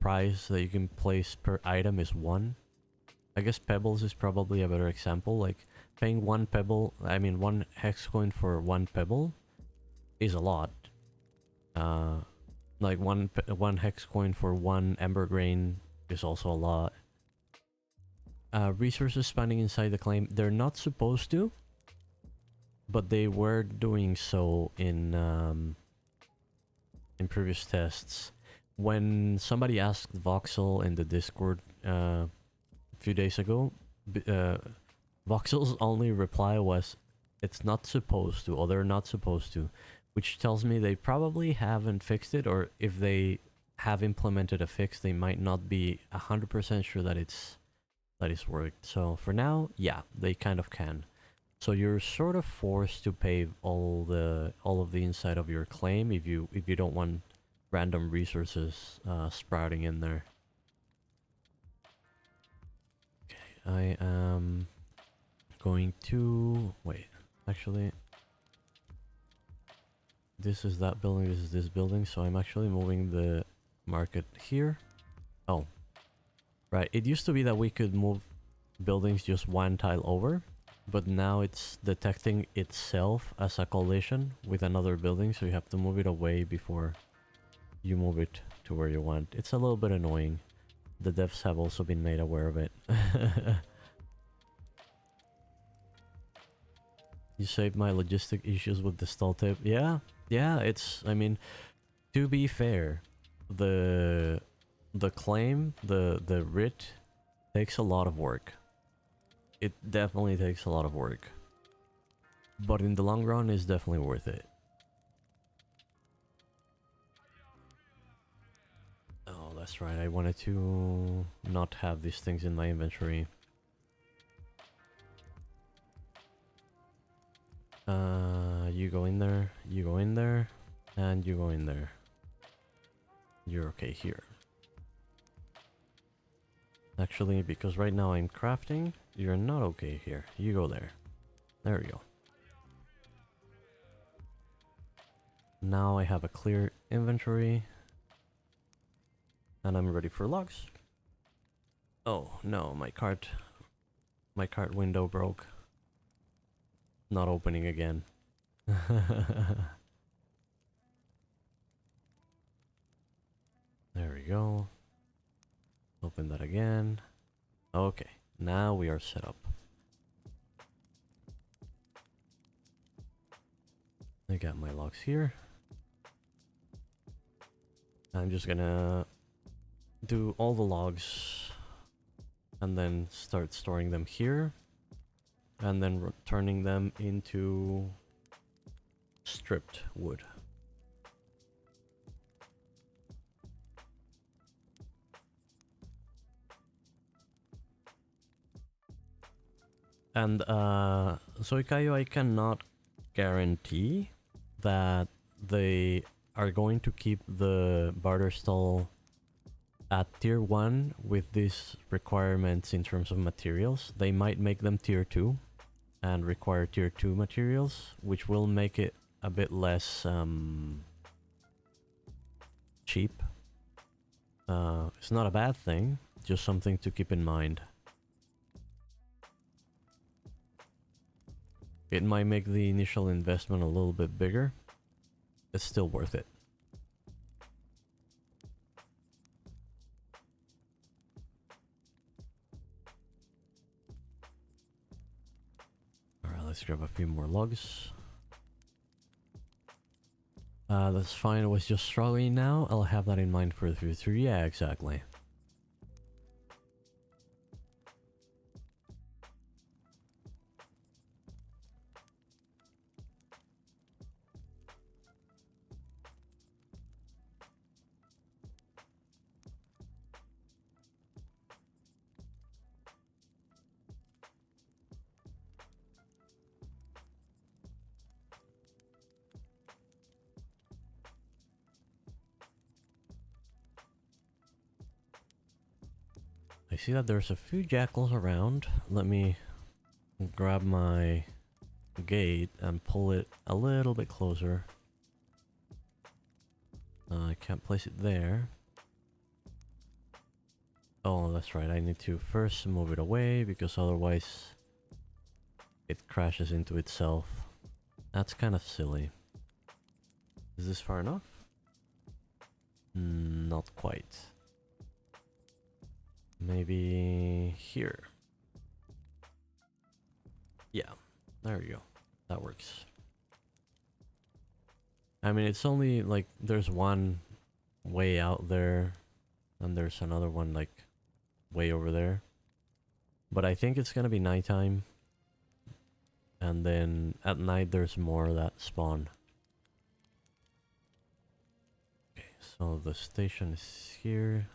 price that you can place per item is 1. I guess pebbles is probably a better example. Like paying 1 pebble, I mean 1 hex coin for 1 pebble is a lot. Like one hex coin for 1 ember grain is also a lot. Resources spawning inside the claim, they're not supposed to, but they were doing so in previous tests. When somebody asked Voxel in the Discord a few days ago, Voxel's only reply was, "It's not supposed to," or "They're not supposed to," which tells me they probably haven't fixed it, or if they have implemented a fix, they might not be 100% sure that it's worked. So for now, yeah, they kind of can. So you're sort of forced to pay all of the inside of your claim if you don't want random resources sprouting in there. Okay, I am going to wait. Actually, this is that building. This is this building. So I'm actually moving the market here. Oh, right. It used to be that we could move buildings just 1 tile over, but now it's detecting itself as a collision with another building, so you have to move it away before you move it to where you want. It's a little bit annoying. The devs have also been made aware of it. You saved my logistic issues with the stall tip. Yeah, it's, I mean, to be fair, the claim, the writ takes a lot of work. It definitely takes a lot of work. But in the long run, it's definitely worth it. Oh, that's right. I wanted to not have these things in my inventory. You go in there, you go in there, and you go in there. You're okay here. Actually, because right now I'm crafting, you're not okay here. You go there. There we go. Now I have a clear inventory. And I'm ready for logs. Oh no, my cart window broke. Not opening again. There we go. Open that again. Okay, now we are set up. I got my logs here. I'm just gonna do all the logs and then start storing them here and then turning them into stripped wood. And so Ikayo, I cannot guarantee that they are going to keep the barter stall at tier 1 with these requirements in terms of materials. They might make them tier 2 and require tier 2 materials, which will make it a bit less cheap. It's not a bad thing, just something to keep in mind. It might make the initial investment a little bit bigger. It's still worth it. Alright, let's grab a few more logs. That's fine, I was just struggling now. I'll have that in mind for the future. Yeah, exactly. I see that there's a few jackals around. Let me grab my gate and pull it a little bit closer. I can't place it there. Oh, that's right. I need to first move it away because otherwise it crashes into itself. That's kind of silly. Is this far enough? Not quite. Maybe here. Yeah, there we go. That works. I mean, it's only like there's one way out there and there's another one like way over there. But I think it's gonna be nighttime. And then at night there's more that spawn. Okay, so the station is here.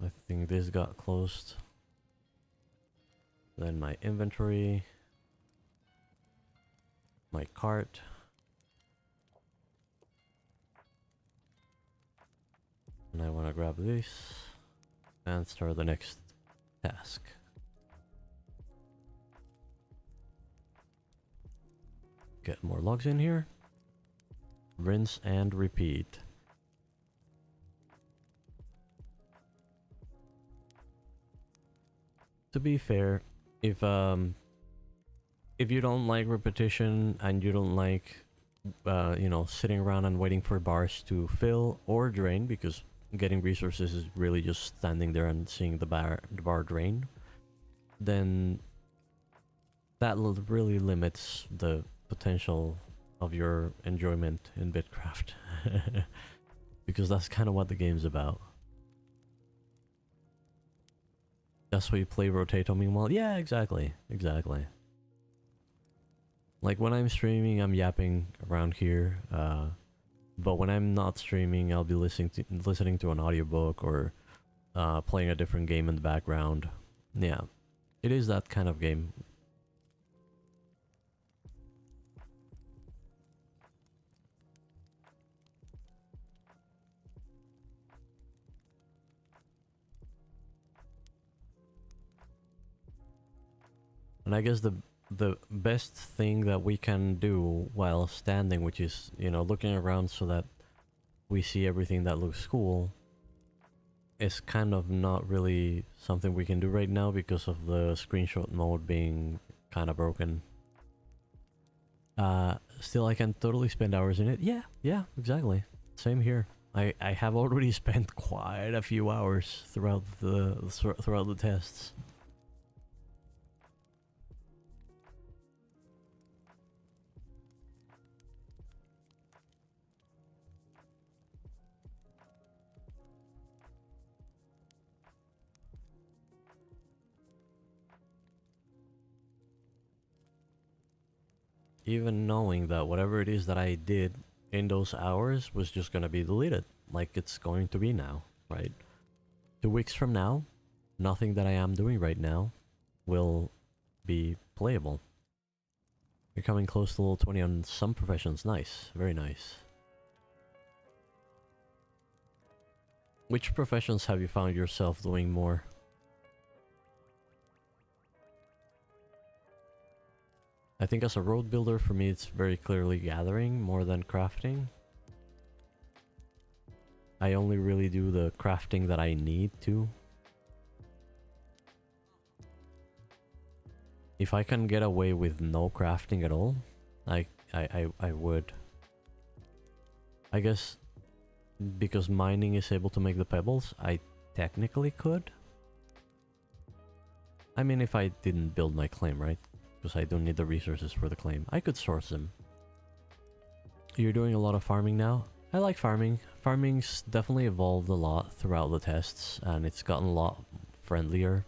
I think this got closed. Then my inventory. My cart. And I want to grab this and start the next task. Get more logs in here. Rinse and repeat. To be fair, if you don't like repetition and you don't like you know, sitting around and waiting for bars to fill or drain, because getting resources is really just standing there and seeing the bar drain, then that really limits the potential of your enjoyment in BitCraft. Because that's kind of what the game's about. That's why you play Rotato meanwhile. Yeah, exactly. Exactly. Like when I'm streaming, I'm yapping around here. But when I'm not streaming, I'll be listening to an audiobook or playing a different game in the background. Yeah, it is that kind of game. And I guess the best thing that we can do while standing, which is, you know, looking around so that we see everything that looks cool, is kind of not really something we can do right now because of the screenshot mode being kind of broken. Still, I can totally spend hours in it. Yeah, exactly. Same here. I have already spent quite a few hours throughout the tests. even knowing that whatever it is that I did in those hours was just gonna be deleted, like it's going to be now, right? 2 weeks from now, nothing that I am doing right now will be playable. You're coming close to level 20 on some professions. Nice, very nice. Which professions have you found yourself doing more? I think as a road builder, for me, it's very clearly gathering more than crafting. I only really do the crafting that I need to. If I can get away with no crafting at all, I would. I guess because mining is able to make the pebbles, I technically could. I mean, if I didn't build my claim, right? Because I don't need the resources for the claim. I could source them. You're doing a lot of farming now? I like farming. Farming's definitely evolved a lot throughout the tests, and it's gotten a lot friendlier.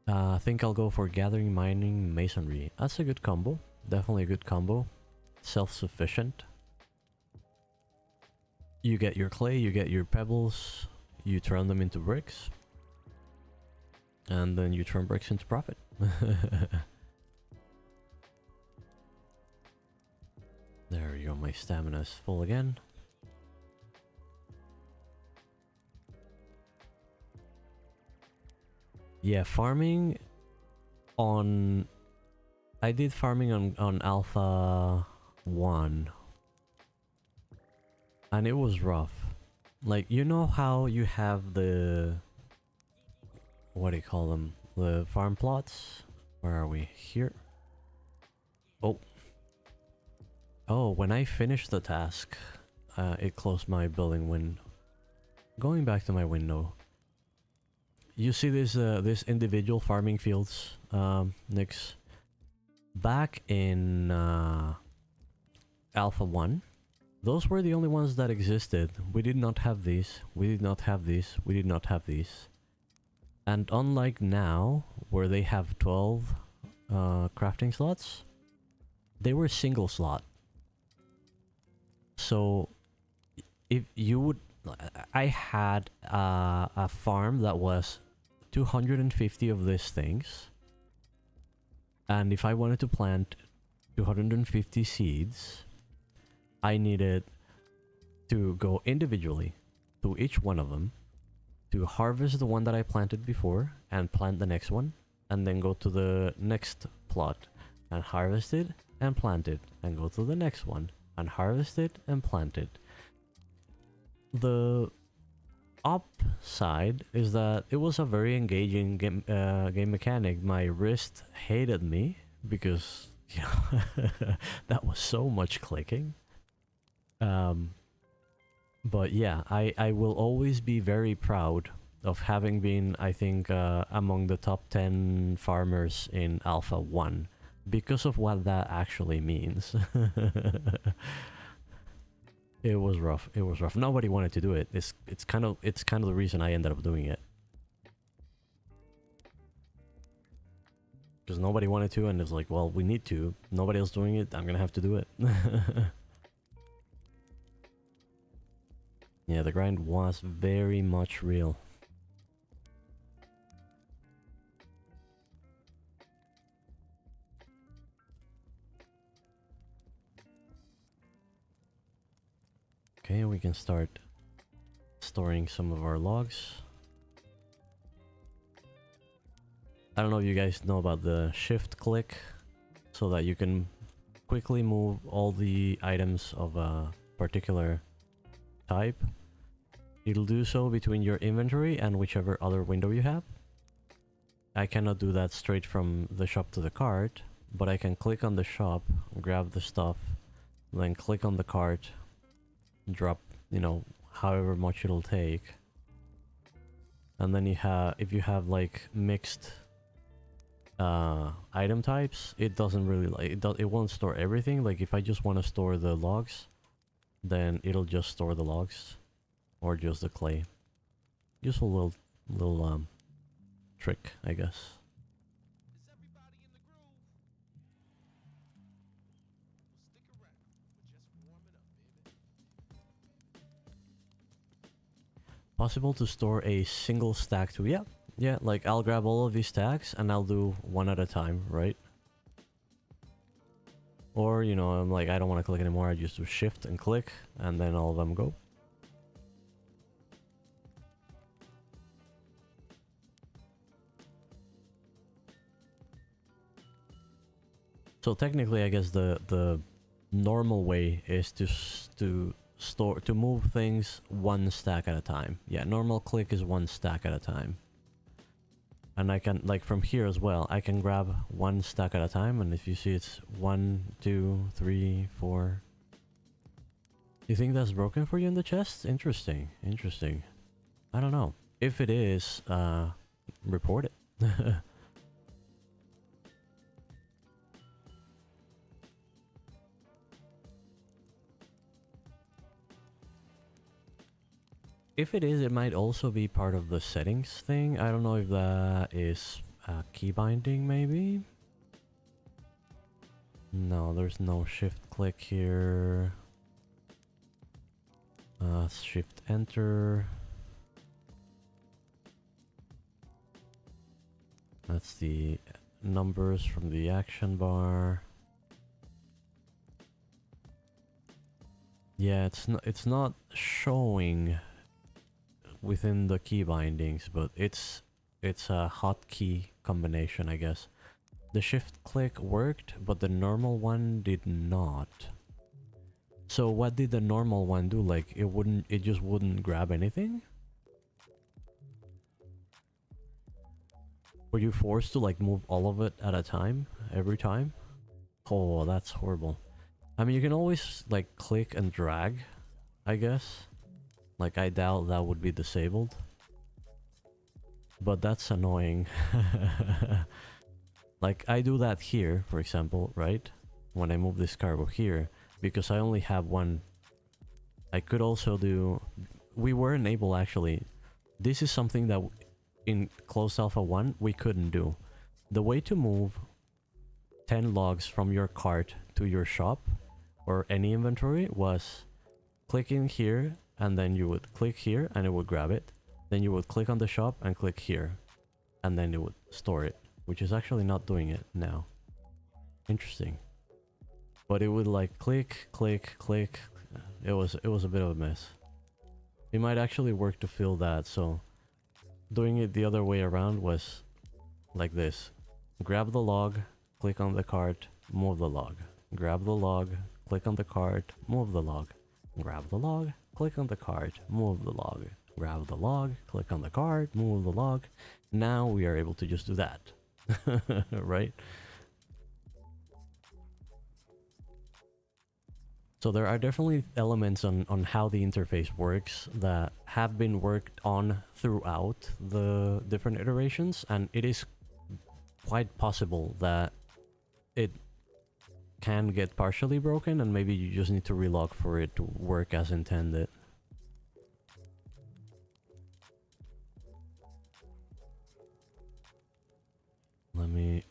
I think I'll go for gathering, mining, masonry. That's a good combo. Definitely a good combo. Self-sufficient. You get your clay, you get your pebbles, you turn them into bricks. And then you turn bricks into profit. There we go, my stamina is full again. Yeah, farming on... I did farming on Alpha 1. And it was rough. Like, you know how you have the... What do you call them? The farm plots? Where are we? Here? Oh. Oh, when I finished the task, it closed my building window. Going back to my window. You see this individual farming fields, Nix. Back in Alpha 1, those were the only ones that existed. We did not have these. We did not have these. We did not have these. And unlike now, where they have 12 crafting slots, they were single slot. So, if you would... I had a farm that was 250 of these things. And if I wanted to plant 250 seeds, I needed to go individually to each one of them, to harvest the one that I planted before and plant the next one, and then go to the next plot and harvest it and plant it, and go to the next one and harvest it and plant it. The upside is that it was a very engaging game mechanic. My wrist hated me because, you know, that was so much clicking. But yeah, I will always be very proud of having been, I think, among the top 10 farmers in Alpha 1 because of what that actually means. It was rough. It was rough. Nobody wanted to do it. It's kind of the reason I ended up doing it. Because nobody wanted to, and it's like, well, we need to. Nobody else doing it. I'm gonna have to do it. Yeah, the grind was very much real. Okay, we can start storing some of our logs. I don't know if you guys know about the shift click, so that you can quickly move all the items of a particular type. It'll do so between your inventory and whichever other window you have. I cannot do that straight from the shop to the cart, but I can click on the shop, grab the stuff, then click on the cart, drop, you know, however much it'll take. And then you have, if you have like mixed item types, it doesn't really like it won't store everything. Like if I just want to store the logs, then it'll just store the logs or just the clay. Useful little trick, I guess. Possible to store a single stack too. Yeah, yeah, like I'll grab all of these stacks and I'll do one at a time, right? Or, you know, I'm like, I don't want to click anymore, I just do shift and click, and then all of them go. So technically, I guess the normal way is to move things one stack at a time. Yeah, normal click is one stack at a time. And I can, like from here as well, I can grab one stack at a time, and if you see it's 1, 2, 3, 4. You think that's broken for you in the chest? Interesting, interesting. I don't know. If it is, report it. If it is, it might also be part of the settings thing. I don't know if that is key binding, maybe? No, there's no shift click here. Shift enter. That's the numbers from the action bar. Yeah, it's not showing within the key bindings, but it's a hotkey combination, I guess. The shift click worked, but the normal one did not. So what did the normal one do? Like it just wouldn't grab anything? Were you forced to like move all of it at a time? Every time? Oh, that's horrible. I mean, you can always like click and drag, I guess. Like, I doubt that would be disabled. But that's annoying. Like, I do that here, for example, right? When I move this cargo here, because I only have one. I could also do... We were enabled, actually. This is something that in closed alpha 1, we couldn't do. The way to move 10 logs from your cart to your shop, or any inventory, was clicking here, and then you would click here, and it would grab it. Then you would click on the shop, and click here. And then it would store it. Which is actually not doing it now. Interesting. But it would like click, click, click. It was a bit of a mess. It might actually work to fill that, so doing it the other way around was like this. Grab the log, click on the cart, move the log. Grab the log, click on the cart, move the log. Grab the log, click on the cart, move the log. Grab the log, click on the cart, move the log. Now we are able to just do that. Right? So there are definitely elements on how the interface works that have been worked on throughout the different iterations, and it is quite possible that it can get partially broken, and maybe you just need to relog for it to work as intended. Let me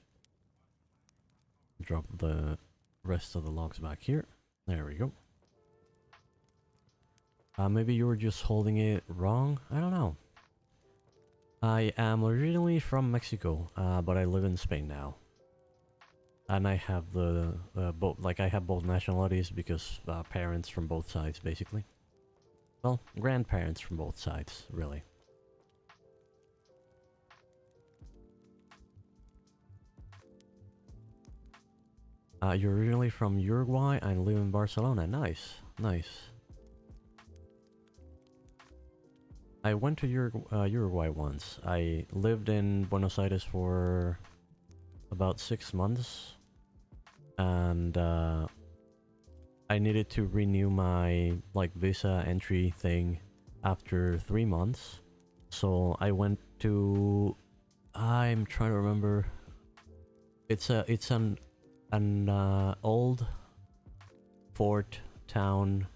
drop the rest of the logs back here. There we go. Maybe you were just holding it wrong? I don't know. I am originally from Mexico, but I live in Spain now. And I have the both, like I have both nationalities because parents from both sides, basically. Well, grandparents from both sides, really. You're originally from Uruguay and live in Barcelona. Nice, nice. I went to Uruguay once. I lived in Buenos Aires for about 6 months. And I needed to renew my like visa entry thing after 3 months. So I went to... I'm trying to remember. It's an old fort town.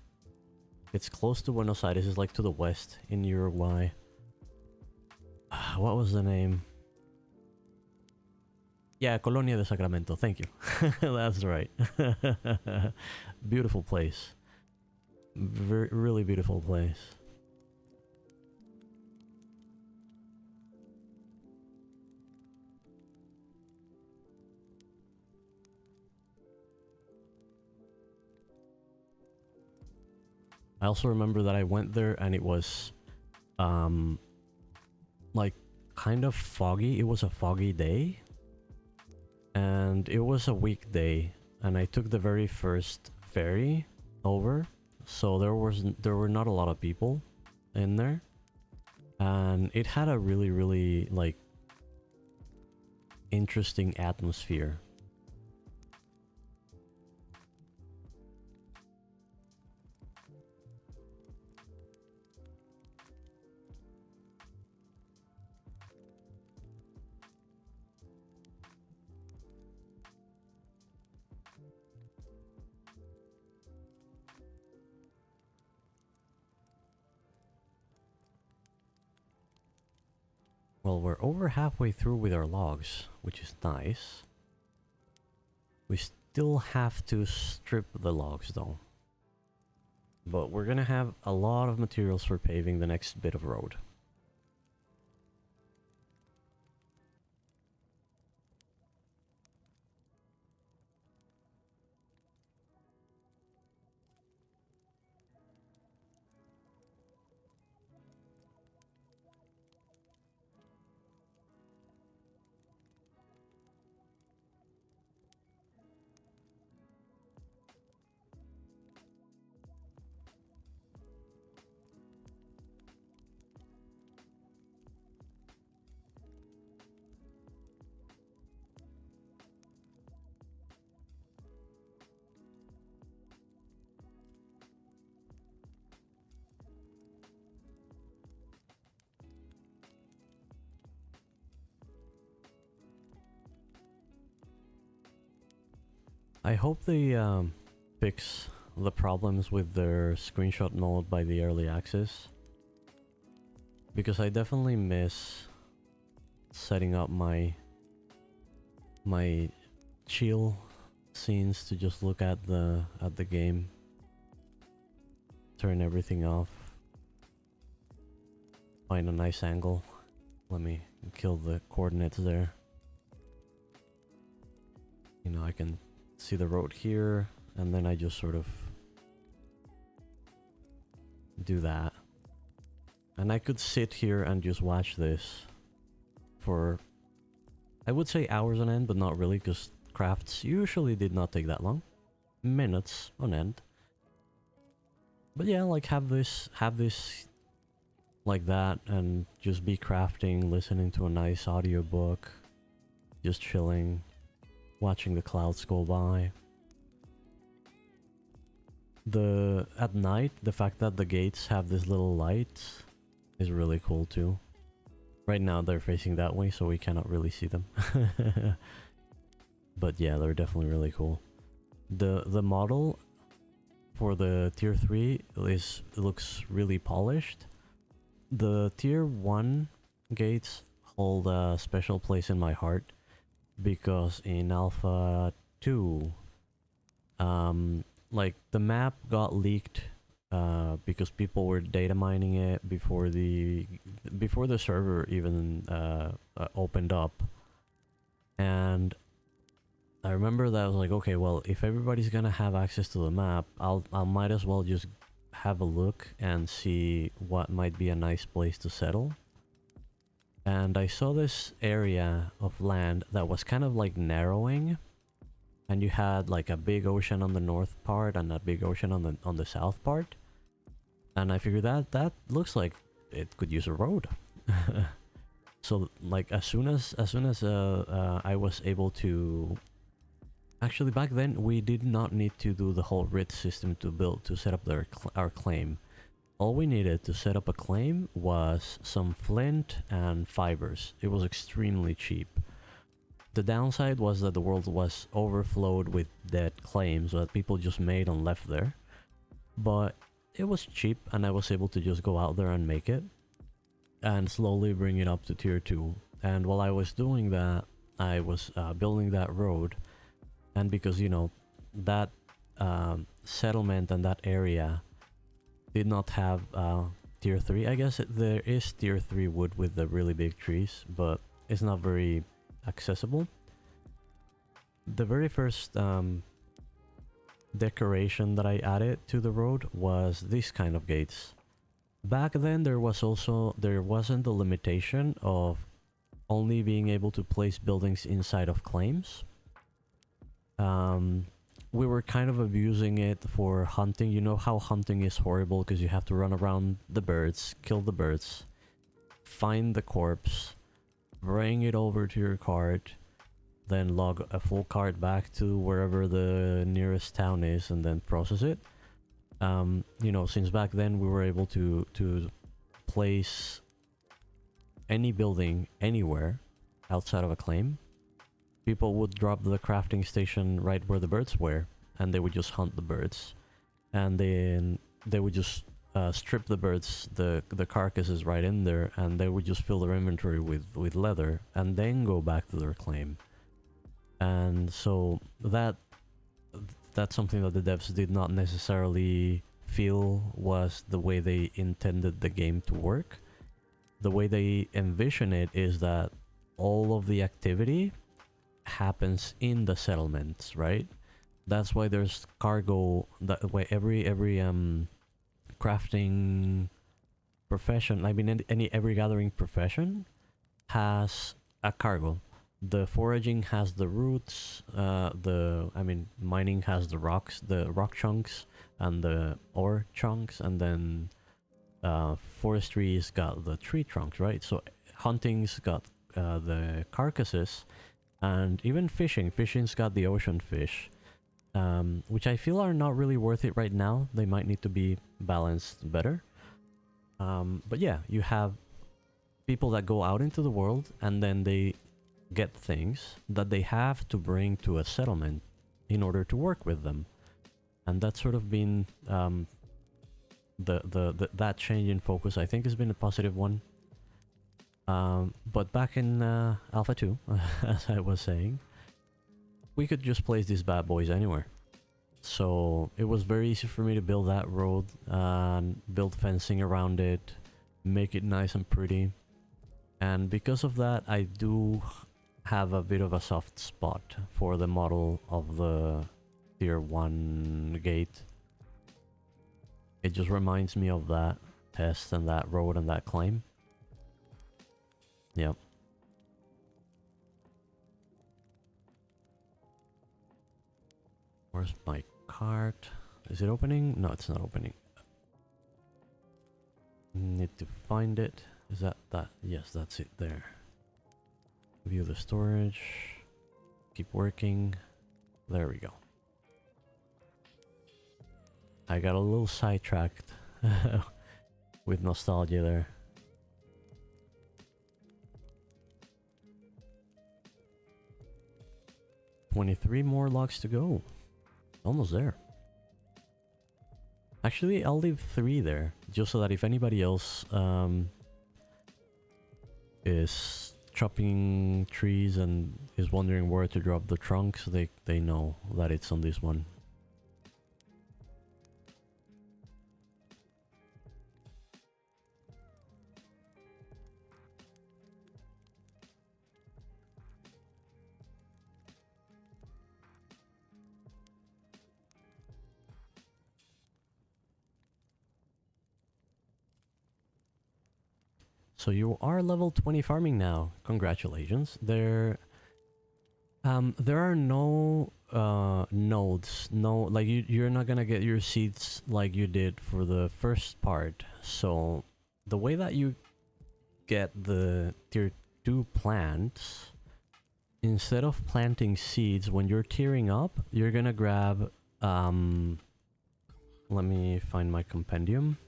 It's close to Buenos Aires. It's like to the west in Uruguay. What was the name? Yeah, Colonia de Sacramento. Thank you. That's right. Beautiful place. Really beautiful place. I also remember that I went there and it was like kind of foggy. It was a foggy day and it was a weekday, and I took the very first ferry over, so there were not a lot of people in there, and it had a really like interesting atmosphere. Well, we're over halfway through with our logs, which is nice. We still have to strip the logs though. But we're gonna have a lot of materials for paving the next bit of road. I hope they fix the problems with their screenshot mode by the early access, because I definitely miss setting up my chill scenes to just look at the game, turn everything off, find a nice angle. Let me kill the coordinates there. You know, I can see the road here, and then I just sort of do that. And I could sit here and just watch this for, I would say hours on end, but not really, because crafts usually did not take that long. Minutes on end. But yeah, like have this like that, and just be crafting, listening to a nice audiobook, just chilling, watching the clouds go by. At night, the fact that the gates have this little light is really cool too. Right now they're facing that way, so we cannot really see them. But yeah, they're definitely really cool. The model for the tier 3 looks really polished. The tier 1 gates hold a special place in my heart, because in Alpha 2, like the map got leaked because people were data mining it before the server even opened up. And I remember that I was like, okay, well, if everybody's gonna have access to the map, I might as well just have a look and see what might be a nice place to settle. And I saw this area of land that was kind of like narrowing, and you had like a big ocean on the north part and a big ocean on the south part. And I figured that looks like it could use a road. So like as soon as I was able to, actually back then we did not need to do the whole RIT system to set up our claim. All we needed to set up a claim was some flint and fibers. It was extremely cheap. The downside was that the world was overflowed with dead claims that people just made and left there. But it was cheap, and I was able to just go out there and make it, and slowly bring it up to tier 2. And while I was doing that, I was building that road. And because, you know, that settlement and that area did not have tier 3. I guess there is tier 3 wood with the really big trees, but it's not very accessible. The very first decoration that I added to the road was this kind of gates. Back then there wasn't the limitation of only being able to place buildings inside of claims. We were kind of abusing it for hunting. You know how hunting is horrible because you have to run around the birds, kill the birds, find the corpse, bring it over to your cart, then log a full cart back to wherever the nearest town is and then process it. You know, since back then we were able to place any building anywhere outside of a claim. People would drop the crafting station right where the birds were, and they would just hunt the birds. And then they would just strip the birds, the carcasses right in there, and they would just fill their inventory with leather, and then go back to their claim. And so that's something that the devs did not necessarily feel was the way they intended the game to work. The way they envision it is that all of the activity happens in the settlements, right? That's why there's cargo. That way, every crafting profession, I mean, every gathering profession has a cargo. The foraging has the roots. Mining has the rocks, the rock chunks, and the ore chunks, and then forestry's got the tree trunks, right? So hunting's got the carcasses. And even fishing's got the ocean fish, which I feel are not really worth it right now. They might need to be balanced better. But yeah, you have people that go out into the world and then they get things that they have to bring to a settlement in order to work with them. And that's sort of been that change in focus, I think, has been a positive one. But back in Alpha 2, as I was saying, we could just place these bad boys anywhere. So it was very easy for me to build that road, build fencing around it, make it nice and pretty. And because of that, I do have a bit of a soft spot for the model of the Tier 1 gate. It just reminds me of that test and that road and that claim. Yep. Where's my cart? Is it opening? No, it's not opening. Need to find it. Is that? Yes, that's it there. View the storage. Keep working. There we go. I got a little sidetracked with nostalgia there. $23 more logs to go. Almost there. Actually, I'll leave 3 there, just so that if anybody else is chopping trees and is wondering where to drop the trunks, they know that it's on this one. So you are level 20 farming now. Congratulations. There are no nodes. No, like you're not gonna get your seeds like you did for the first part. So the way that you get the tier 2 plants, instead of planting seeds when you're tiering up, you're gonna grab let me find my compendium.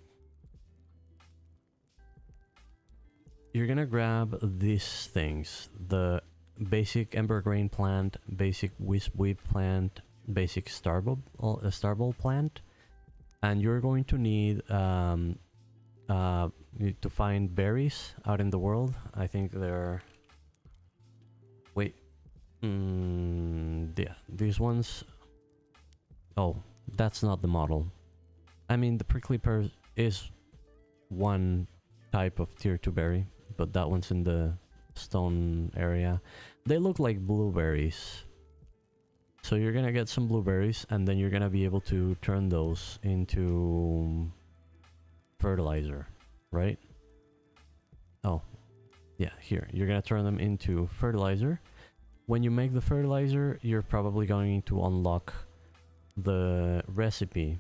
You're gonna grab these things: the basic ember grain plant, basic wispweed plant, basic starbulb plant, and you're going to need to find berries out in the world. I think they're yeah, these ones. Oh, that's not the model. I mean, the prickly pear is one type of tier 2 berry, but that one's in the stone area. They look like blueberries. So you're gonna get some blueberries, and then you're gonna be able to turn those into fertilizer, right? Oh, yeah, here. You're gonna turn them into fertilizer. When you make the fertilizer, you're probably going to unlock the recipe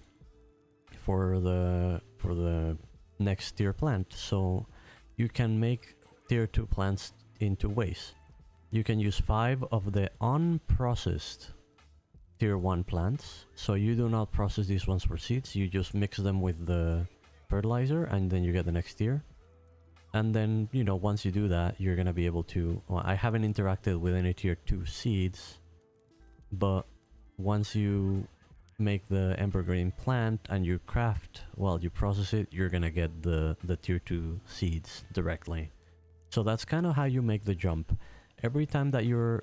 for the next tier plant. So you can make tier 2 plants in two ways. You can use 5 of the unprocessed tier 1 plants. So you do not process these ones for seeds, you just mix them with the fertilizer and then you get the next tier. And then, you know, once you do that, you're gonna be able to... Well, I haven't interacted with any tier 2 seeds, but once you make the evergreen plant and you craft, well, you process it, you're gonna get the tier 2 seeds directly. So that's kind of how you make the jump. Every time that you're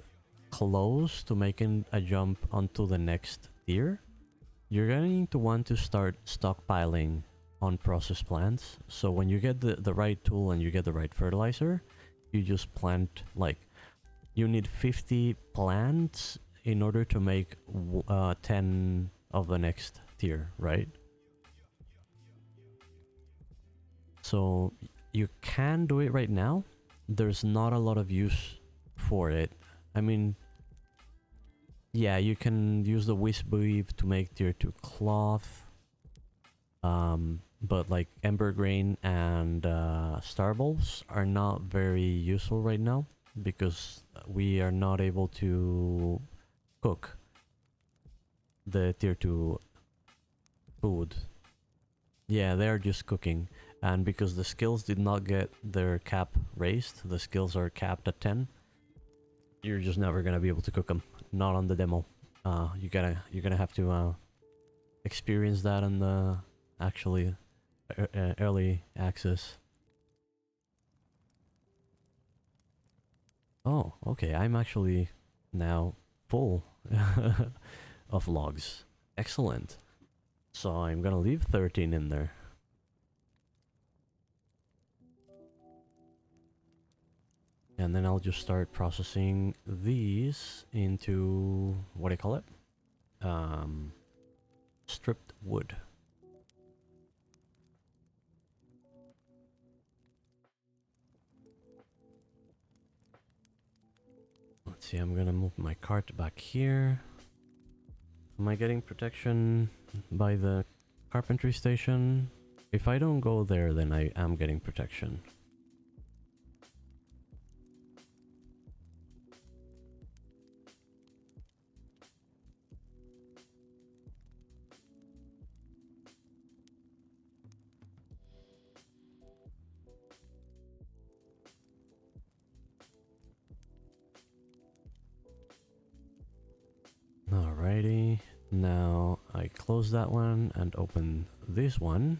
close to making a jump onto the next tier, you're going to want to start stockpiling unprocessed plants. So when you get the right tool and you get the right fertilizer, you just plant, like, you need 50 plants in order to make 10 of the next tier, right? So you can do it right now. There's not a lot of use for it. I mean, yeah, you can use the wisp weave to make tier 2 cloth. But like ember grain and star bulbs are not very useful right now because we are not able to cook the tier 2 food. Yeah, they're just cooking. And because the skills did not get their cap raised, the skills are capped at 10, you're just never gonna be able to cook them. Not on the demo. You're gonna have to experience that on the actually early access. Oh, okay. I'm actually now full of logs. Excellent. So I'm gonna leave 13 in there. And then I'll just start processing these into, what do you call it? Stripped wood. Let's see, I'm gonna move my cart back here. Am I getting protection by the carpentry station? If I don't go there, then I am getting protection. Alrighty, now I close that one and open this one.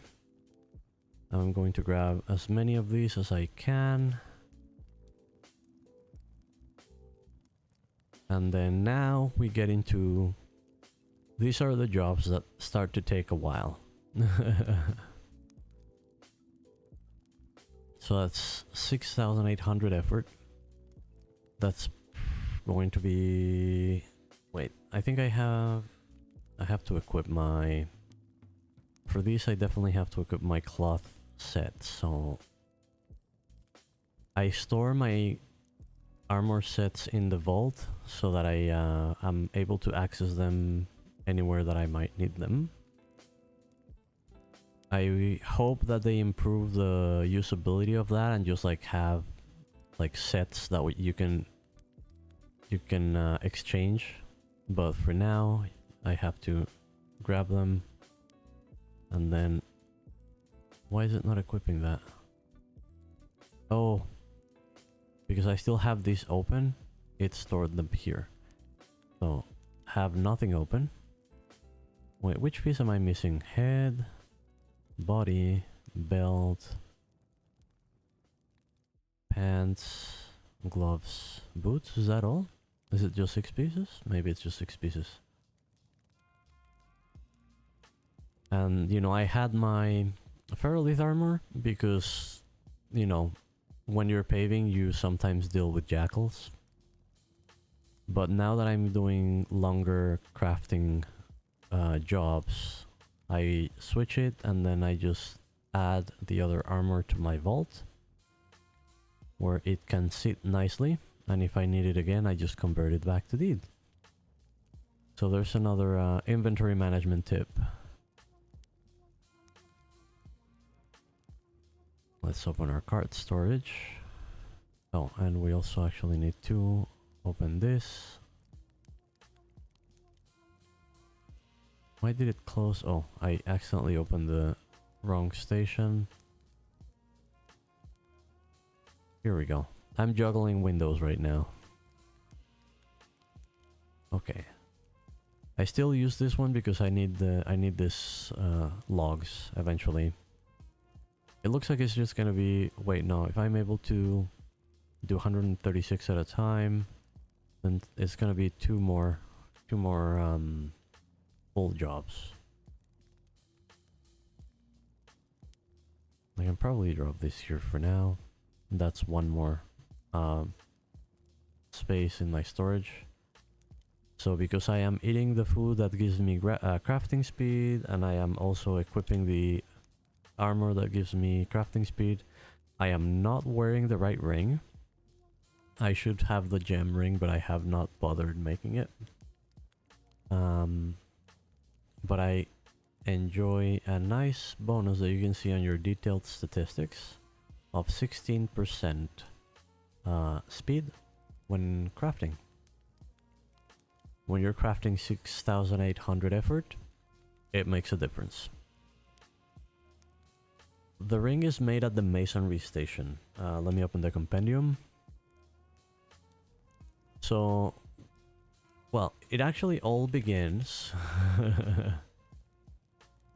I'm going to grab as many of these as I can. And then now we get into... These are the jobs that start to take a while. So that's 6,800 effort. That's going to be... Wait, I think I have to equip my... For these I definitely have to equip my cloth set, so... I store my armor sets in the vault so that I'm able to access them anywhere that I might need them. I hope that they improve the usability of that and just like have like sets that you can exchange. But for now, I have to grab them. And then... Why is it not equipping that? Oh. Because I still have these open, it stored them here. So, have nothing open. Wait, which piece am I missing? Head, body, belt, pants, gloves, boots, is that all? Is it just 6 pieces? Maybe it's just 6 pieces. And, you know, I had my ferrolith armor because, you know, when you're paving, you sometimes deal with jackals. But now that I'm doing longer crafting jobs, I switch it and then I just add the other armor to my vault where it can sit nicely, and if I need it again I just convert it back to deed. So there's another inventory management tip. Let's open our cart storage. Oh, and we also actually need to open this. Why did it close? Oh, I accidentally opened the wrong station. Here we go. I'm juggling windows right now. Okay. I still use this one because I need this logs eventually. It looks like it's just gonna be... Wait, no. If I'm able to do 136 at a time, then it's gonna be two more full jobs. I can probably drop this here for now. That's one more space in my storage. So because I am eating the food that gives me crafting speed, and I am also equipping the armor that gives me crafting speed, I am not wearing the right ring. I should have the gem ring, but I have not bothered making it. But I enjoy a nice bonus that you can see on your detailed statistics of 16% speed when crafting. When you're crafting 6,800 effort, it makes a difference. The ring is made at the masonry station. Let me open the compendium. So, well, it actually all begins...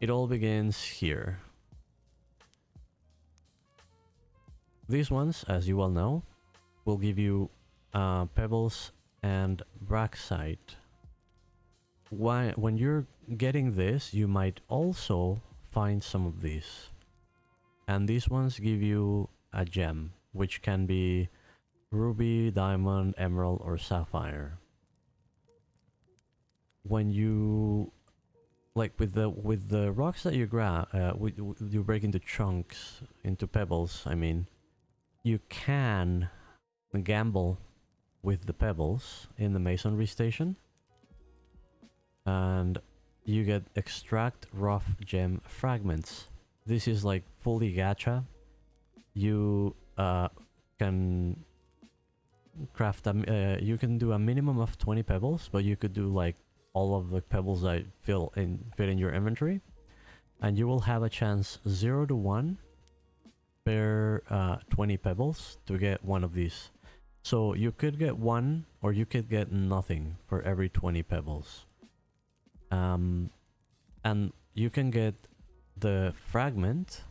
It all begins here. These ones, as you all know, will give you pebbles and braxite. When you're getting this, you might also find some of these. And these ones give you a gem, which can be ruby, diamond, emerald, or sapphire. When you... Like with the rocks that you grab, you break into chunks, into pebbles, I mean, you can gamble with the pebbles in the masonry station, and you get extract rough gem fragments. This is like fully gacha. You can craft you can do a minimum of 20 pebbles, but you could do like all of the pebbles that fit in your inventory, and you will have a chance 0 to 1 per 20 pebbles to get one of these. So you could get one, or you could get nothing for every 20 pebbles. And you can get the fragment.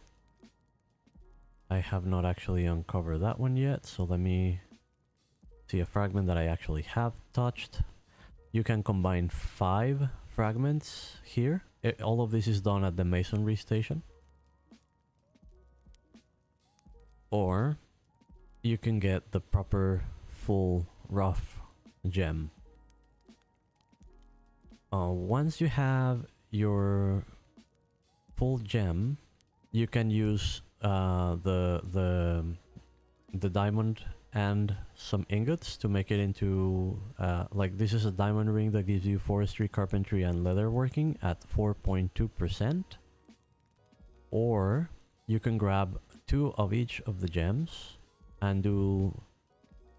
I have not actually uncovered that one yet, so let me see a fragment that I actually have touched. You can combine 5 fragments here. All of this is done at the masonry station. Or you can get the proper full rough gem. Once you have your full gem, you can use the diamond and some ingots to make it into like this is a diamond ring that gives you forestry, carpentry, and leatherworking at 4.2%. Or you can grab 2 of each of the gems and do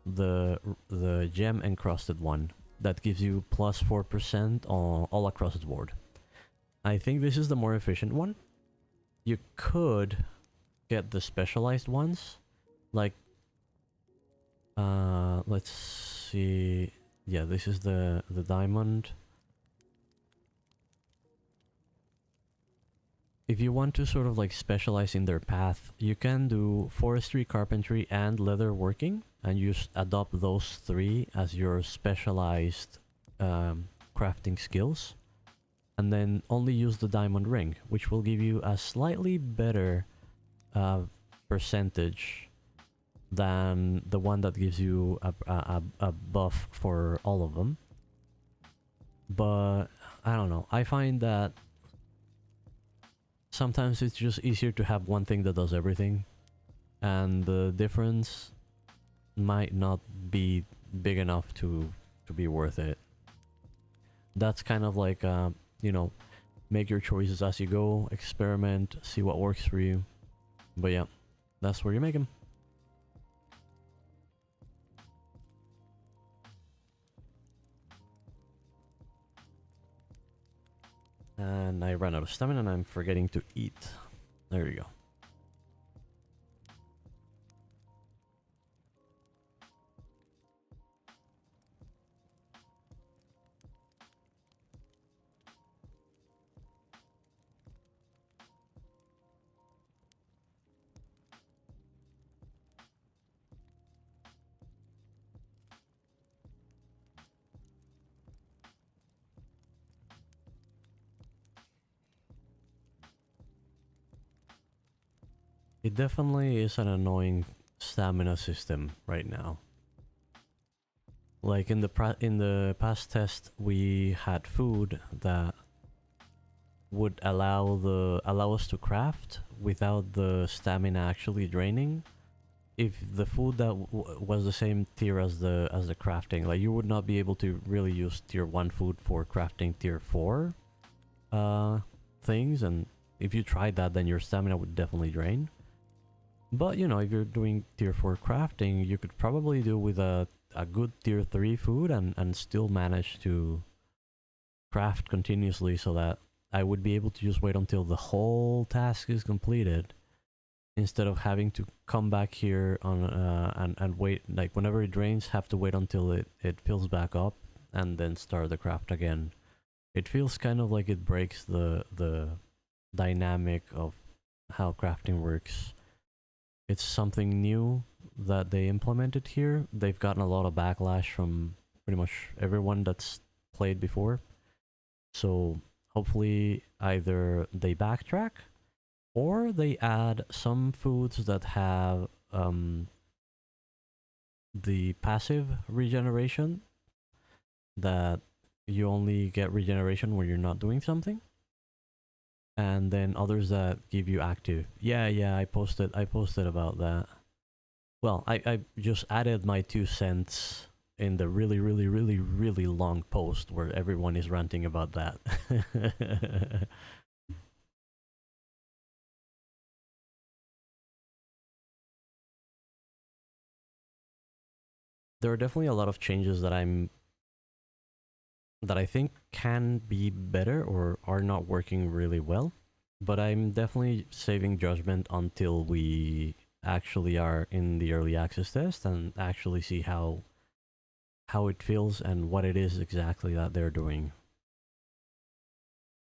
the gem encrusted one that gives you plus 4% all across the board. I think this is the more efficient one. You could get the specialized ones, like let's see. Yeah, this is the diamond. If you want to sort of like specialize in their path, you can do forestry, carpentry, and leatherworking, and you adopt those 3 as your specialized crafting skills, and then only use the diamond ring, which will give you a slightly better percentage than the one that gives you a buff for all of them. But I don't know. I find that sometimes it's just easier to have one thing that does everything, and the difference might not be big enough to be worth it. That's kind of like you know, make your choices as you go, experiment, see what works for you. But yeah, that's where you make them. And I ran out of stamina and I'm forgetting to eat. There you go. It definitely is an annoying stamina system right now. Like in the past test, we had food that would allow us to craft without the stamina actually draining. If the food that was the same tier as the crafting, like you would not be able to really use tier 1 food for crafting tier 4 things, and if you tried that, then your stamina would definitely drain. But you know, if you're doing tier 4 crafting, you could probably do with a good tier 3 food and still manage to craft continuously, so that I would be able to just wait until the whole task is completed, instead of having to come back here on and wait, like whenever it drains, have to wait until it fills back up and then start the craft again. It feels kind of like it breaks the dynamic of how crafting works. It's something new that they implemented here. They've gotten a lot of backlash from pretty much everyone that's played before. So hopefully either they backtrack or they add some foods that have the passive regeneration, that you only get regeneration when you're not doing something, and then others that give you active. Yeah, I posted about that. Well, I just added my 2 cents in the really long post where everyone is ranting about that. There are definitely a lot of changes that I think can be better or are not working really well, but I'm definitely saving judgment until we actually are in the early access test and actually see how it feels and what it is exactly that they're doing.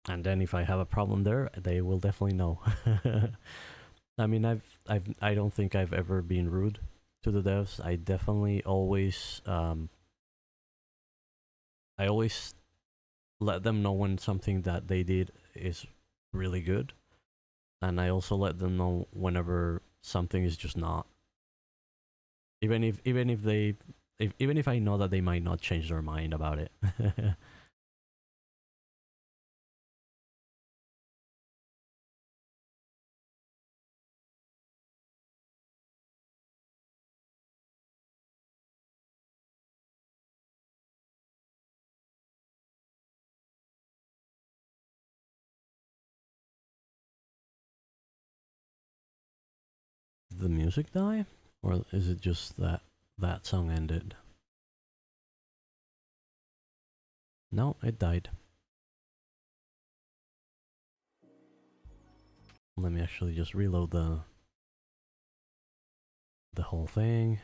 And then if I have a problem there, they will definitely know. I mean, I don't think I've ever been rude to the devs. I always let them know when something that they did is really good, and I also let them know whenever something is just not. Even if I know that they might not change their mind about it. Did the music die, or is it just that that song ended? No, it died. Let me actually just reload the whole thing.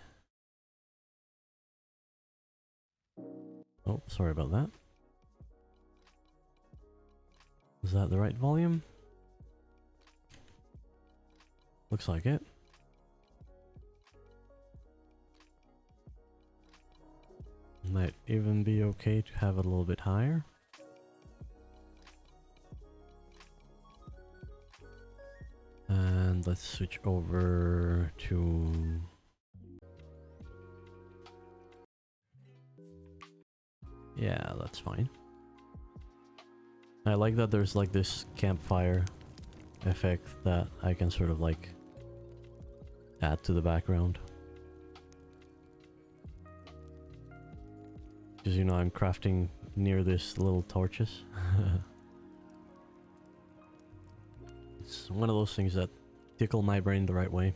Oh, sorry about that. Is that the right volume? Looks like it. Might even be okay to have it a little bit higher. And let's switch over to Yeah, that's fine. I like that there's like this campfire effect that I can sort of like add to the background. Because, you know, I'm crafting near this little torches. It's one of those things that tickle my brain the right way.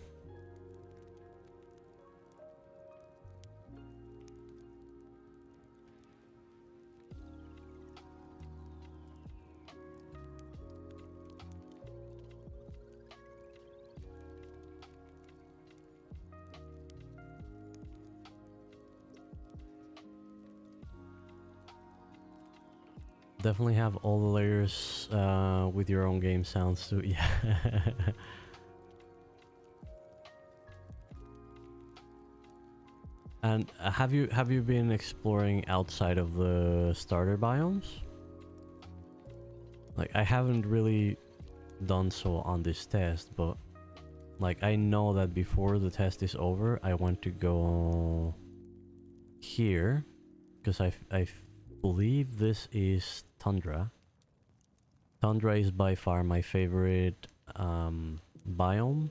Definitely have all the layers with your own game sounds too. Yeah. And have you been exploring outside of the starter biomes? Like, I haven't really done so on this test, but like I know that before the test is over, I want to go here because I believe this is Tundra. Tundra is by far my favorite biome.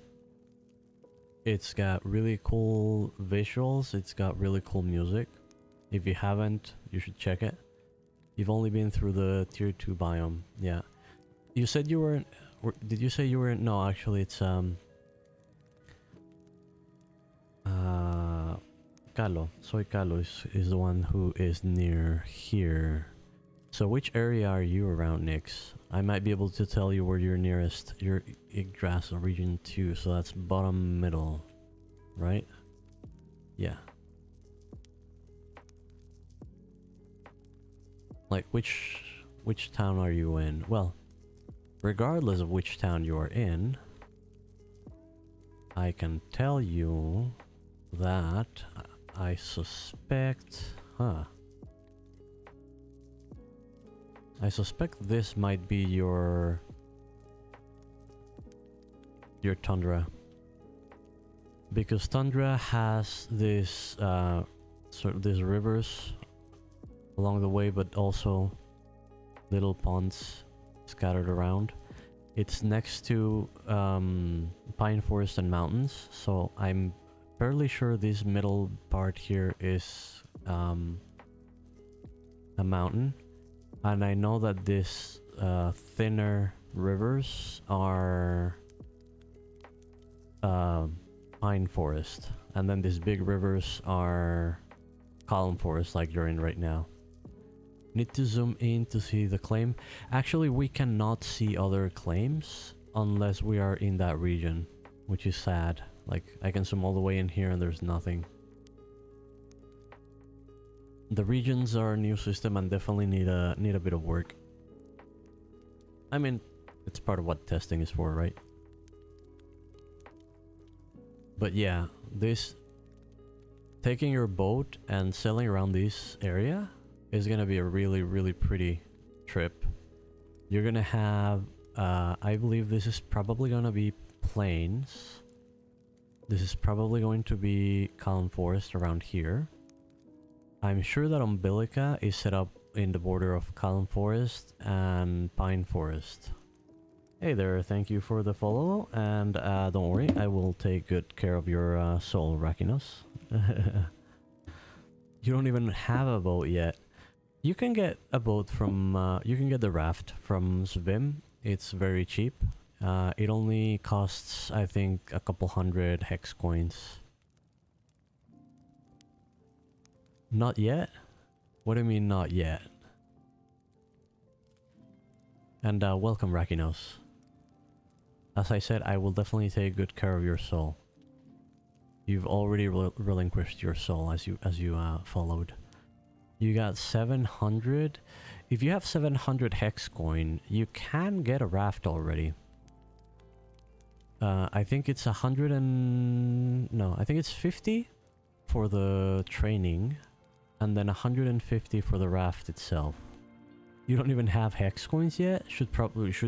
It's got really cool visuals, it's got really cool music. If you haven't, you should check it. You've only been through the tier 2 biome, yeah. You said you were in, did you say you were in, no, actually it's Carlo. Soy Carlos is the one who is near here. So which area are you around, Nyx? I might be able to tell you where you're nearest. You're Yggdrasil region 2, so that's bottom middle, right? Yeah. Like which town are you in? Well, regardless of which town you are in, I can tell you that I suspect, I suspect this might be your Tundra. Because Tundra has this sort of these rivers along the way, but also little ponds scattered around. It's next to pine forest and mountains, so I'm fairly sure this middle part here is a mountain. And I know that this thinner rivers are pine forest, and then these big rivers are column forest like you're in right now. Need to zoom in to see the claim. Actually, we cannot see other claims unless we are in that region, which is sad. Like, I can zoom all the way in here and there's nothing. The regions are a new system and definitely need a bit of work. I mean, it's part of what testing is for, right? But yeah, this taking your boat and sailing around this area is gonna be a really pretty trip. You're gonna have I believe this is probably gonna be plains. This is probably going to be column forest around here. I'm sure that Umbilica is set up in the border of column forest and pine forest. Hey there, thank you for the follow, and don't worry, I will take good care of your soul, Rakinos. You don't even have a boat yet. You can get a boat from, you can get the raft from Svim. It's very cheap. It only costs, I think, a couple hundred hex coins. Not yet? What do you mean not yet? And welcome, Rakinos. As I said, I will definitely take good care of your soul. You've already relinquished your soul as you followed. You got 700. If you have 700 hex coin, you can get a raft already. I think it's 100 and... no, I think it's 50 for the training, and then 150 for the raft itself. You don't even have hex coins yet? Should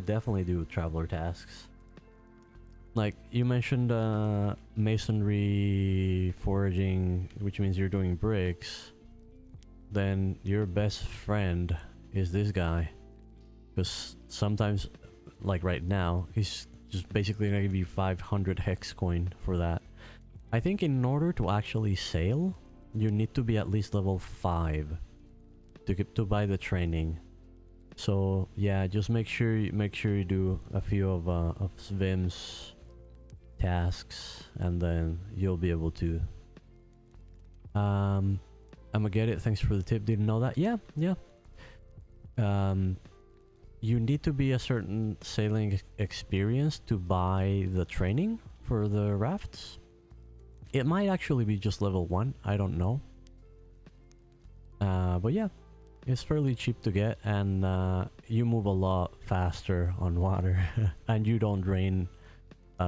definitely do traveler tasks. Like, you mentioned masonry foraging, which means you're doing bricks. then your best friend is this guy. Because sometimes, like right now, he's just basically gonna give you 500 hex coin for that. I think in order to actually sail, you need to be at least level 5 to buy the training. So yeah, just make sure you do a few of Svim's tasks, and then you'll be able to. I'ma get it. Thanks for the tip. Didn't know that. Yeah. You need to be a certain sailing experience to buy the training for the rafts. It might actually be just level 1. I don't know. But yeah, it's fairly cheap to get, and you move a lot faster on water, and you don't drain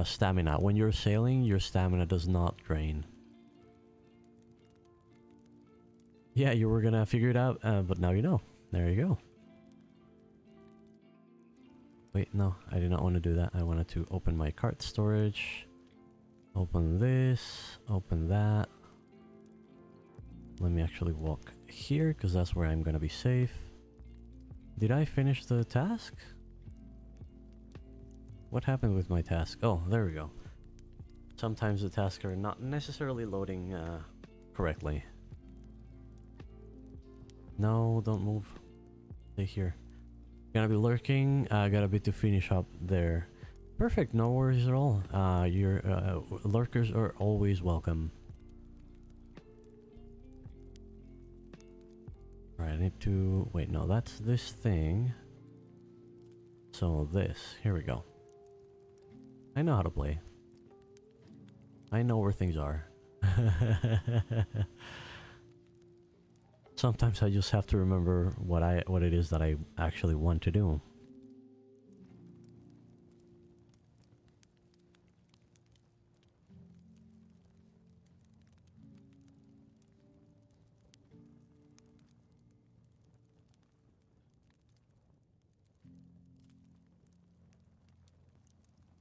stamina. When you're sailing, your stamina does not drain. Yeah, you were gonna figure it out, but now you know. There you go. Wait, no, I did not want to do that. I wanted to open my cart storage. Open this, open that. Let me actually walk here, because that's where I'm gonna be safe. Did I finish the task? What happened with my task? Oh, there we go. Sometimes the tasks are not necessarily loading correctly. No, don't move. Stay here. Gonna be lurking. Got a bit to finish up there. Perfect, no worries at all. Your lurkers are always welcome. Alright, I need to... Wait, no, that's this thing. So this, here we go. I know how to play. I know where things are. Sometimes I just have to remember what it is that I actually want to do.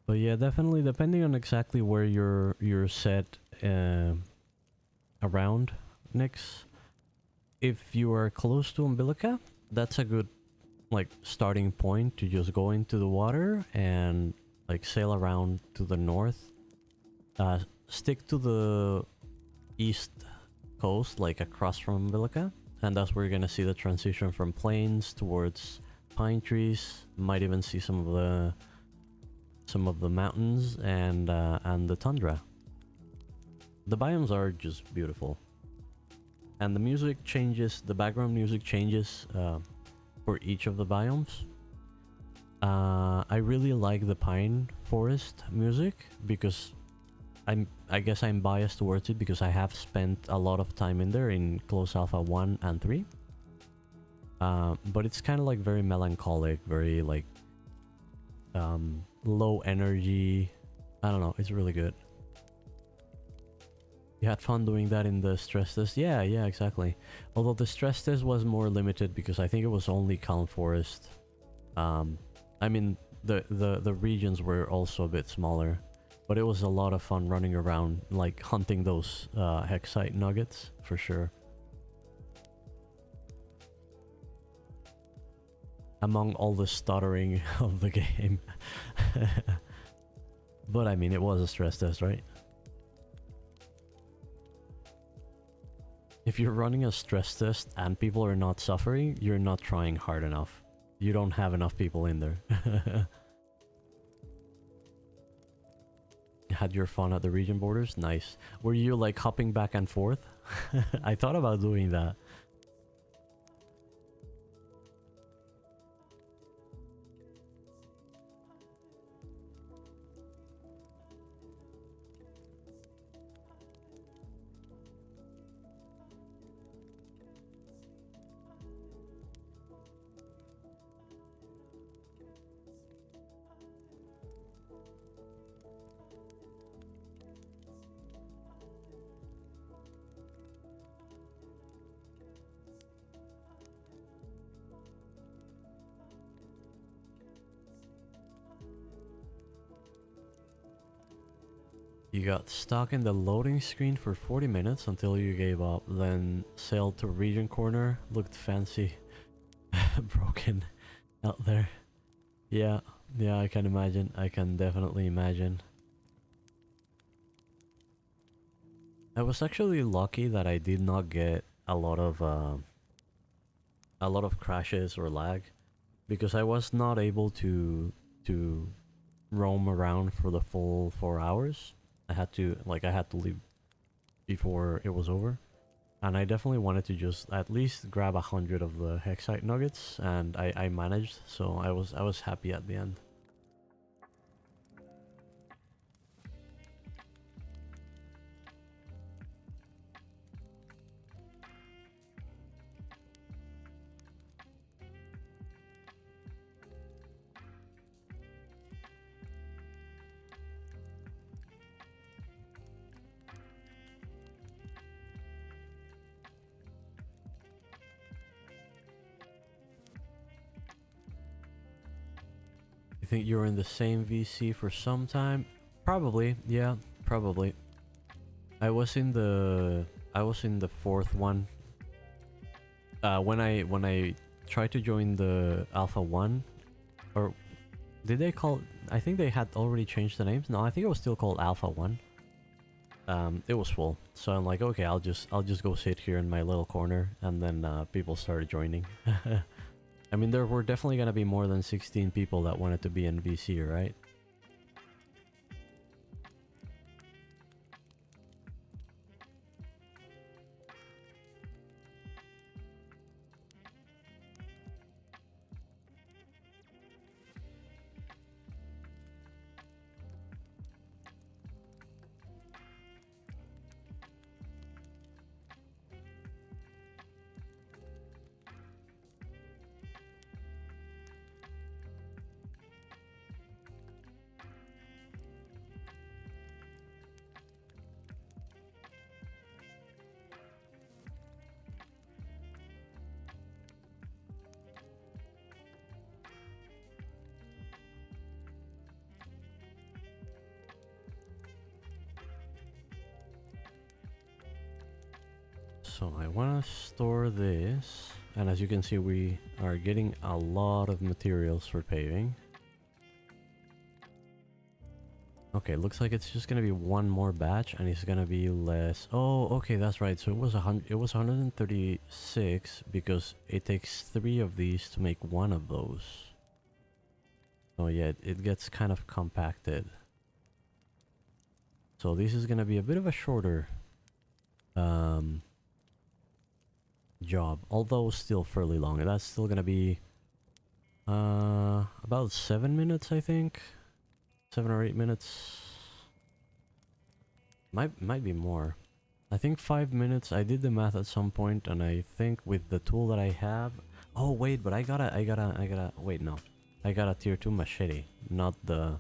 But yeah, definitely depending on exactly where you're set around Nyx. If you are close to Umbilica, that's a good like starting point to just go into the water and like sail around to the north. Stick to the east coast, like across from Umbilica, and that's where you're gonna see the transition from plains towards pine trees. Might even see some of the mountains and the tundra. The biomes are just beautiful. And the music changes, the background music changes for each of the biomes. I really like the pine forest music because I guess I'm biased towards it because I have spent a lot of time in there in Close Alpha 1 and 3. But it's kind of like very melancholic, very like low energy. I don't know, it's really good. You had fun doing that in the stress test? Yeah, exactly. Although the stress test was more limited because I think it was only Calm Forest. I mean, the regions were also a bit smaller, but it was a lot of fun running around, like hunting those Hexite nuggets, for sure. Among all the stuttering of the game. But I mean, it was a stress test, right? If you're running a stress test and people are not suffering, you're not trying hard enough. You don't have enough people in there. Had your fun at the region borders? Nice. Were you like hopping back and forth? I thought about doing that. You got stuck in the loading screen for 40 minutes until you gave up, then sailed to region corner, looked fancy, broken out there. Yeah, yeah, I can imagine. I can definitely imagine. I was actually lucky that I did not get a lot of crashes or lag, because I was not able to roam around for the full 4 hours. I had to leave before it was over. And I definitely wanted to just at least grab 100 of the Hexite nuggets, and I managed, so I was happy at the end. You think you were in the same VC for some time? Probably, yeah, probably. I was in the fourth one. When I tried to join the Alpha 1, or did they call, I think they had already changed the names. No, I think it was still called Alpha 1. It was full. So I'm like, okay, I'll just go sit here in my little corner, and then people started joining. I mean, there were definitely gonna be more than 16 people that wanted to be in VC, right? So I want to store this, and as you can see, we are getting a lot of materials for paving. Okay, looks like it's just gonna be one more batch, and it's gonna be less. Oh, okay, that's right. So it was 136 because it takes 3 of these to make 1 of those. Oh yeah, it gets kind of compacted. So this is gonna be a bit of a shorter job, although still fairly long. That's still gonna be about 7 minutes, I think. 7 or 8 minutes. Might be more. I think 5 minutes. I did the math at some point, and I think with the tool that I have. Oh wait, but I gotta wait, no. I got a tier 2 machete, not the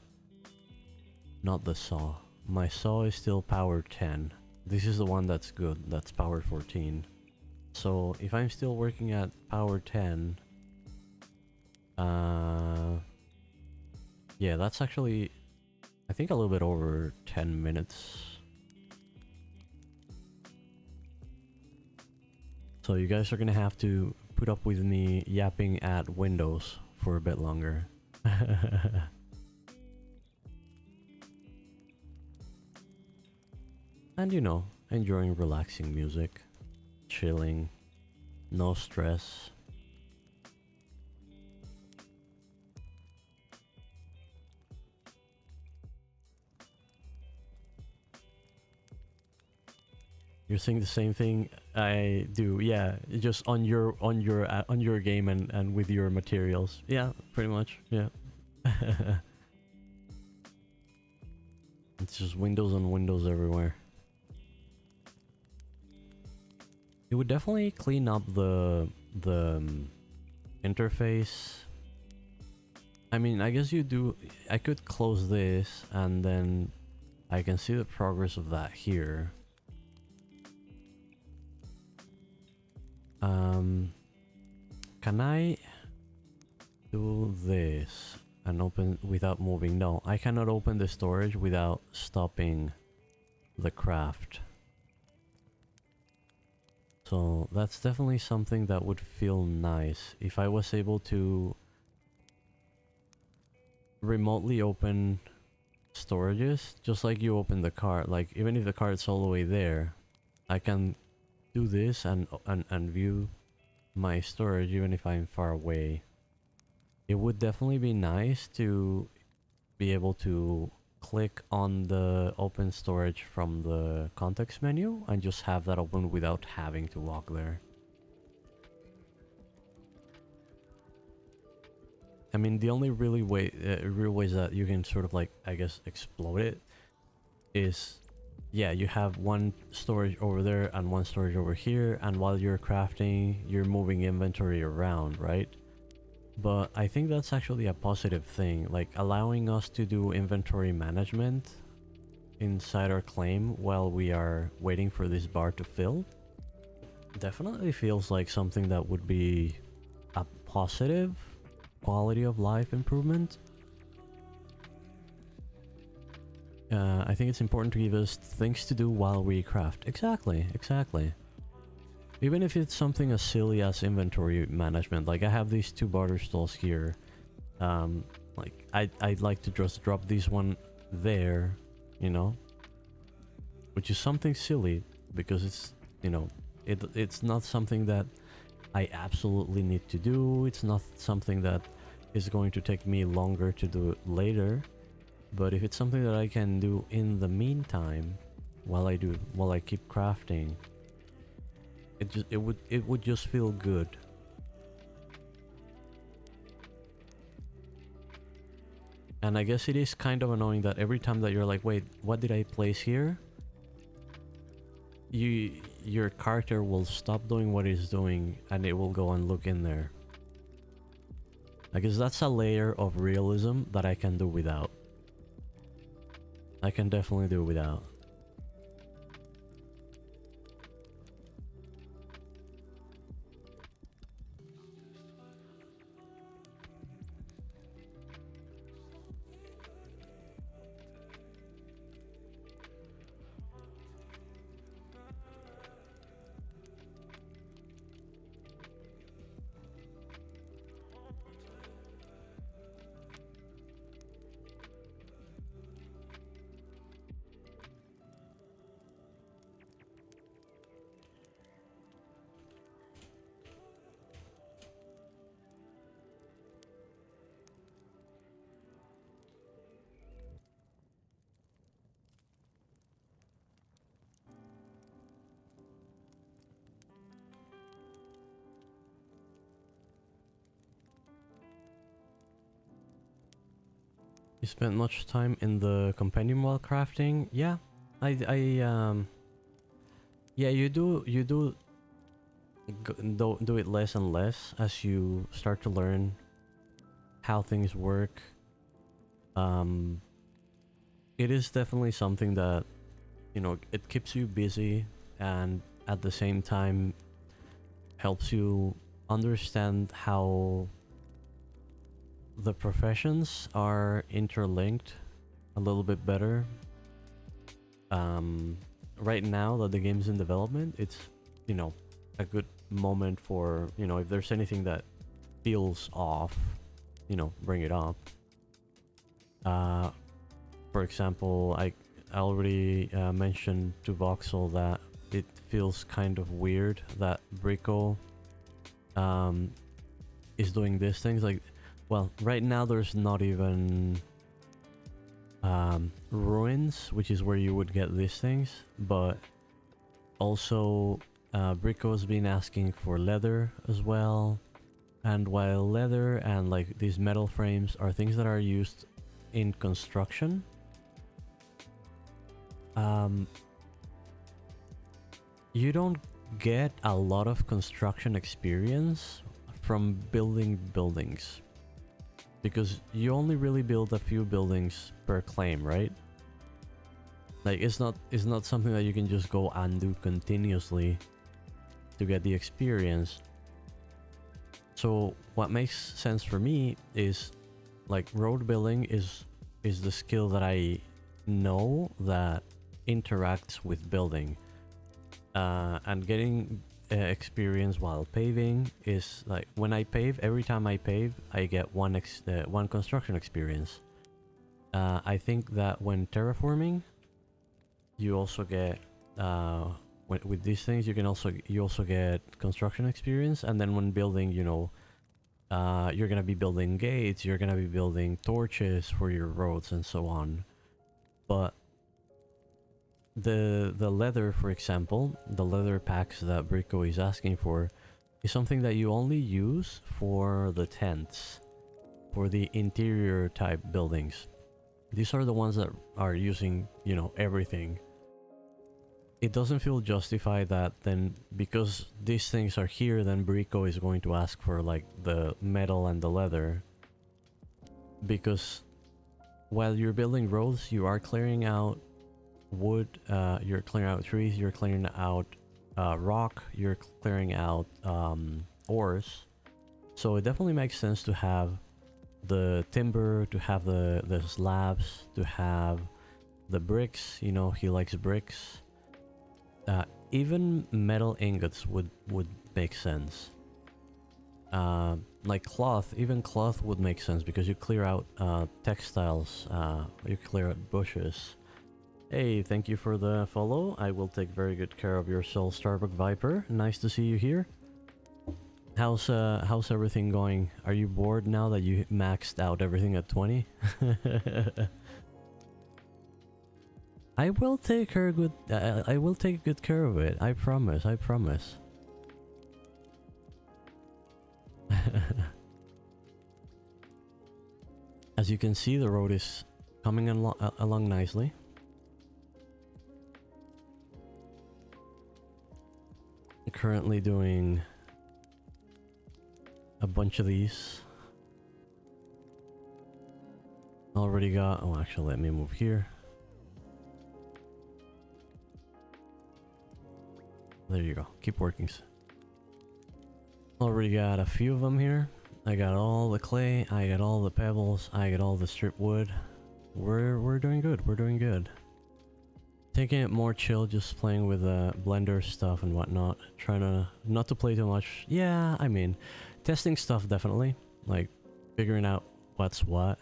saw. My saw is still power 10. This is the one that's good, that's power 14. So if I'm still working at power 10, yeah, that's actually, I think, a little bit over 10 minutes. So you guys are gonna have to put up with me yapping at Windows for a bit longer. And you know, enjoying relaxing music, chilling, no stress. You're saying the same thing I do, yeah. Just on your game and with your materials, yeah, pretty much, yeah. It's just Windows on Windows everywhere. It would definitely clean up the interface. I mean, I guess you do. I could close this and then I can see the progress of that here. Can I do this and open without moving? No, I cannot open the storage without stopping the craft. So that's definitely something that would feel nice if I was able to remotely open storages, just like you open the card. Like even if the card's all the way there, I can do this and view my storage even if I'm far away. It would definitely be nice to be able to click on the open storage from the context menu and just have that open without having to walk there. I mean, the only real ways that you can sort of like, I guess, explode it is, yeah, you have one storage over there and one storage over here, and while you're crafting, you're moving inventory around, right? But I think that's actually a positive thing, like allowing us to do inventory management inside our claim while we are waiting for this bar to fill. Definitely feels like something that would be a positive quality of life improvement. I think it's important to give us things to do while we craft. Exactly. Even if it's something as silly as inventory management. Like I have these 2 barter stalls here. Like I'd like to just drop this one there, you know? Which is something silly because it's, you know, it's not something that I absolutely need to do. It's not something that is going to take me longer to do it later. But if it's something that I can do in the meantime, while I keep crafting, it would just feel good. And I guess it is kind of annoying that every time that you're like, wait, what did I place here? Your character will stop doing what it's doing and it will go and look in there. I guess that's a layer of realism that I can do without. I can definitely do without. You spent much time in the compendium while crafting? Yeah, yeah, you do do it less and less as you start to learn how things work. It is definitely something that, you know, it keeps you busy and at the same time helps you understand how the professions are interlinked a little bit better. Right now that the game's in development, it's, you know, a good moment for, you know, if there's anything that feels off, you know, bring it up. For example, I already mentioned to Voxel that it feels kind of weird that Brico is doing these things. Like, well, right now there's not even ruins, which is where you would get these things, but also Brico's been asking for leather as well. And while leather and like these metal frames are things that are used in construction, you don't get a lot of construction experience from building buildings, because you only really build a few buildings per claim, right? Like it's not something that you can just go and do continuously to get the experience. So what makes sense for me is like road building is the skill that I know that interacts with building. And getting experience while paving is like when I pave. Every time I pave, I get one construction experience. I think that when terraforming, you also get with these things you also get construction experience, and then when building, you know, you're gonna be building gates, you're gonna be building torches for your roads and so on. But the leather, for example, the leather packs that Brico is asking for is something that you only use for the tents, for the interior type buildings. These are the ones that are using, you know, everything. It doesn't feel justified that then, because these things are here, then Brico is going to ask for like the metal and the leather. Because while you're building roads, you are clearing out wood, you're clearing out trees, you're clearing out rock, you're clearing out ores. So it definitely makes sense to have the timber, to have the slabs, to have the bricks. You know, he likes bricks. Even metal ingots would make sense. Like cloth, even cloth would make sense because you clear out textiles, you clear out bushes. Hey, thank you for the follow. I will take very good care of your soul, Starbuck Viper. Nice to see you here. How's everything going? Are you bored now that you maxed out everything at 20? I will take her good. I will take good care of it. I promise. I promise. As you can see, the road is coming along nicely. Currently doing a bunch of these. Already got. Oh, actually, let me move here. There you go. Keep working. Already got a few of them here. I got all the clay, I got all the pebbles, I got all the strip wood. We're doing good. We're doing good. Taking it more chill, just playing with blender stuff and whatnot. Trying to not to play too much. Yeah, I mean, testing stuff definitely. Like figuring out what's what.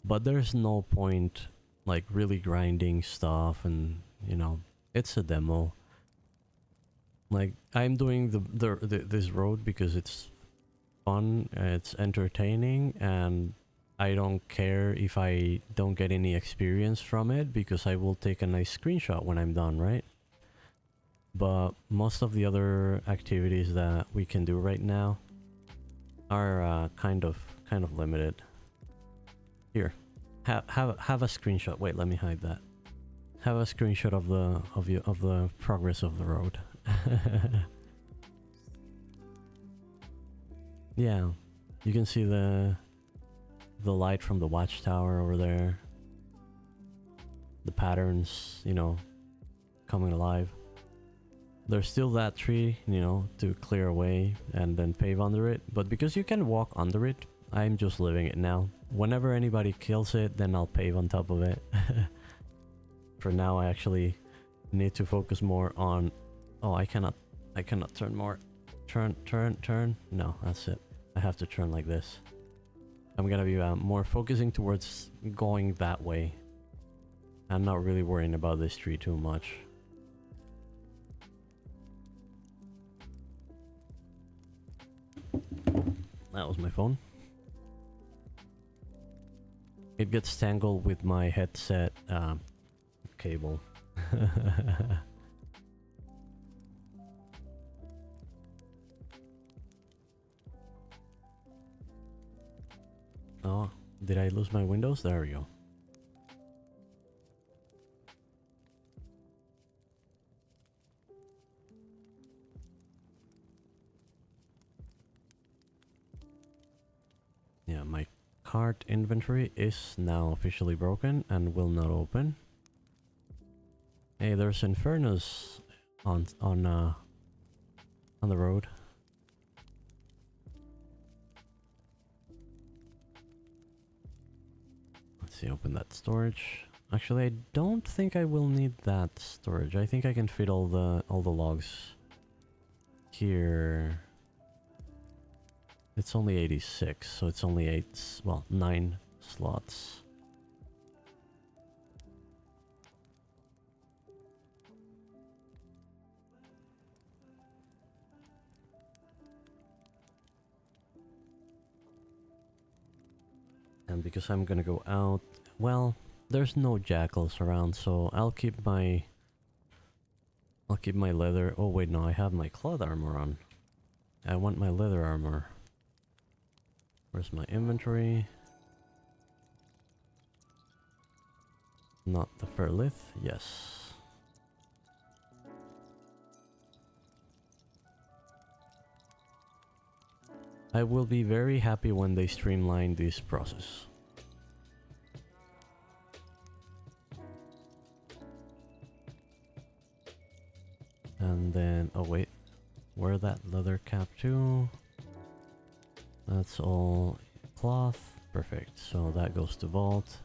But there's no point like really grinding stuff, and you know, it's a demo. Like I'm doing this road because it's fun, it's entertaining, and I don't care if I don't get any experience from it because I will take a nice screenshot when I'm done, right? But most of the other activities that we can do right now are kind of limited. Here, have a screenshot. Wait, let me hide that. Have a screenshot of the progress of the road. Yeah, you can see the light from the watchtower over there. The patterns, you know, coming alive. There's still that tree, you know, to clear away and then pave under it. But because you can walk under it, I'm just leaving it now. Whenever anybody kills it, then I'll pave on top of it. For now, I actually need to focus more on... Oh, I cannot turn more. Turn. No, that's it. I have to turn like this. I'm gonna be more focusing towards going that way. I'm not really worrying about this tree too much. That was my phone. It gets tangled with my headset cable. Oh, did I lose my windows? There we go. Yeah, my cart inventory is now officially broken and will not open. Hey, there's Infernos on the road. Let's see, open that storage. Actually, I don't think I will need that storage. I think I can fit all the logs here. It's only 86, so it's only 9 slots. And because I'm gonna go out, well, there's no jackals around, so I'll keep my leather. Oh wait, no, I have my cloth armor on. I want my leather armor. Where's my inventory? Not the ferlith, yes. I will be very happy when they streamline this process. And then, oh wait, wear that leather cap too. That's all cloth, perfect. So that goes to vault.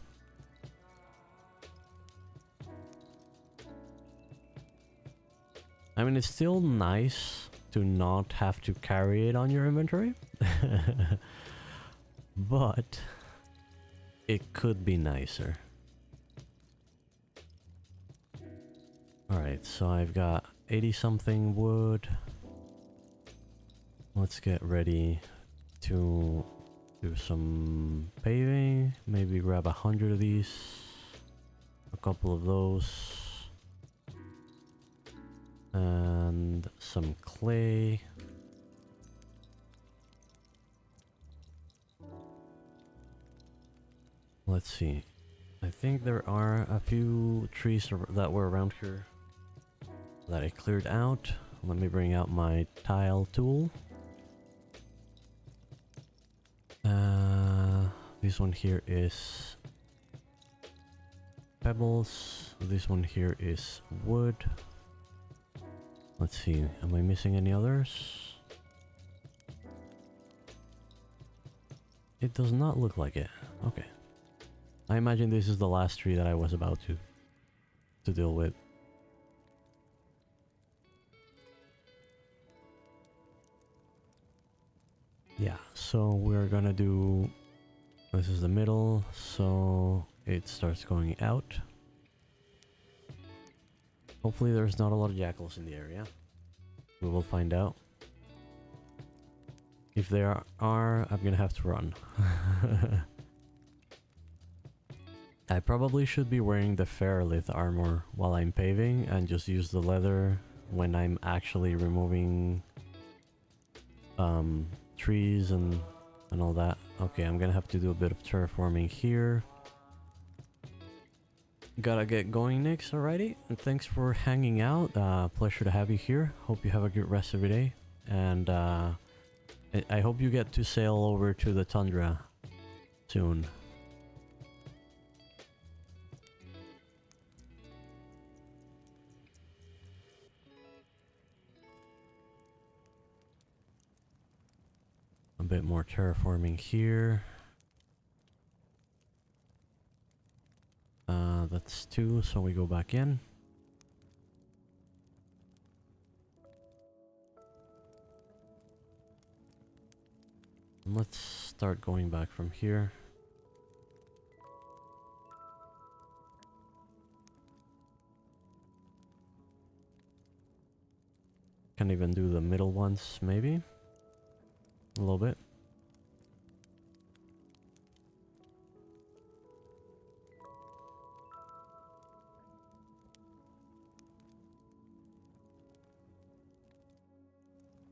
I mean, it's still nice to not have to carry it on your inventory. But it could be nicer. Alright, so I've got 80 something wood. Let's get ready to do some paving. Maybe grab 100 of these. A couple of those. And some clay. Let's see. I think there are a few trees that were around here that I cleared out. Let me bring out my tile tool. This one here is pebbles. This one here is wood. Let's see, am I missing any others? It does not look like it. Okay. I imagine this is the last tree that I was about to deal with. Yeah, so we're gonna do... This is the middle, so it starts going out. Hopefully there's not a lot of jackals in the area. We will find out. If there are, I'm gonna have to run. I probably should be wearing the ferlith armor while I'm paving and just use the leather when I'm actually removing trees and all that. Okay, I'm gonna have to do a bit of terraforming here. Gotta get going next, alrighty? And thanks for hanging out. Pleasure to have you here. Hope you have a good rest of your day. And I hope you get to sail over to the tundra soon. A bit more terraforming here. That's 2, so we go back in. And let's start going back from here. Can even do the middle ones, maybe? A little bit.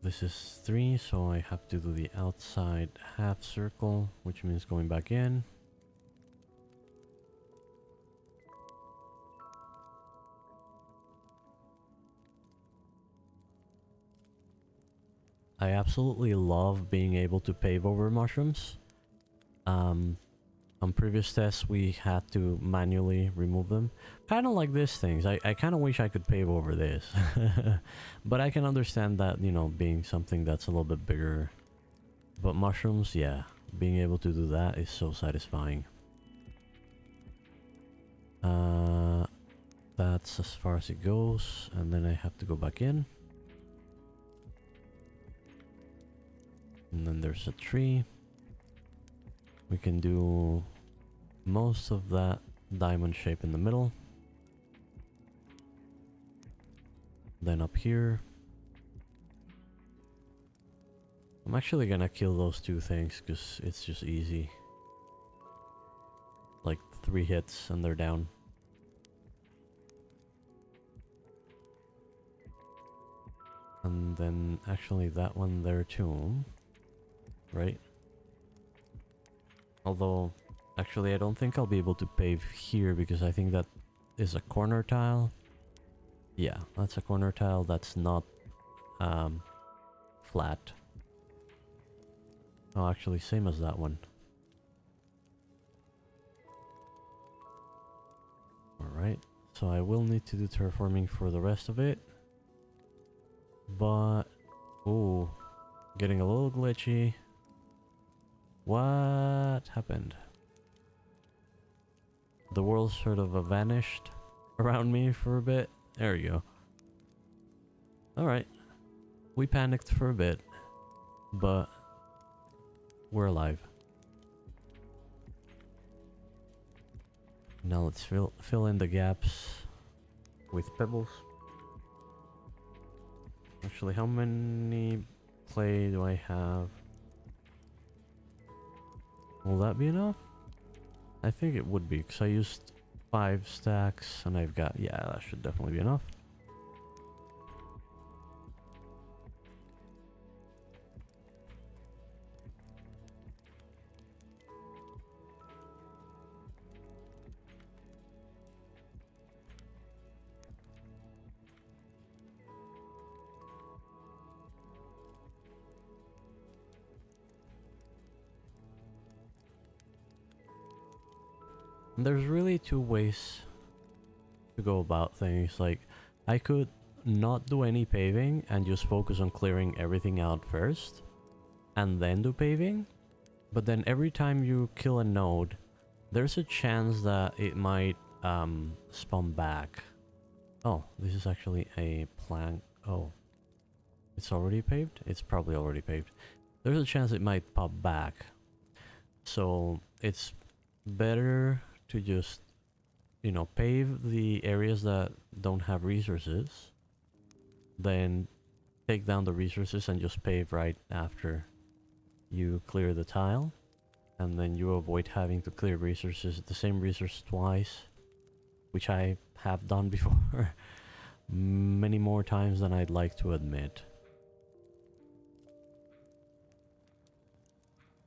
This is 3, so I have to do the outside half circle, which means going back in. I absolutely love being able to pave over mushrooms. On previous tests, we had to manually remove them. Kind of like these things. I kind of wish I could pave over this. But I can understand that, you know, being something that's a little bit bigger. But mushrooms, yeah. Being able to do that is so satisfying. Uh, that's as far as it goes, and then I have to go back in. And then there's a tree. We can do most of that diamond shape in the middle. Then up here. I'm actually gonna kill those two things because it's just easy. Like 3 hits and they're down. And then actually that one there too. Right? Although, actually I don't think I'll be able to pave here because I think that is a corner tile. Yeah, that's a corner tile that's not flat. Oh, actually same as that one. Alright, so I will need to do terraforming for the rest of it. But, ooh, getting a little glitchy. What happened? The world sort of vanished around me for a bit. There you go. Alright. We panicked for a bit, but we're alive. Now let's fill in the gaps with pebbles. Actually, how many clay do I have? Will that be enough? I think it would be, because I used 5 stacks and I've got... yeah, that should definitely be enough. And there's really 2 ways to go about things. Like, I could not do any paving and just focus on clearing everything out first and then do paving. But then every time you kill a node, there's a chance that it might spawn back. Oh, this is actually a plank. Oh, it's already paved? It's probably already paved. There's a chance it might pop back. So it's better to just, you know, pave the areas that don't have resources, then take down the resources and just pave right after you clear the tile, and then you avoid having to clear resources, the same resource twice, which I have done before many more times than I'd like to admit.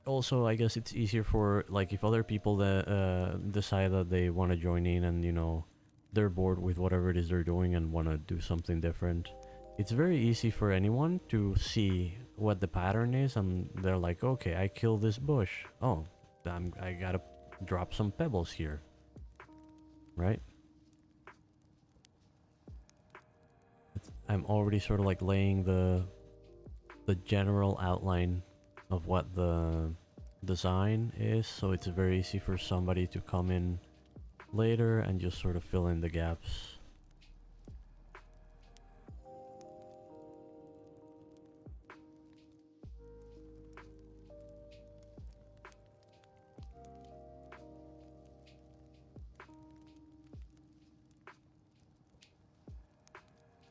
Also, I guess it's easier for, like, if other people that decide that they want to join in and, you know, they're bored with whatever it is they're doing and want to do something different. It's very easy for anyone to see what the pattern is, and they're like, okay, I killed this bush. Oh, I gotta drop some pebbles here. Right? I'm already sort of like laying the general outline of what the design is, so it's very easy for somebody to come in later and just sort of fill in the gaps.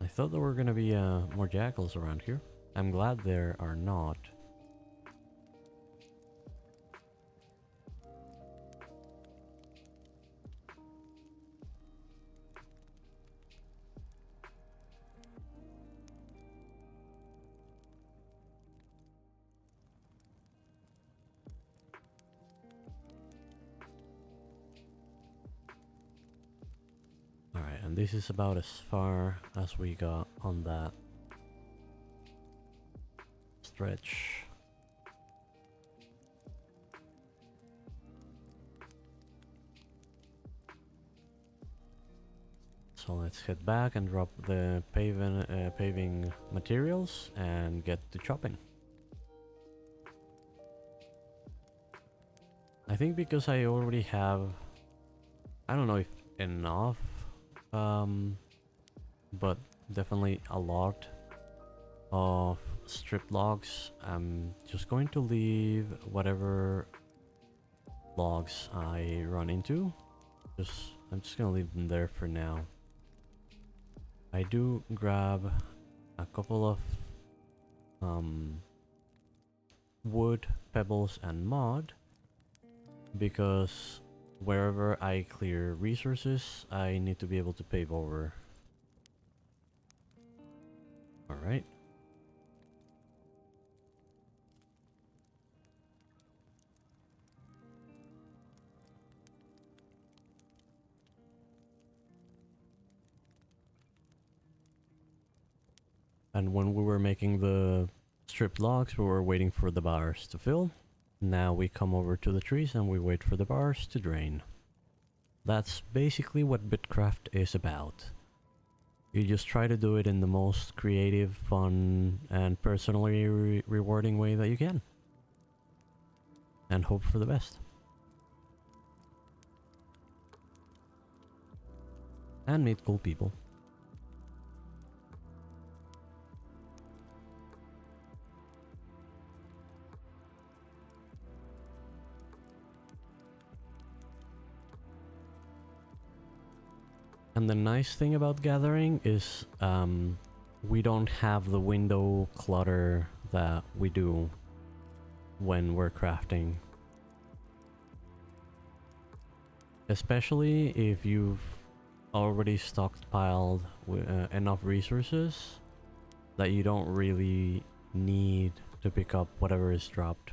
I thought there were gonna be more jackals around here. I'm glad there are not. Alright, and this is about as far as we got on that stretch. So let's head back and drop the paving materials and get to chopping. I think because I already have... I don't know if enough, but definitely a lot of strip logs. I'm just going to leave whatever logs I run into. I'm just gonna leave them there for now. I do grab a couple of wood, pebbles, and mud because wherever I clear resources, I need to be able to pave over. Alright. And when we were making the strip logs, we were waiting for the bars to fill. Now we come over to the trees and we wait for the bars to drain. That's basically what BitCraft is about. You just try to do it in the most creative, fun, and personally rewarding way that you can. And hope for the best. And meet cool people. And the nice thing about gathering is we don't have the window clutter that we do when we're crafting. Especially if you've already stockpiled enough resources that you don't really need to pick up whatever is dropped.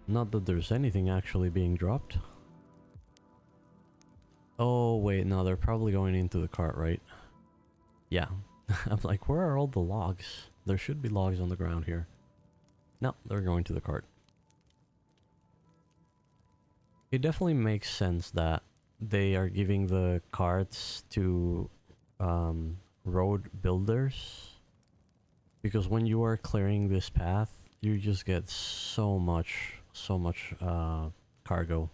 Not that there's anything actually being dropped. Oh wait, no, they're probably going into the cart, right? Yeah. I'm like, where are all the logs? There should be logs on the ground here. No, they're going to the cart. It definitely makes sense that they are giving the carts to road builders, because when you are clearing this path, you just get so much cargo.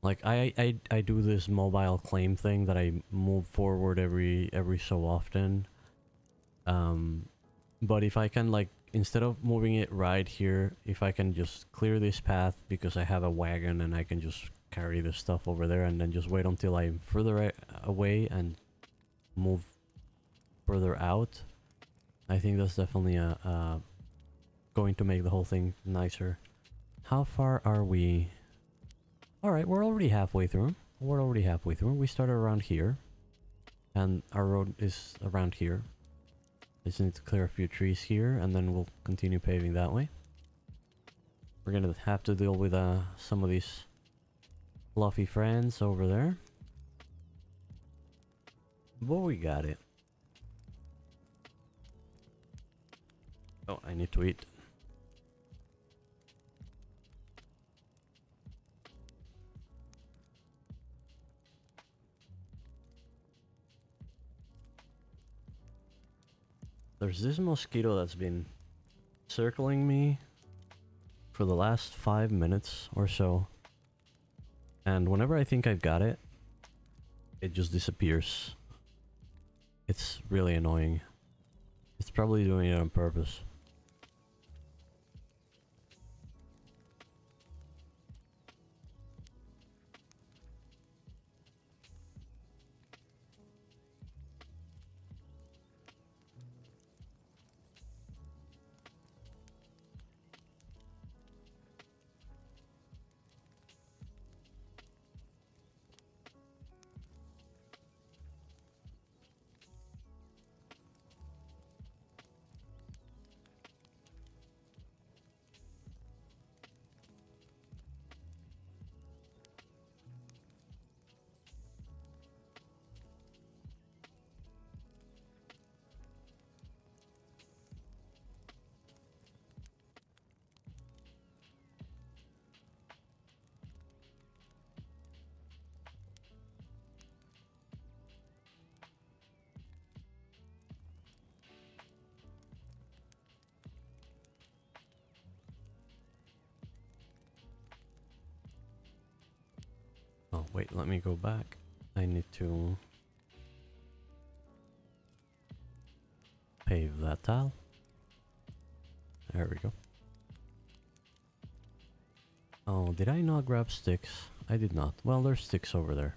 Like I do this mobile claim thing that I move forward every so often. But if I can, like, instead of moving it right here, if I can just clear this path because I have a wagon and I can just carry this stuff over there and then just wait until I'm further away and move further out, I think that's definitely going to make the whole thing nicer. How far are we? Alright, we're already halfway through. We started around here. And our road is around here. Just need to clear a few trees here, and then we'll continue paving that way. We're gonna have to deal with some of these fluffy friends over there. But we got it. Oh, I need to eat. There's this mosquito that's been circling me for the last 5 minutes or so. And whenever I think I've got it, it just disappears. It's really annoying. It's probably doing it on purpose. Oh, wait, let me go back. I need to pave that tile. There we go. Oh, did I not grab sticks? I did not. Well, there's sticks over there.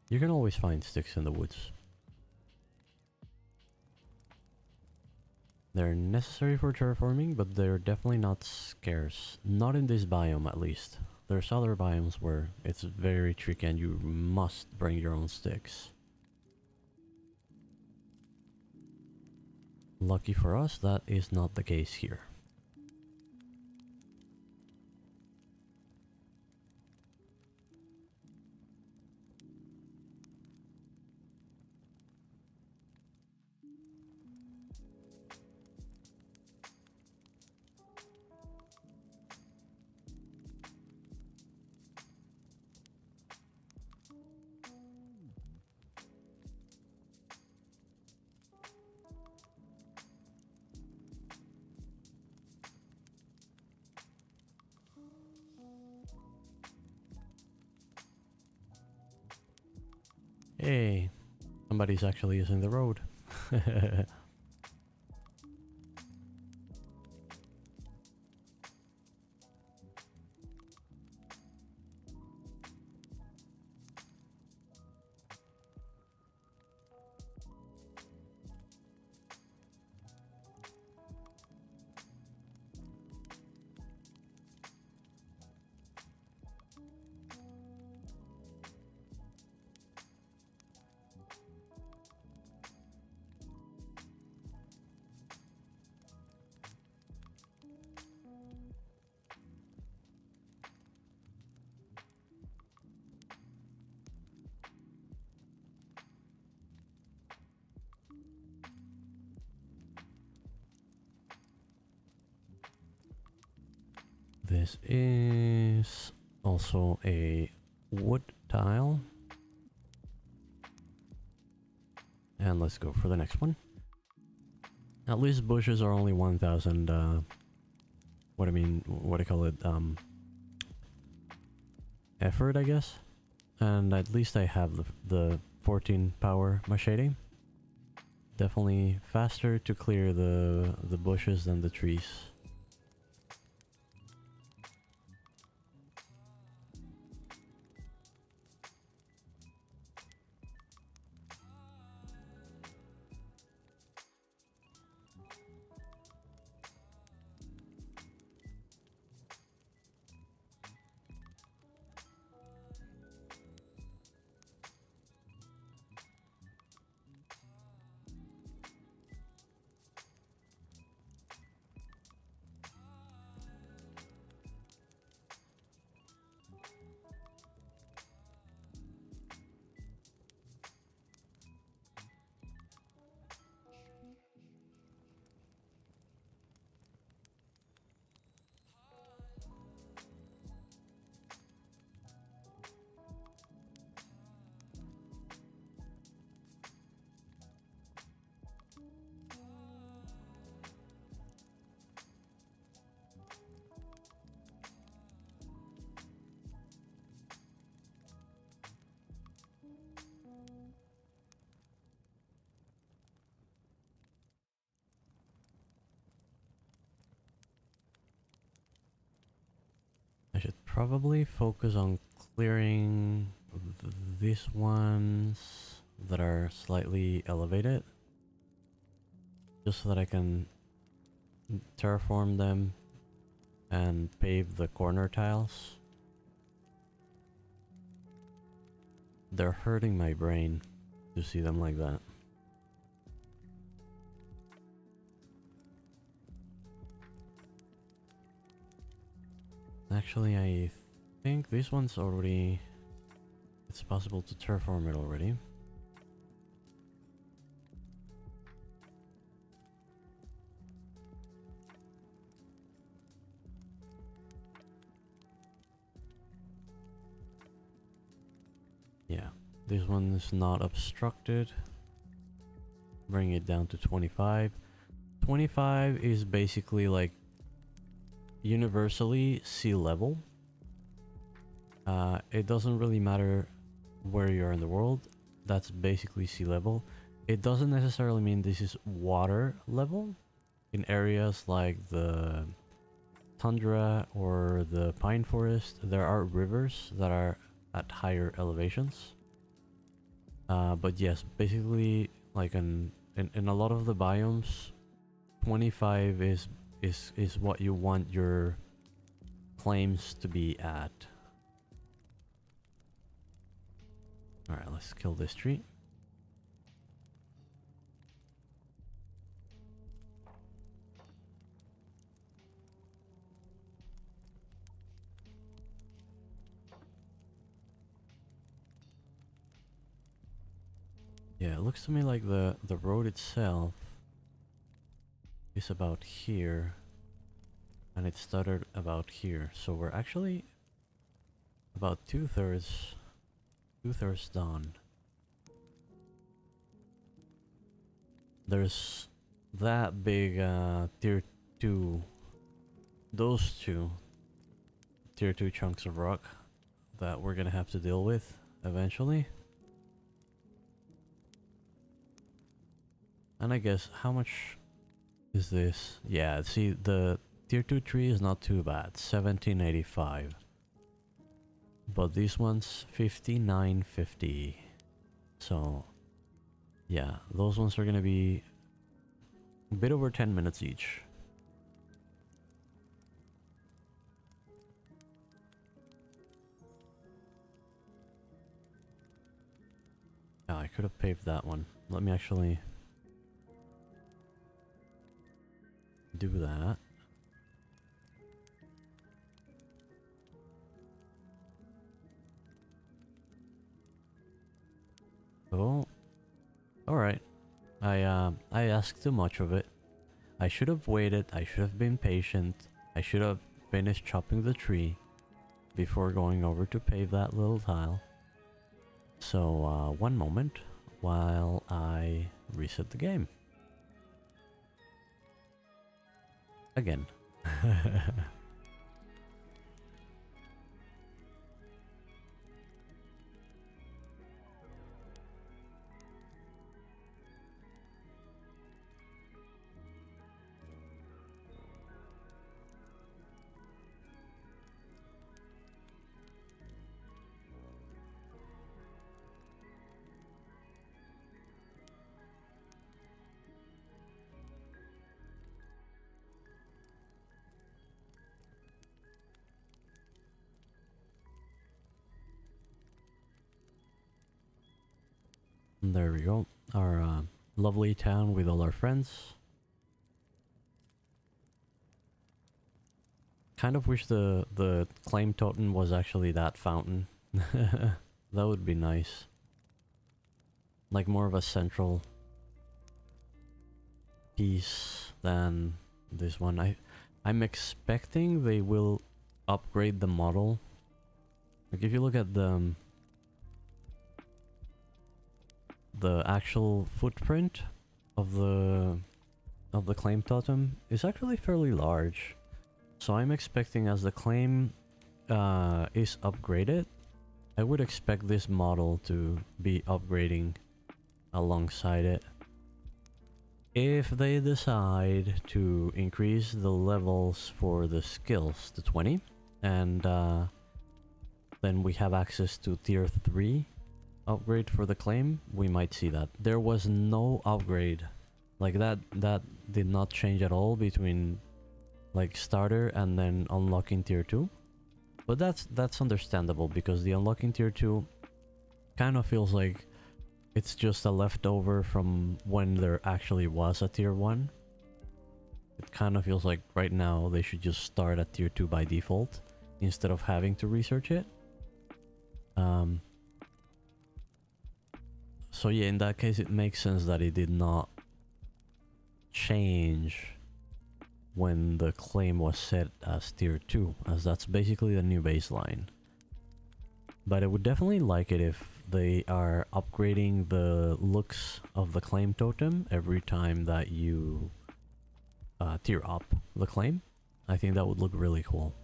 You can always find sticks in the woods. They're necessary for terraforming, but they're definitely not scarce. Not in this biome, at least. There's other biomes where it's very tricky and you must bring your own sticks. Lucky for us, that is not the case here. Hey, somebody's actually using the road. This is also a wood tile. And let's go for the next one. At least bushes are only 1000, what do you call it, effort, I guess. And at least I have the 14 power machete. Definitely faster to clear the bushes than the trees. I should probably focus on clearing these ones that are slightly elevated, just so that I can terraform them and pave the corner tiles. They're hurting my brain to see them like that. Actually, I think this one's already... It's possible to terraform it already. Yeah, this one is not obstructed. Bring it down to 25. 25 is basically like universally sea level. It doesn't really matter where you are in the world. That's basically sea level. It doesn't necessarily mean this is water level. In areas like the tundra or the pine forest, there are rivers that are at higher elevations. But yes, basically, like in a lot of the biomes, 25 is what you want your claims to be at. All right, let's kill this tree. Yeah, it looks to me like the road itself is about here, and it started about here. So we're actually about two-thirds done. There's that big tier 2, those two tier 2 chunks of rock that we're gonna have to deal with eventually. And I guess, how much is this? Yeah, see, the tier 2 tree is not too bad, 1785. But these ones, 5950. So, yeah, those ones are gonna be a bit over 10 minutes each. Yeah, I could have paved that one. Let me actually do that. Oh, alright. I asked too much of it. I should have waited, I should have been patient. I should have finished chopping the tree before going over to pave that little tile. So, one moment while I reset the game. Again. There we go. Our lovely town with all our friends. Kind of wish the claim totem was actually that fountain. That would be nice. Like more of a central piece than this one. I'm expecting they will upgrade the model. Like if you look at the actual footprint of the claim totem is actually fairly large. So I'm expecting as the claim is upgraded, I would expect this model to be upgrading alongside it. If they decide to increase the levels for the skills to 20, and then we have access to tier 3 upgrade for the claim, we might see that. There was no upgrade. Like that did not change at all between like starter and then unlocking tier 2. But that's understandable because the unlocking tier 2 kind of feels like it's just a leftover from when there actually was a tier 1. It kind of feels like right now they should just start at tier 2 by default instead of having to research it. So yeah, in that case it makes sense that it did not change when the claim was set as tier 2, as that's basically the new baseline. But I would definitely like it if they are upgrading the looks of the claim totem every time that you tier up the claim. I think that would look really cool.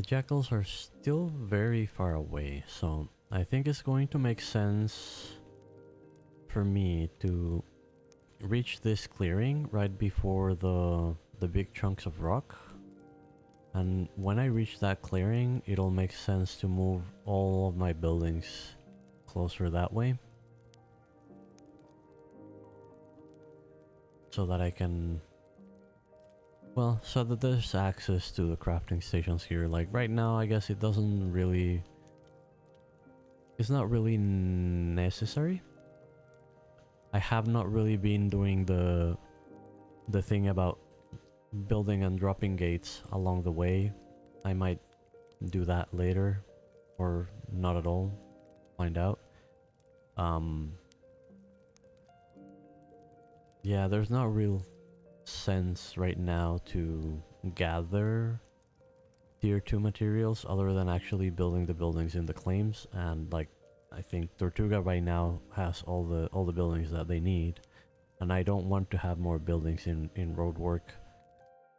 jackals are still very far away, so I think it's going to make sense for me to reach this clearing right before the big chunks of rock. And when I reach that clearing, it'll make sense to move all of my buildings closer that way. So that I can... Well, so that there's access to the crafting stations here. Like right now, I guess it doesn't really... It's not really necessary. I have not really been doing the thing about building and dropping gates along the way. I might do that later, or not at all. Find out. Yeah, there's not real sense right now to gather tier 2 materials other than actually building the buildings in the claims, and like I think Tortuga right now has all the buildings that they need, and I don't want to have more buildings in road work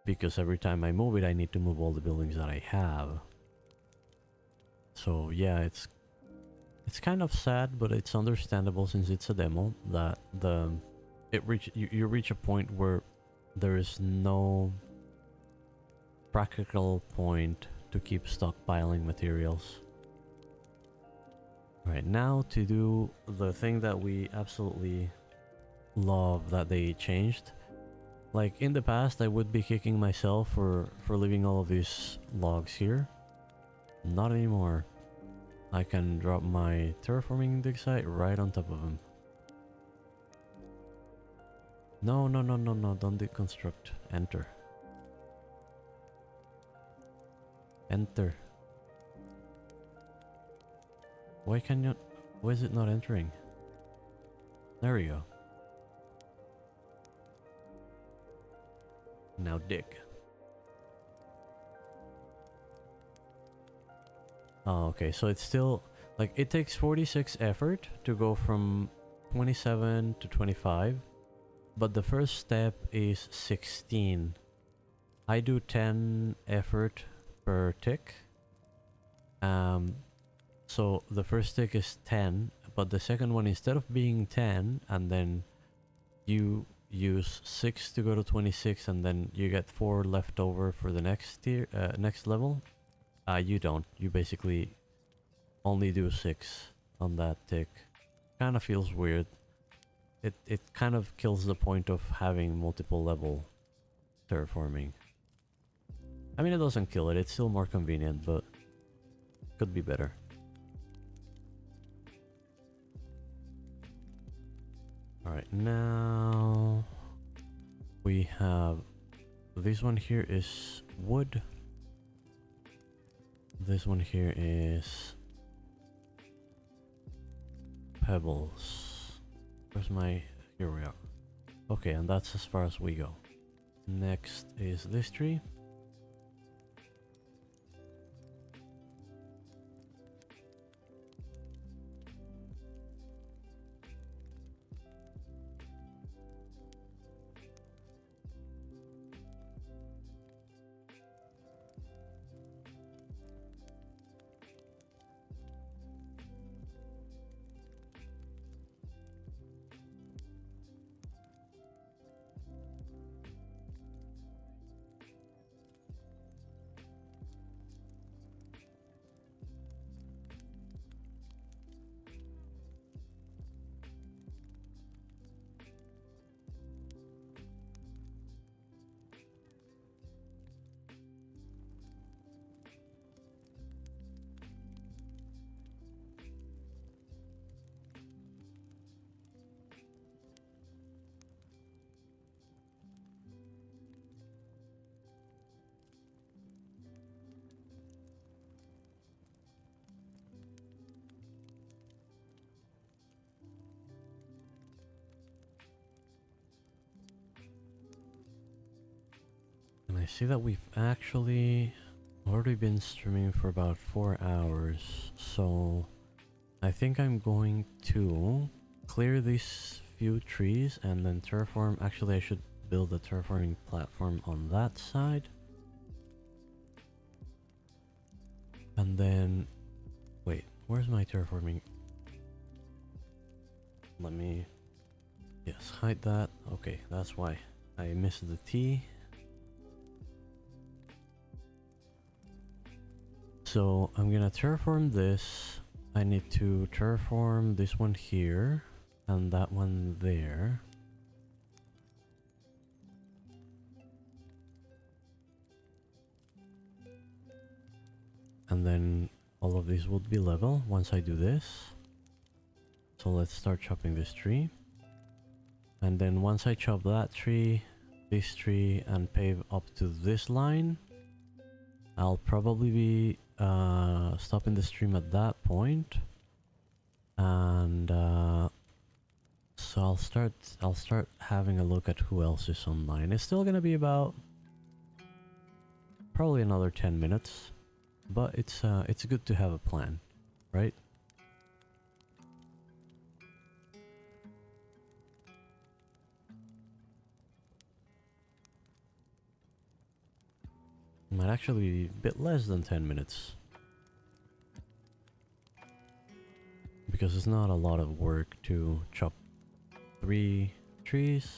because every time I move it I need to move all the buildings that I have. So yeah, it's kind of sad, but it's understandable since it's a demo that you reach a point where there is no practical point to keep stockpiling materials. Right, now to do the thing that we absolutely love that they changed. Like in the past I would be kicking myself for leaving all of these logs here. Not anymore. I can drop my terraforming dig site right on top of them. No, no, no, no, no, don't deconstruct. Enter. Enter. Why can you... Why is it not entering? There we go. Now dig. Oh, okay, so it's still... Like, it takes 46 effort to go from 27 to 25. But the first step is 16. I do 10 effort per tick. So the first tick is 10, but the second one, instead of being 10 and then you use 6 to go to 26 and then you get 4 left over for the next tier, next level, you don't. You basically only do 6 on that tick. Kind of feels weird. It kind of kills the point of having multiple level terraforming. I mean, it doesn't kill it, it's still more convenient, but could be better. Alright, now we have this one here is wood. This one here is pebbles. Where's my... Here we are. Okay, and that's as far as we go. Next is this tree. And I see that we've actually already been streaming for about 4 hours, so I think I'm going to clear these few trees and then terraform. Actually, I should build a terraforming platform on that side. And then, wait, where's my terraforming? Let me, yes, hide that. Okay, that's why I missed the T. So I'm gonna terraform this. I need to terraform this one here and that one there. And then all of these would be level once I do this. So let's start chopping this tree. And then once I chop that tree, this tree, and pave up to this line, I'll probably be stopping the stream at that point. And so I'll start having a look at who else is online. It's still gonna be about probably another 10 minutes, but it's good to have a plan, right? Might actually be a bit less than 10 minutes. Because it's not a lot of work to chop 3 trees.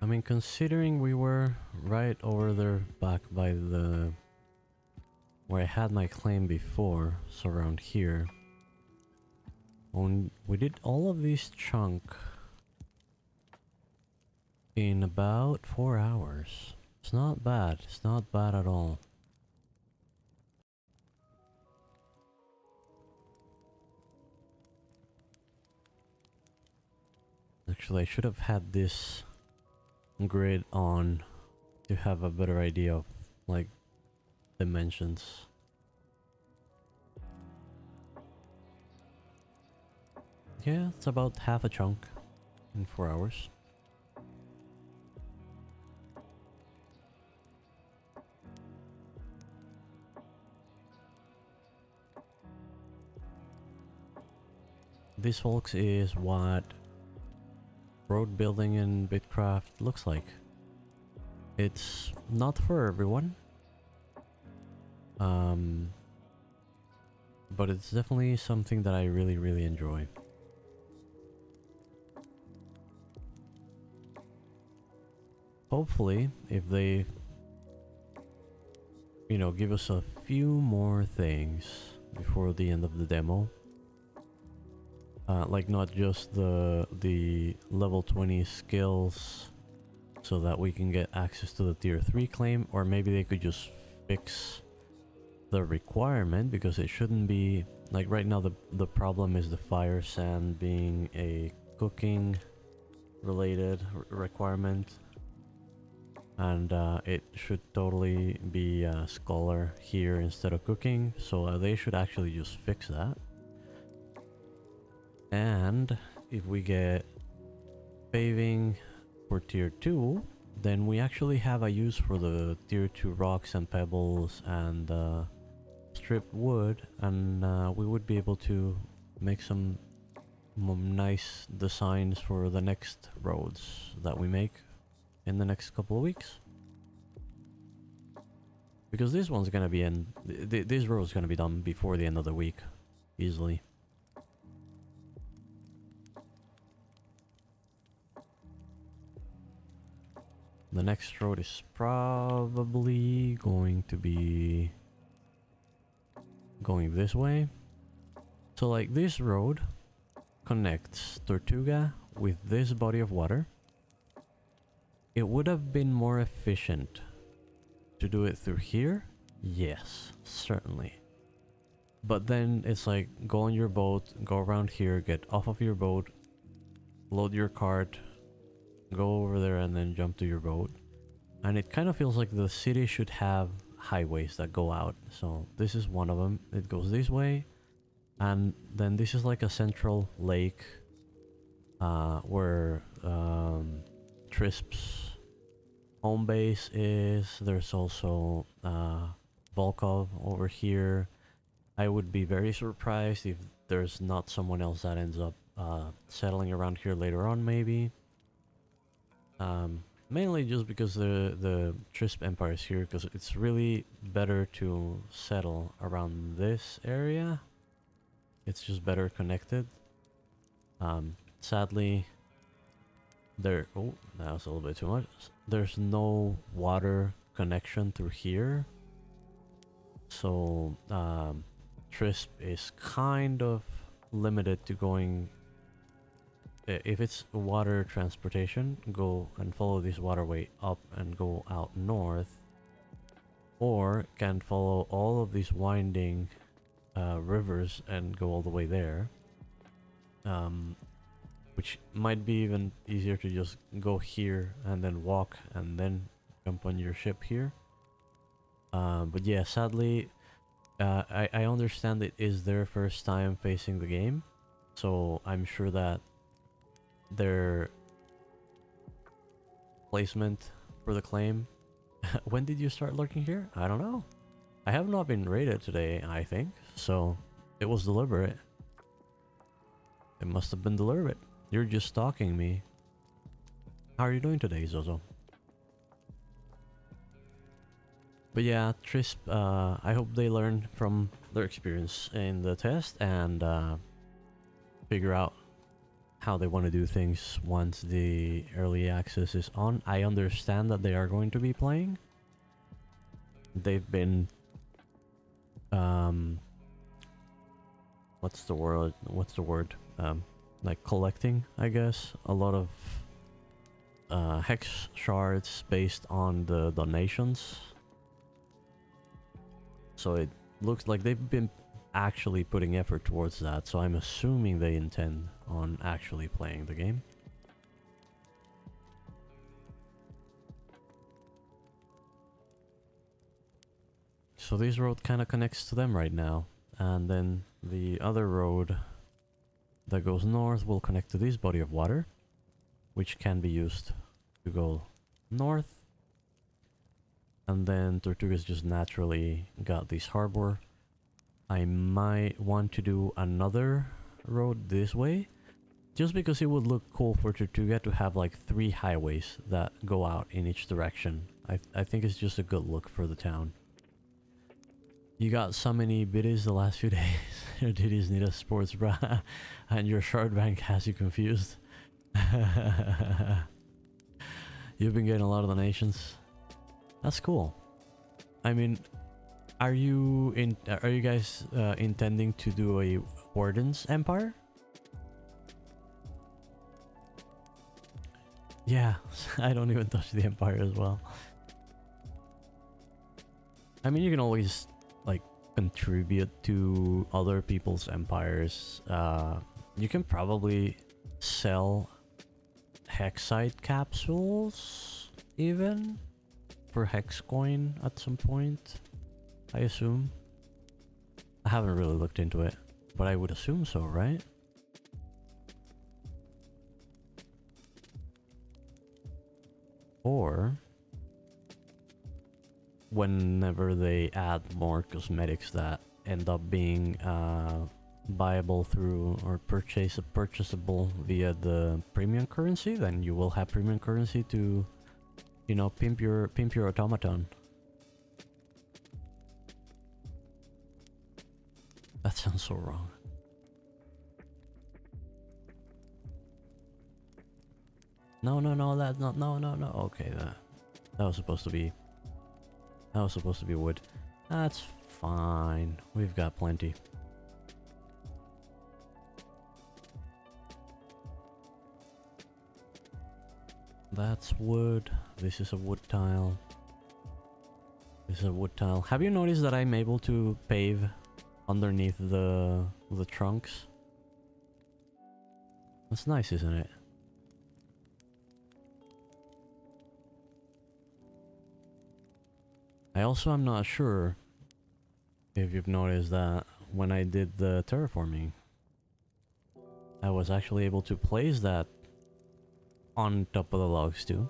I mean, considering we were right over there back by the... where I had my claim before, so around here. When we did all of these chunk in about 4 hours. It's not bad. It's not bad at all. Actually, I should have had this grid on to have a better idea of, like, dimensions. Yeah, it's about half a chunk in 4 hours. This, folks, is what road building in BitCraft looks like. It's not for everyone. But it's definitely something that I really enjoy. Hopefully, if they, you know, give us a few more things before the end of the demo. Like not just the level 20 skills so that we can get access to the tier 3 claim, or maybe they could just fix the requirement, because it shouldn't be like right now the problem is the fire sand being a cooking related requirement, and it should totally be scholar here instead of cooking, so they should actually just fix that. And if we get paving for tier 2, then we actually have a use for the tier 2 rocks and pebbles and stripped wood, and we would be able to make some nice designs for the next roads that we make in the next couple of weeks. Because this one's gonna be in... this road's gonna be done before the end of the week, easily. The next road is probably going to be going this way. So like this road connects Tortuga with this body of water. It would have been more efficient to do it through here. Yes, certainly. But then it's like, go on your boat, go around here, get off of your boat, load your cart, go over there and then jump to your boat. And it kind of feels like the city should have highways that go out. So this is one of them. It goes this way. And then this is like a central lake where Trisp's home base is. There's also Volkov over here. I would be very surprised if there's not someone else that ends up settling around here later on, maybe. Mainly just because the Trisp Empire is here, because it's really better to settle around this area. It's just better connected. Sadly, oh, that was a little bit too much. There's no water connection through here. So, Trisp is kind of limited to going... If it's water transportation, go and follow this waterway up and go out north. Or can follow all of these winding rivers and go all the way there. Which might be even easier to just go here and then walk and then jump on your ship here. But yeah, sadly, I understand it is their first time facing the game. So I'm sure that their placement for the claim... When did you start lurking here? I don't know. I have not been raided today, I think. So it was deliberate. It must have been deliberate. You're just stalking me. How are you doing today, Zozo? But yeah, Trisp, I hope they learn from their experience in the test and figure out how they want to do things once the early access is on. I understand that they are going to be playing. They've been what's the word? Like collecting, I guess, a lot of hex shards based on the donations. So it looks like they've been actually putting effort towards that, so I'm assuming they intend on actually playing the game. So this road kind of connects to them right now, and then the other road that goes north will connect to this body of water, which can be used to go north. And then Tortuga's just naturally got this harbor. I might want to do another road this way, just because it would look cool for Tortuga to have like 3 highways that go out in each direction. I think it's just a good look for the town. You got so many biddies the last few days. Your ditties need a sports bra, and your shard bank has you confused. You've been getting a lot of donations. That's cool. I mean, are you guys intending to do a Warden's Empire? Yeah, I don't even touch the Empire as well. I mean, you can always like contribute to other people's empires. You can probably sell Hexite capsules even for Hex coin at some point, I assume. I haven't really looked into it, but I would assume so, right? Or whenever they add more cosmetics that end up being buyable through or purchasable via the premium currency, then you will have premium currency to, you know, pimp your automaton. That sounds so wrong. No, that's not. No. Okay, that was supposed to be. That was supposed to be wood. That's fine. We've got plenty. That's wood. This is a wood tile. This is a wood tile. Have you noticed that I'm able to pave underneath the trunks? That's nice, isn't it? I also am not sure if you've noticed that when I did the terraforming, I was actually able to place that on top of the logs too.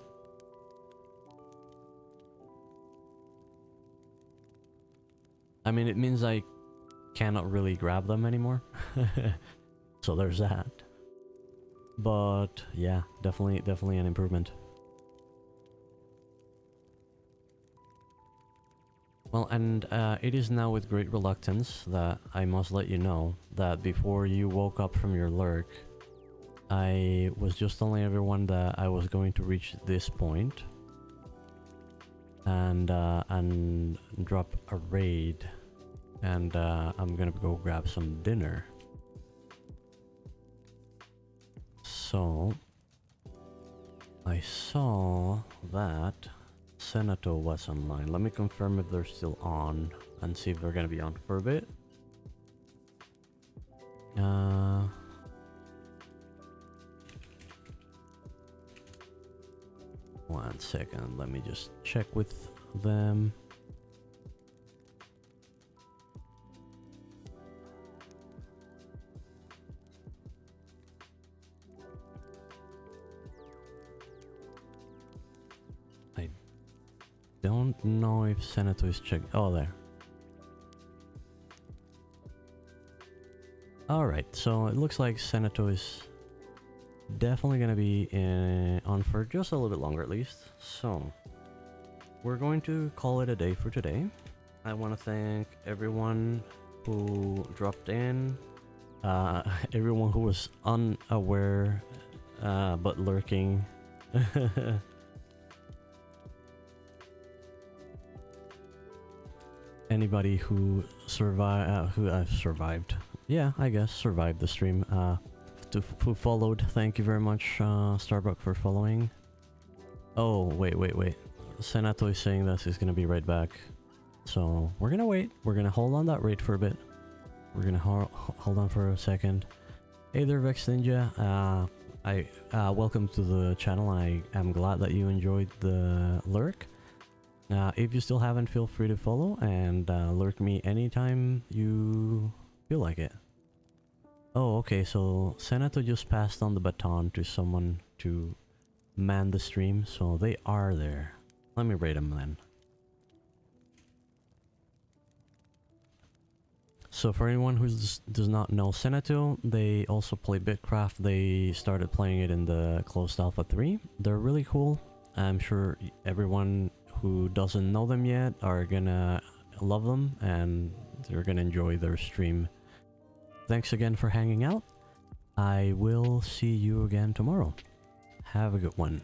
I mean, it means I cannot really grab them anymore. So there's that. But yeah, definitely an improvement. Well, and it is now with great reluctance that I must let you know that before you woke up from your lurk, I was just telling everyone that I was going to reach this point and drop a raid, and I'm gonna go grab some dinner. So I saw that Senator was online. Let me confirm if they're still on and see if they're gonna be on for a bit. 1 second, let me just check with them. I don't know if Senator is checked. Oh, there. Alright, so it looks like Senator is definitely gonna be on for just a little bit longer at least. So we're going to call it a day for today. I want to thank everyone who dropped in, everyone who was unaware but lurking. Anybody who survived, yeah, I guess survived the stream, who followed, thank you very much, Starbuck, for following. Oh, wait. Senato is saying that he's gonna be right back. So, we're gonna wait. We're gonna hold on that rate for a bit. We're gonna hold on for a second. Hey there, Vex Ninja. Welcome to the channel. I am glad that you enjoyed the lurk. If you still haven't, feel free to follow and lurk me anytime you feel like it. Oh, okay, so Senato just passed on the baton to someone to man the stream, so they are there. Let me rate them then. So for anyone who does not know Senato, they also play BitCraft. They started playing it in the closed alpha 3. They're really cool. I'm sure everyone who doesn't know them yet are gonna love them and they're gonna enjoy their stream. Thanks again for hanging out. I will see you again tomorrow. Have a good one.